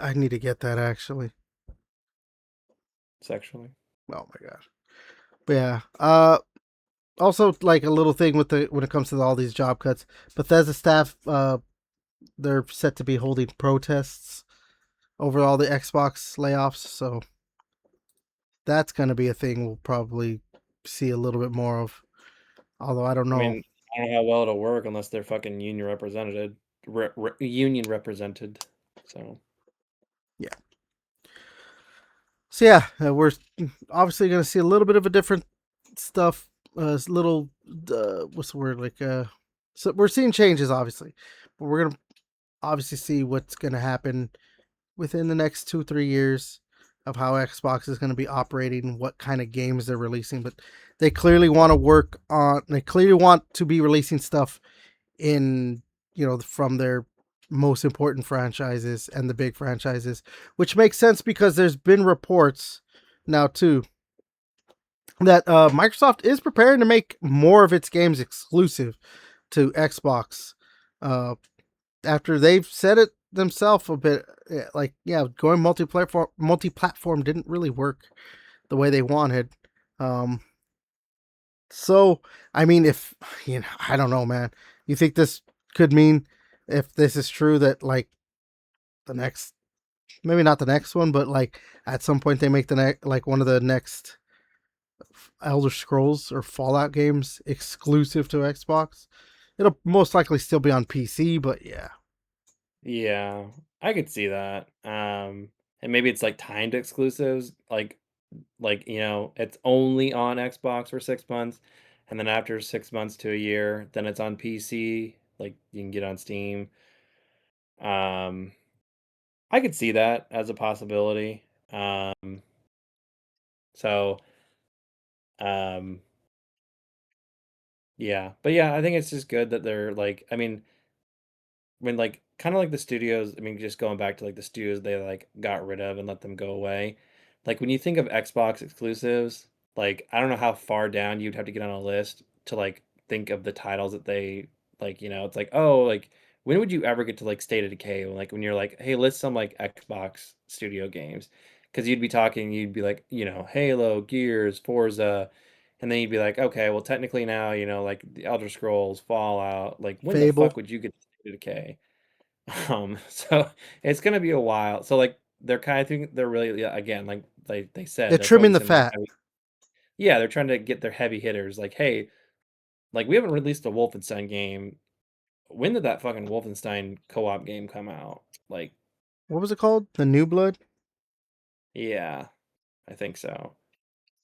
Speaker 1: I need to get that actually.
Speaker 2: sexually.
Speaker 1: Oh my gosh. But yeah. Also like a little thing with the when it comes to all these job cuts, Bethesda staff they're set to be holding protests over all the Xbox layoffs, so that's going to be a thing we'll probably see a little bit more of. Although I don't
Speaker 2: I
Speaker 1: know.
Speaker 2: mean, I don't know how well it'll work unless they're fucking union represented. So
Speaker 1: Yeah. So yeah, we're obviously going to see a little bit of a different stuff. Little what's the word like? So we're seeing changes obviously, but we're going to obviously see what's going to happen within the next 2-3 years of how Xbox is going to be operating, what kind of games they're releasing. But they clearly want to work on. They clearly want to be releasing stuff in from their most important franchises and the big franchises, which makes sense because there's been reports now too that Microsoft is preparing to make more of its games exclusive to Xbox. Uh, After they've said it themselves a bit, like going multi-platform didn't really work the way they wanted. Um, so I mean, if I don't know, man. You think this could mean, if this is true, that like the next, maybe not the next one, but like at some point they make the next, like one of the next Elder Scrolls or Fallout games exclusive to Xbox? It'll most likely still be on PC, but yeah,
Speaker 2: yeah, I could see that. And maybe it's like timed exclusives, like it's only on Xbox for 6 months, and then after 6 months to a year, then it's on PC. Like you can get on Steam. Um, I could see that as a possibility. So um, yeah, but yeah, I think it's just good that they're like, I mean, like, kinda like the studios, I mean, just going back to, like, the studios they, like, got rid of and let them go away. Like, when you think of Xbox exclusives, like, I don't know how far down you'd have to get on a list to, like, think of the titles that they like, it's like, oh, like, when would you ever get to, like, State of Decay? Like, when you're like, "Hey, list some, like, Xbox studio games," because 'Cause you'd be like, Halo, Gears, Forza, and then you'd be like, "Okay, well, technically now, like, The Elder Scrolls, Fallout," like, when the
Speaker 1: Fable.
Speaker 2: fuck would you get to State of Decay? So it's gonna be a while. So like they're kind of think they're really, yeah, again, like they said,
Speaker 1: They're
Speaker 2: they're
Speaker 1: trimming the
Speaker 2: focusing on
Speaker 1: fat.
Speaker 2: heavy, yeah, they're trying to get their heavy hitters. Like, hey, like we haven't released a Wolfenstein game. When did that fucking Wolfenstein co-op game come out? Like,
Speaker 1: What was it called? The New Blood.
Speaker 2: yeah, I think so.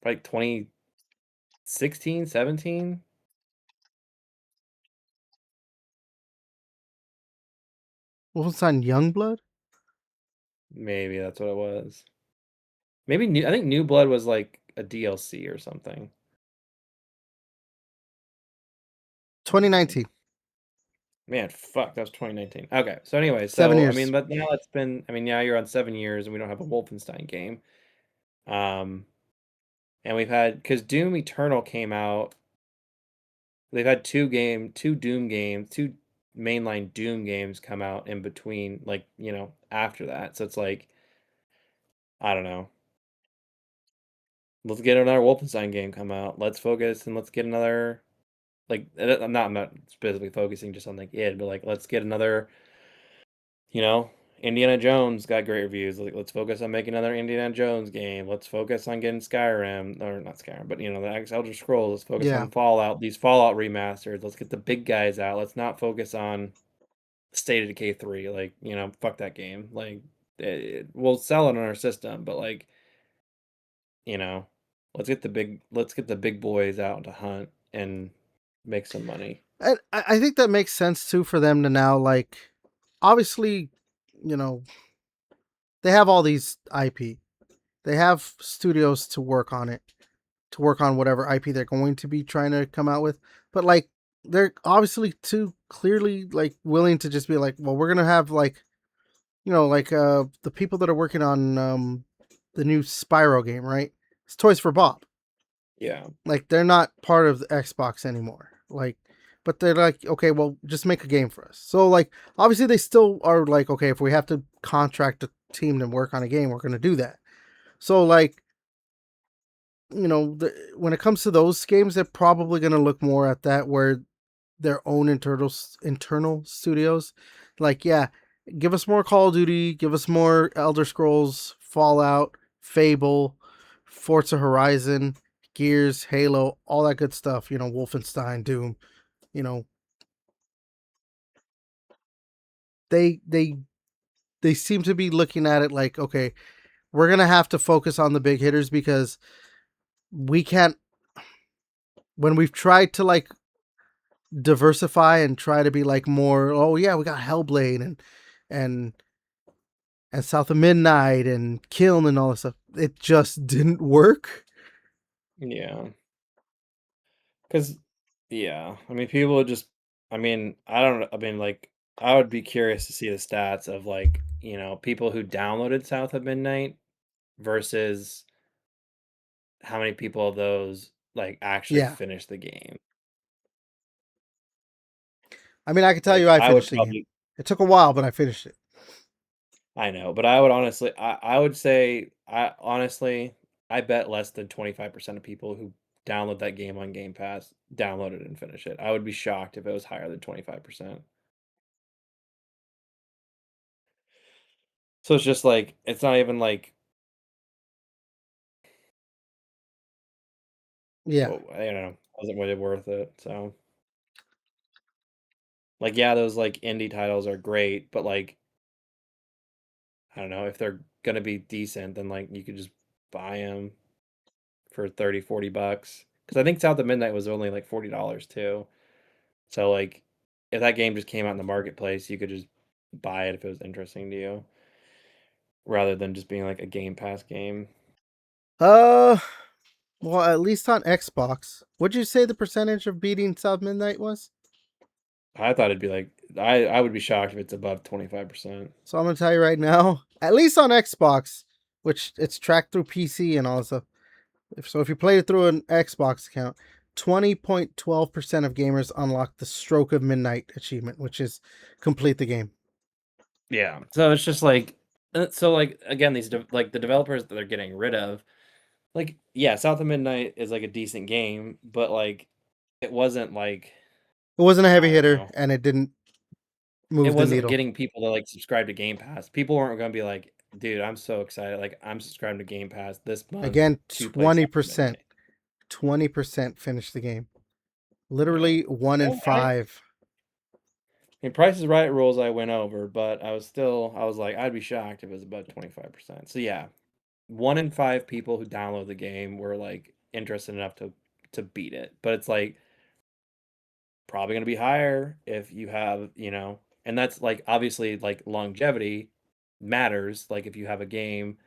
Speaker 2: Like 2016, 17?
Speaker 1: Wolfenstein Youngblood.
Speaker 2: Maybe that's what it was. Maybe I think New Blood was like a DLC or something.
Speaker 1: 2019.
Speaker 2: Man, fuck, that was 2019. Okay, so anyway,
Speaker 1: 7 years.
Speaker 2: but now it's been, now you're on 7 years and we don't have a Wolfenstein game. Um, and we've had, because Doom Eternal came out, they've had two Doom games, two mainline Doom games come out in between, like, after that. So it's like, I don't know. Let's get another Wolfenstein game come out. Let's focus and let's get another, like, I'm not specifically focusing just on like it, but like, let's get another. You know, Indiana Jones got great reviews. Like, let's focus on making another Indiana Jones game. Let's focus on getting Skyrim, or not Skyrim, but the Elder Scrolls. Let's focus
Speaker 1: Yeah.
Speaker 2: on Fallout, these Fallout remasters. Let's get the big guys out. Let's not focus on State of Decay 3. Like, fuck that game. Like, we'll sell it on our system, but like, you know, let's get the big boys out to hunt and make some money.
Speaker 1: And I think that makes sense too for them to now, like, obviously, you know, they have all these IP. They have studios to work on it, to work on whatever IP they're going to be trying to come out with. But like, they're obviously too clearly like willing to just be like, well, we're gonna have like, like the people that are working on the new Spyro game, right? It's Toys for Bob.
Speaker 2: Yeah.
Speaker 1: Like they're not part of the Xbox anymore. Like, but they're like, okay, well, just make a game for us. So like, obviously they still are like, okay, if we have to contract a team to work on a game, we're gonna do that. So like, when it comes to those games, they're probably gonna look more at that where their own internal studios. Like, yeah, give us more Call of Duty, give us more Elder Scrolls, Fallout, Fable, Forza Horizon, Gears, Halo, all that good stuff. Wolfenstein, Doom. You know, they they they seem to be looking at it like, okay, we're gonna have to focus on the big hitters because we can't. When we've tried to like diversify and try to be like more, oh yeah, we got Hellblade and and South of Midnight and Kiln and all this stuff. It just didn't work.
Speaker 2: Yeah. Cause yeah, I mean, people would just, I mean, I don't know. I mean, like, I would be curious to see the stats of like, people who downloaded South of Midnight versus how many people of those like actually
Speaker 1: Yeah.
Speaker 2: finished the game.
Speaker 1: I mean, I can tell you
Speaker 2: Like,
Speaker 1: I
Speaker 2: I would
Speaker 1: finished the game.
Speaker 2: probably,
Speaker 1: It took a while, but I finished it.
Speaker 2: I know, but I would honestly, I would say, I honestly, I bet less than 25% of people who download that game on Game Pass download it and finish it. I would be shocked if it was higher than 25%. So it's just like, it's not even like,
Speaker 1: Yeah.
Speaker 2: well, I don't know, wasn't really worth it. So, like, yeah, those like indie titles are great, but like, I don't know if they're gonna be decent, then like you could just buy them for 30, $40. Because I think South of Midnight was only like $40 too. So like, if that game just came out in the marketplace, you could just buy it if it was interesting to you, rather than just being like a Game Pass game.
Speaker 1: Uh, well, at least on Xbox. What'd you say the percentage of beating South Midnight was?
Speaker 2: I thought it'd be like, I would be shocked if it's above 25%.
Speaker 1: So I'm gonna tell you right now, at least on Xbox, which it's tracked through PC and all this stuff. If you play it through an Xbox account, 20.12% of gamers unlock the Stroke of Midnight achievement, which is complete the game.
Speaker 2: Yeah. So it's just like, so like again, like the developers that they're getting rid of, like, yeah, South of Midnight is like a decent game, but like it wasn't like,
Speaker 1: It wasn't a heavy
Speaker 2: I don't
Speaker 1: hitter,
Speaker 2: know.
Speaker 1: and it didn't
Speaker 2: It
Speaker 1: move the
Speaker 2: wasn't
Speaker 1: needle.
Speaker 2: getting people to like subscribe to Game Pass. People weren't going to be like, dude, I'm so excited. Like, I'm subscribing to Game Pass this month
Speaker 1: Again,
Speaker 2: to play South of Midnight.
Speaker 1: 20% finished the game.
Speaker 2: Yeah.
Speaker 1: Literally one in
Speaker 2: Well, I
Speaker 1: five.
Speaker 2: mean, Price is Right rules I went over, but I was like, I'd be shocked if it was about 25%. So yeah, one in five people who download the game were like interested enough to beat it. But it's like probably going to be higher if you have, and that's like obviously like longevity matters. Like if you have a game,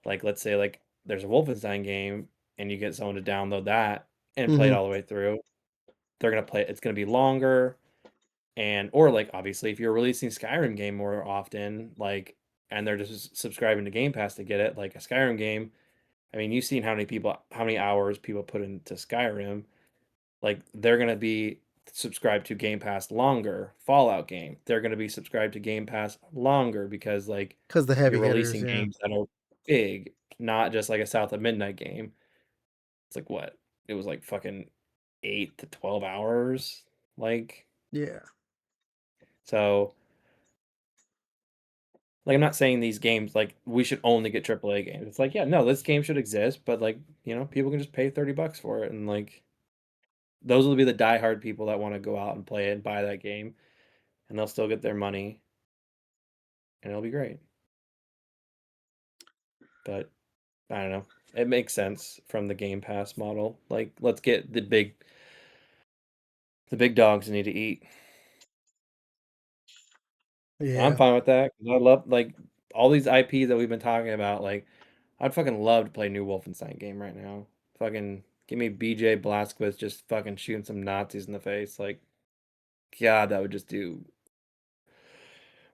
Speaker 2: like let's say like there's a Wolfenstein game and you get someone to download that and play it
Speaker 1: Mm-hmm.
Speaker 2: all the way through, they're going to play it's going to be longer. And or like obviously if you're releasing Skyrim game more often, like and they're just subscribing to Game Pass to get it, like a Skyrim game. I mean, you've seen how many hours people put into Skyrim. Like they're gonna be subscribed to Game Pass longer. Fallout game, they're gonna be subscribed to Game Pass longer because like
Speaker 1: Because the
Speaker 2: you're
Speaker 1: heavy hitters,
Speaker 2: releasing
Speaker 1: yeah.
Speaker 2: games that are big, not just like a South of Midnight game. It's like what? It was like fucking 8 to 12 hours. Like
Speaker 1: Yeah.
Speaker 2: so like I'm not saying these games like we should only get AAA games. It's like, yeah, no, this game should exist, but like, people can just pay $30 for it and like those will be the diehard people that want to go out and play it and buy that game and they'll still get their money and it'll be great. but I don't know. It makes sense from the Game Pass model. Like, let's get the big dogs need to eat. I'm
Speaker 1: Yeah.
Speaker 2: fine with that 'cause I love like all these IPs that we've been talking about. Like, I'd fucking love to play a new Wolfenstein game right now. Fucking give me BJ Blazkowicz just fucking shooting some Nazis in the face. Like, God, that would just do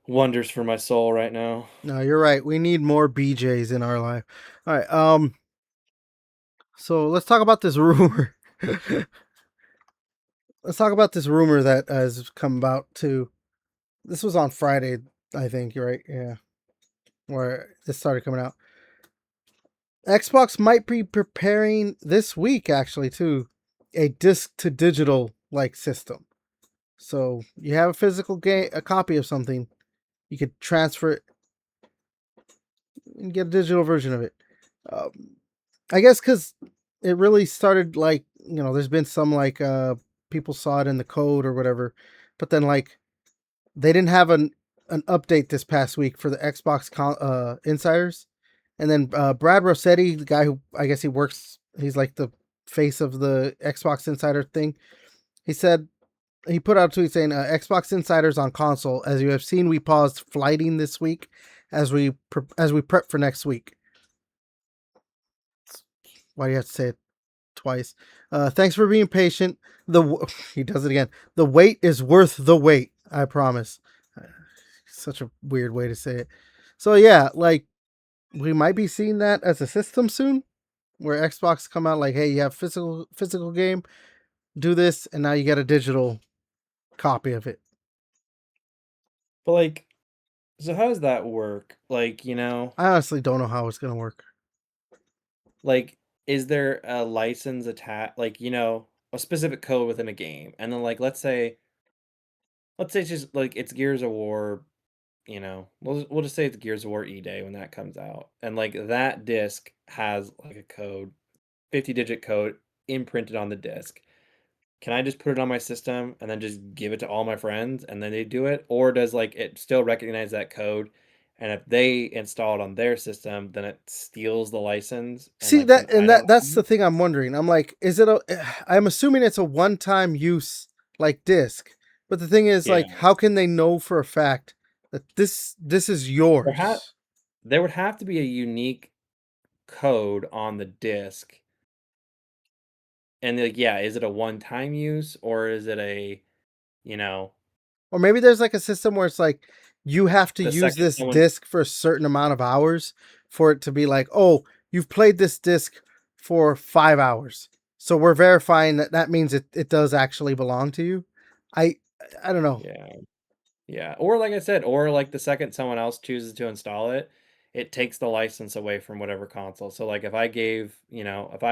Speaker 2: wonders for my soul right now.
Speaker 1: No, you're right. We need more BJs in our life. All right. So let's talk about this rumor. Let's talk about this rumor that has come about too. This was on Friday, I think. You're right. Yeah, where this started coming out. Xbox might be preparing this week, actually, too, a disc to digital like system. So you have a physical game, a copy of something, you could transfer it and get a digital version of it. Um, I guess because it really started like there's been some like people saw it in the code or whatever, but then like they didn't have an update this past week for the Xbox insiders, and then Brad Rossetti, the guy who I guess he's like the face of the Xbox Insider thing. He said he put out a tweet saying, "Xbox Insiders on console. As you have seen, we paused flighting this week as we prep for next week." Why do you have to say it twice? Thanks for being patient. He does it again. The wait is worth the wait. I promise. Such a weird way to say it. So yeah, like we might be seeing that as a system soon, where Xbox come out like, hey, you have physical game, do this, and now you get a digital copy of it.
Speaker 2: But like, so how does that work? Like,
Speaker 1: I honestly don't know how it's gonna work.
Speaker 2: like, is there a license attached, like, a specific code within a game? And then, like, let's say it's just like it's Gears of War, we'll just say it's Gears of War E Day when that comes out. And like that disc has like a code, 50-digit code imprinted on the disc. Can I just put it on my system and then just give it to all my friends and then they do it? Or does like it still recognize that code? And if they install it on their system, then it steals the license and
Speaker 1: See
Speaker 2: like then
Speaker 1: that,
Speaker 2: I
Speaker 1: and
Speaker 2: don't
Speaker 1: that's
Speaker 2: have
Speaker 1: the
Speaker 2: it?
Speaker 1: thing I'm wondering. I'm like, is it a? I'm assuming it's a one-time use like disc, but the thing is,
Speaker 2: Yeah.
Speaker 1: like, how can they know for a fact that this is
Speaker 2: There ha
Speaker 1: yours?
Speaker 2: there would have to be a unique code on the disc. And like, yeah, is it a one-time use or is it you know,
Speaker 1: Or maybe there's like a system where it's like you have to
Speaker 2: the
Speaker 1: use
Speaker 2: second
Speaker 1: this
Speaker 2: someone
Speaker 1: disc for a certain amount of hours for it to be like, oh, you've played this disc for 5 hours. So we're verifying that that means it does actually belong to you. I I don't know.
Speaker 2: yeah. Yeah, or like I said, or like the second someone else chooses to install it, it takes the license away from whatever console. So like if I gave, if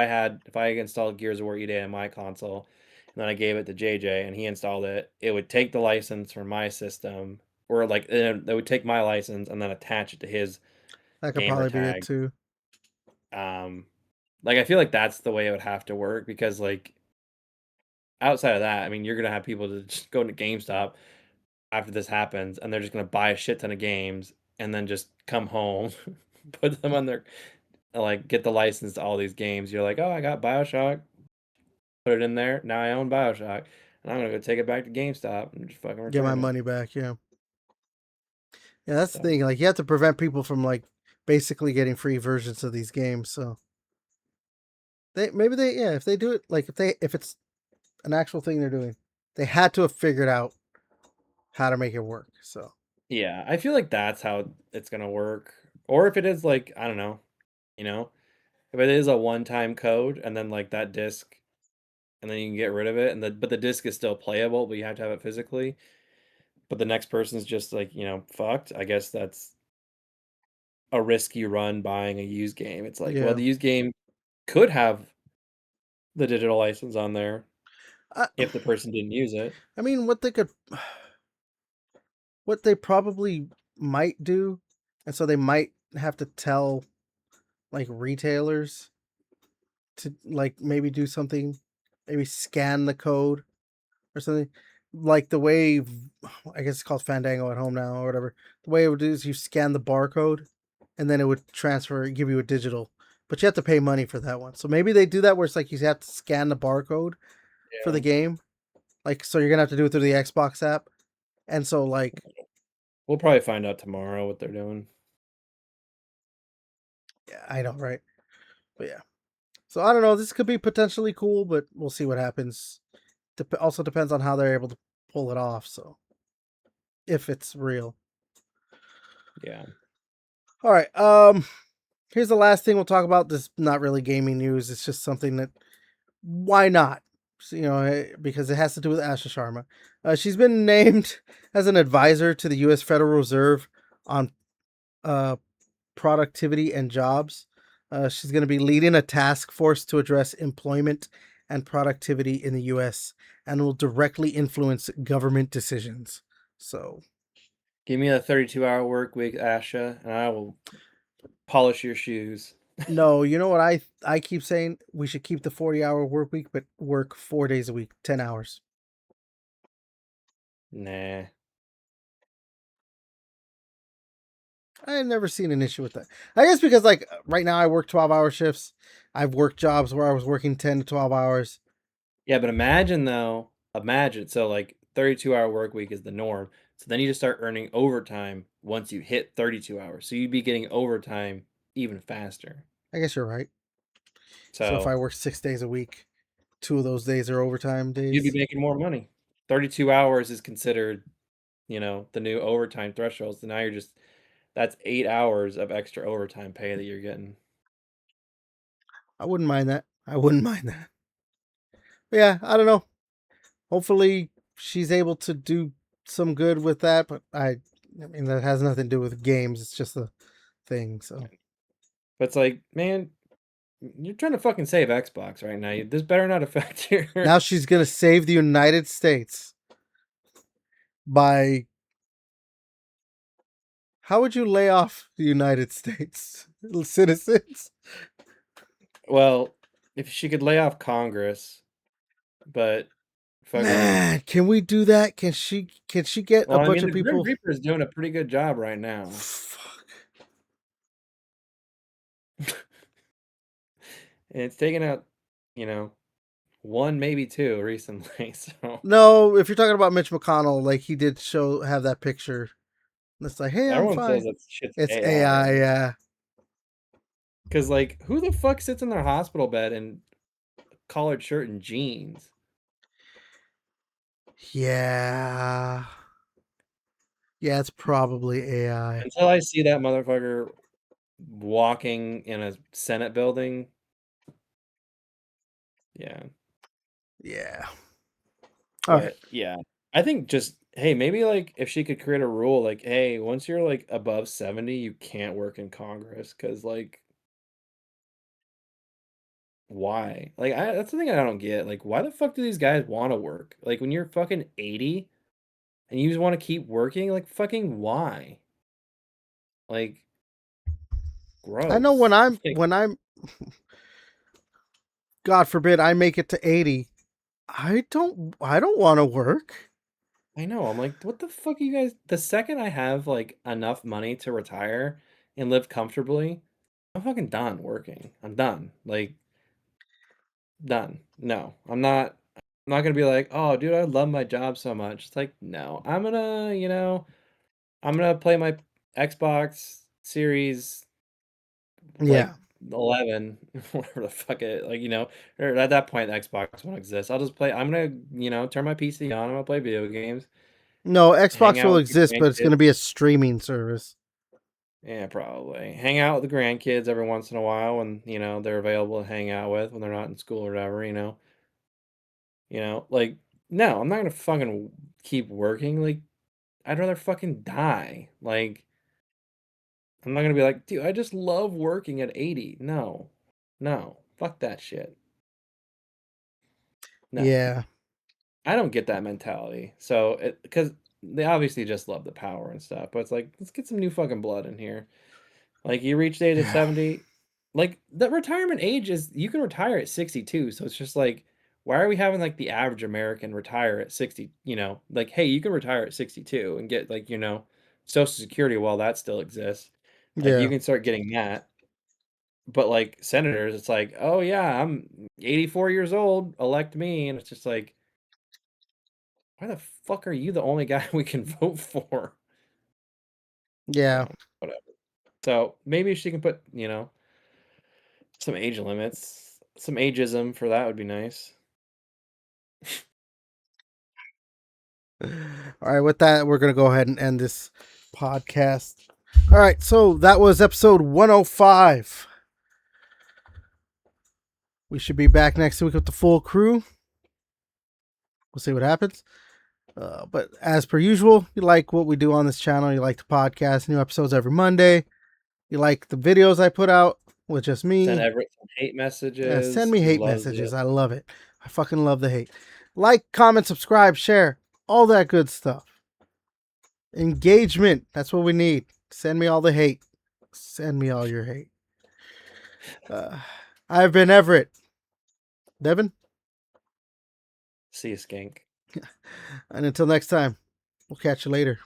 Speaker 2: I installed Gears of War EDA on my console, and then I gave it to JJ and he installed it, it would take the license from my system, or like they would take my license and then attach it to his
Speaker 1: That could
Speaker 2: gamer
Speaker 1: probably be it
Speaker 2: tag.
Speaker 1: too.
Speaker 2: Um, like I feel like that's the way it would have to work because like outside of that, I mean, you're gonna have people to just go into GameStop after this happens, and they're just gonna buy a shit ton of games and then just come home, put them on their like get the license to all these games. You're like, oh, I got BioShock, put it in there. Now I own BioShock, and I'm gonna go take it back to GameStop and just fucking
Speaker 1: Get my
Speaker 2: return it.
Speaker 1: money back, yeah. Yeah, that's the
Speaker 2: So
Speaker 1: thing. Like you have to prevent people from like basically getting free versions of these games. So they yeah, if they do it like if it's an actual thing they're doing, they had to have figured out how to make it work. So
Speaker 2: yeah, I feel like that's how it's gonna work. Or if it is like, I don't know, you know, if it is a one-time code and then like that disc, and then you can get rid of it, and but the disc is still playable, but you have to have it physically. But the next person's just like, fucked. I guess that's a risky run buying a used game. It's like, well,
Speaker 1: yeah.
Speaker 2: the used game could have the digital license on there
Speaker 1: I,
Speaker 2: if the person didn't use it.
Speaker 1: I mean, what they probably might do, and so they might have to tell like retailers to like maybe do something, maybe scan the code or something. Like the way I guess it's called Fandango at home now or whatever. The way it would do is you scan the barcode and then it would give you a digital. But you have to pay money for that one. So maybe they do that where it's like you have to scan the barcode for the
Speaker 2: Yeah.
Speaker 1: game. Like, so you're gonna have to do it through the Xbox app. And so like,
Speaker 2: We'll probably find out tomorrow what they're doing.
Speaker 1: yeah, I know, right? But yeah. So I don't know. This could be potentially cool, but we'll see what happens. Also depends on how they're able to pull it off. So if it's real.
Speaker 2: Yeah.
Speaker 1: All right. Here's the last thing we'll talk about. This is not really gaming news. It's just something that why not? So, because it has to do with Asha Sharma. She's been named as an advisor to the U.S. Federal Reserve on uh, productivity and jobs. She's going to be leading a task force to address employment and productivity in the U.S. and will directly influence government decisions. So,
Speaker 2: Give me a 32-hour work week, Asha, and I will polish your shoes.
Speaker 1: no, you know what I keep saying? We should keep the 40-hour work week, but work 4 days a week, 10 hours.
Speaker 2: Nah.
Speaker 1: I've never seen an issue with that. I guess because like right now I work 12-hour shifts. I've worked jobs where I was working 10 to 12 hours.
Speaker 2: Yeah, but imagine though, so like 32-hour work week is the norm. So then you just start earning overtime once you hit 32 hours. So you'd be getting overtime even faster.
Speaker 1: I guess you're right. So if I
Speaker 2: So
Speaker 1: work 6 days a week, 2 of those days are overtime
Speaker 2: you'd be
Speaker 1: days.
Speaker 2: making more money. 32 hours is considered, the new overtime threshold. So now that's 8 hours of extra overtime pay that you're getting.
Speaker 1: I wouldn't mind that. I wouldn't mind that. But yeah, I don't know. Hopefully she's able to do some good with that, but I mean that has nothing to do with games. It's just a thing. So
Speaker 2: But it's like, man, you're trying to fucking save Xbox right now. This better not affect your.
Speaker 1: now she's gonna save the United States by how would you lay off the United States citizens?
Speaker 2: Well, if she could lay off Congress, but fucking.
Speaker 1: Man, can we do that? Can she get a
Speaker 2: Well, I
Speaker 1: bunch
Speaker 2: mean,
Speaker 1: of
Speaker 2: the Grim
Speaker 1: people?
Speaker 2: Reaper is doing a pretty good job right now.
Speaker 1: Fuck.
Speaker 2: And it's taken out, you know, one, maybe two recently. So
Speaker 1: No, if you're talking about Mitch McConnell, like he did have that picture. It's like, hey, I'm
Speaker 2: everyone says
Speaker 1: fine.
Speaker 2: that shit's
Speaker 1: It's
Speaker 2: AI.
Speaker 1: AI, yeah.
Speaker 2: Because, like, who the fuck sits in their hospital bed in collared shirt and jeans?
Speaker 1: Yeah. Yeah, it's probably AI.
Speaker 2: Until I see that motherfucker walking in a Senate building, yeah.
Speaker 1: Yeah. All right.
Speaker 2: But yeah, I think just hey, maybe like if she could create a rule like, hey, once you're like above 70, you can't work in Congress because like why? Like that's the thing I don't get. Like, why the fuck do these guys want to work? Like when you're fucking 80 and you just want to keep working, like fucking why? Like
Speaker 1: I know
Speaker 2: gross. Like
Speaker 1: when I'm God forbid I make it to 80, I don't want to work.
Speaker 2: I know. I'm like, what the fuck are you guys? The second I have like enough money to retire and live comfortably, I'm fucking done working. I'm done. Like done. No, I'm not. I'm not gonna be like, oh, dude, I love my job so much. It's like, no, I'm gonna play my Xbox Series like
Speaker 1: Yeah.
Speaker 2: 11, whatever the fuck it, like or at that point, Xbox won't exist. I'll just play. I'm gonna, turn my PC on. I'm gonna play video games,
Speaker 1: No,
Speaker 2: hang
Speaker 1: Xbox
Speaker 2: out
Speaker 1: will
Speaker 2: with the
Speaker 1: exist, but it's going
Speaker 2: grandkids.
Speaker 1: to be a streaming service.
Speaker 2: Yeah, probably hang out with the grandkids every once in a while when they're available to hang out with when they're not in school or whatever. Like, no, I'm not gonna fucking keep working, like, I'd rather fucking die, like, I'm not gonna be like, "Dude, I just love working at 80." No. No. Fuck that shit. No.
Speaker 1: Yeah.
Speaker 2: I don't get that mentality, so because they obviously just love the power and stuff, but it's like, "Let's get some new fucking blood in here." Like, you reach the age of
Speaker 1: Yeah.
Speaker 2: 70, like, the retirement age is you can retire at 62, so it's just like, why are we having, like, the average American retire at 60, like, "Hey, you can retire at 62 and get, like, Social Security while that still exists." Like you
Speaker 1: Yeah.
Speaker 2: can start getting that. But like senators, it's like, oh yeah, I'm 84 years old, elect me, and it's just like, why the fuck are you the only guy we can vote for?
Speaker 1: Yeah.
Speaker 2: Whatever. So maybe she can put, some age limits, some ageism for that would be nice.
Speaker 1: All right, with that, we're going to go ahead and end this podcast. All right, so that was episode 105. We should be back next week with the full crew. We'll see what happens. But as per usual, you like what we do on this channel, you like the podcast, new episodes every Monday, you like the videos I put out with just me.
Speaker 2: Send Everett some hate
Speaker 1: Yeah, send
Speaker 2: messages.
Speaker 1: me
Speaker 2: He
Speaker 1: hate
Speaker 2: loves
Speaker 1: messages.
Speaker 2: it.
Speaker 1: I love it. I fucking love the hate. Like, comment, subscribe, share, all that good stuff. Engagement. That's what we need. Send me all the hate. Send me all your hate. I've been Everett. Devin?
Speaker 2: See you, skank.
Speaker 1: And until next time, we'll catch you later.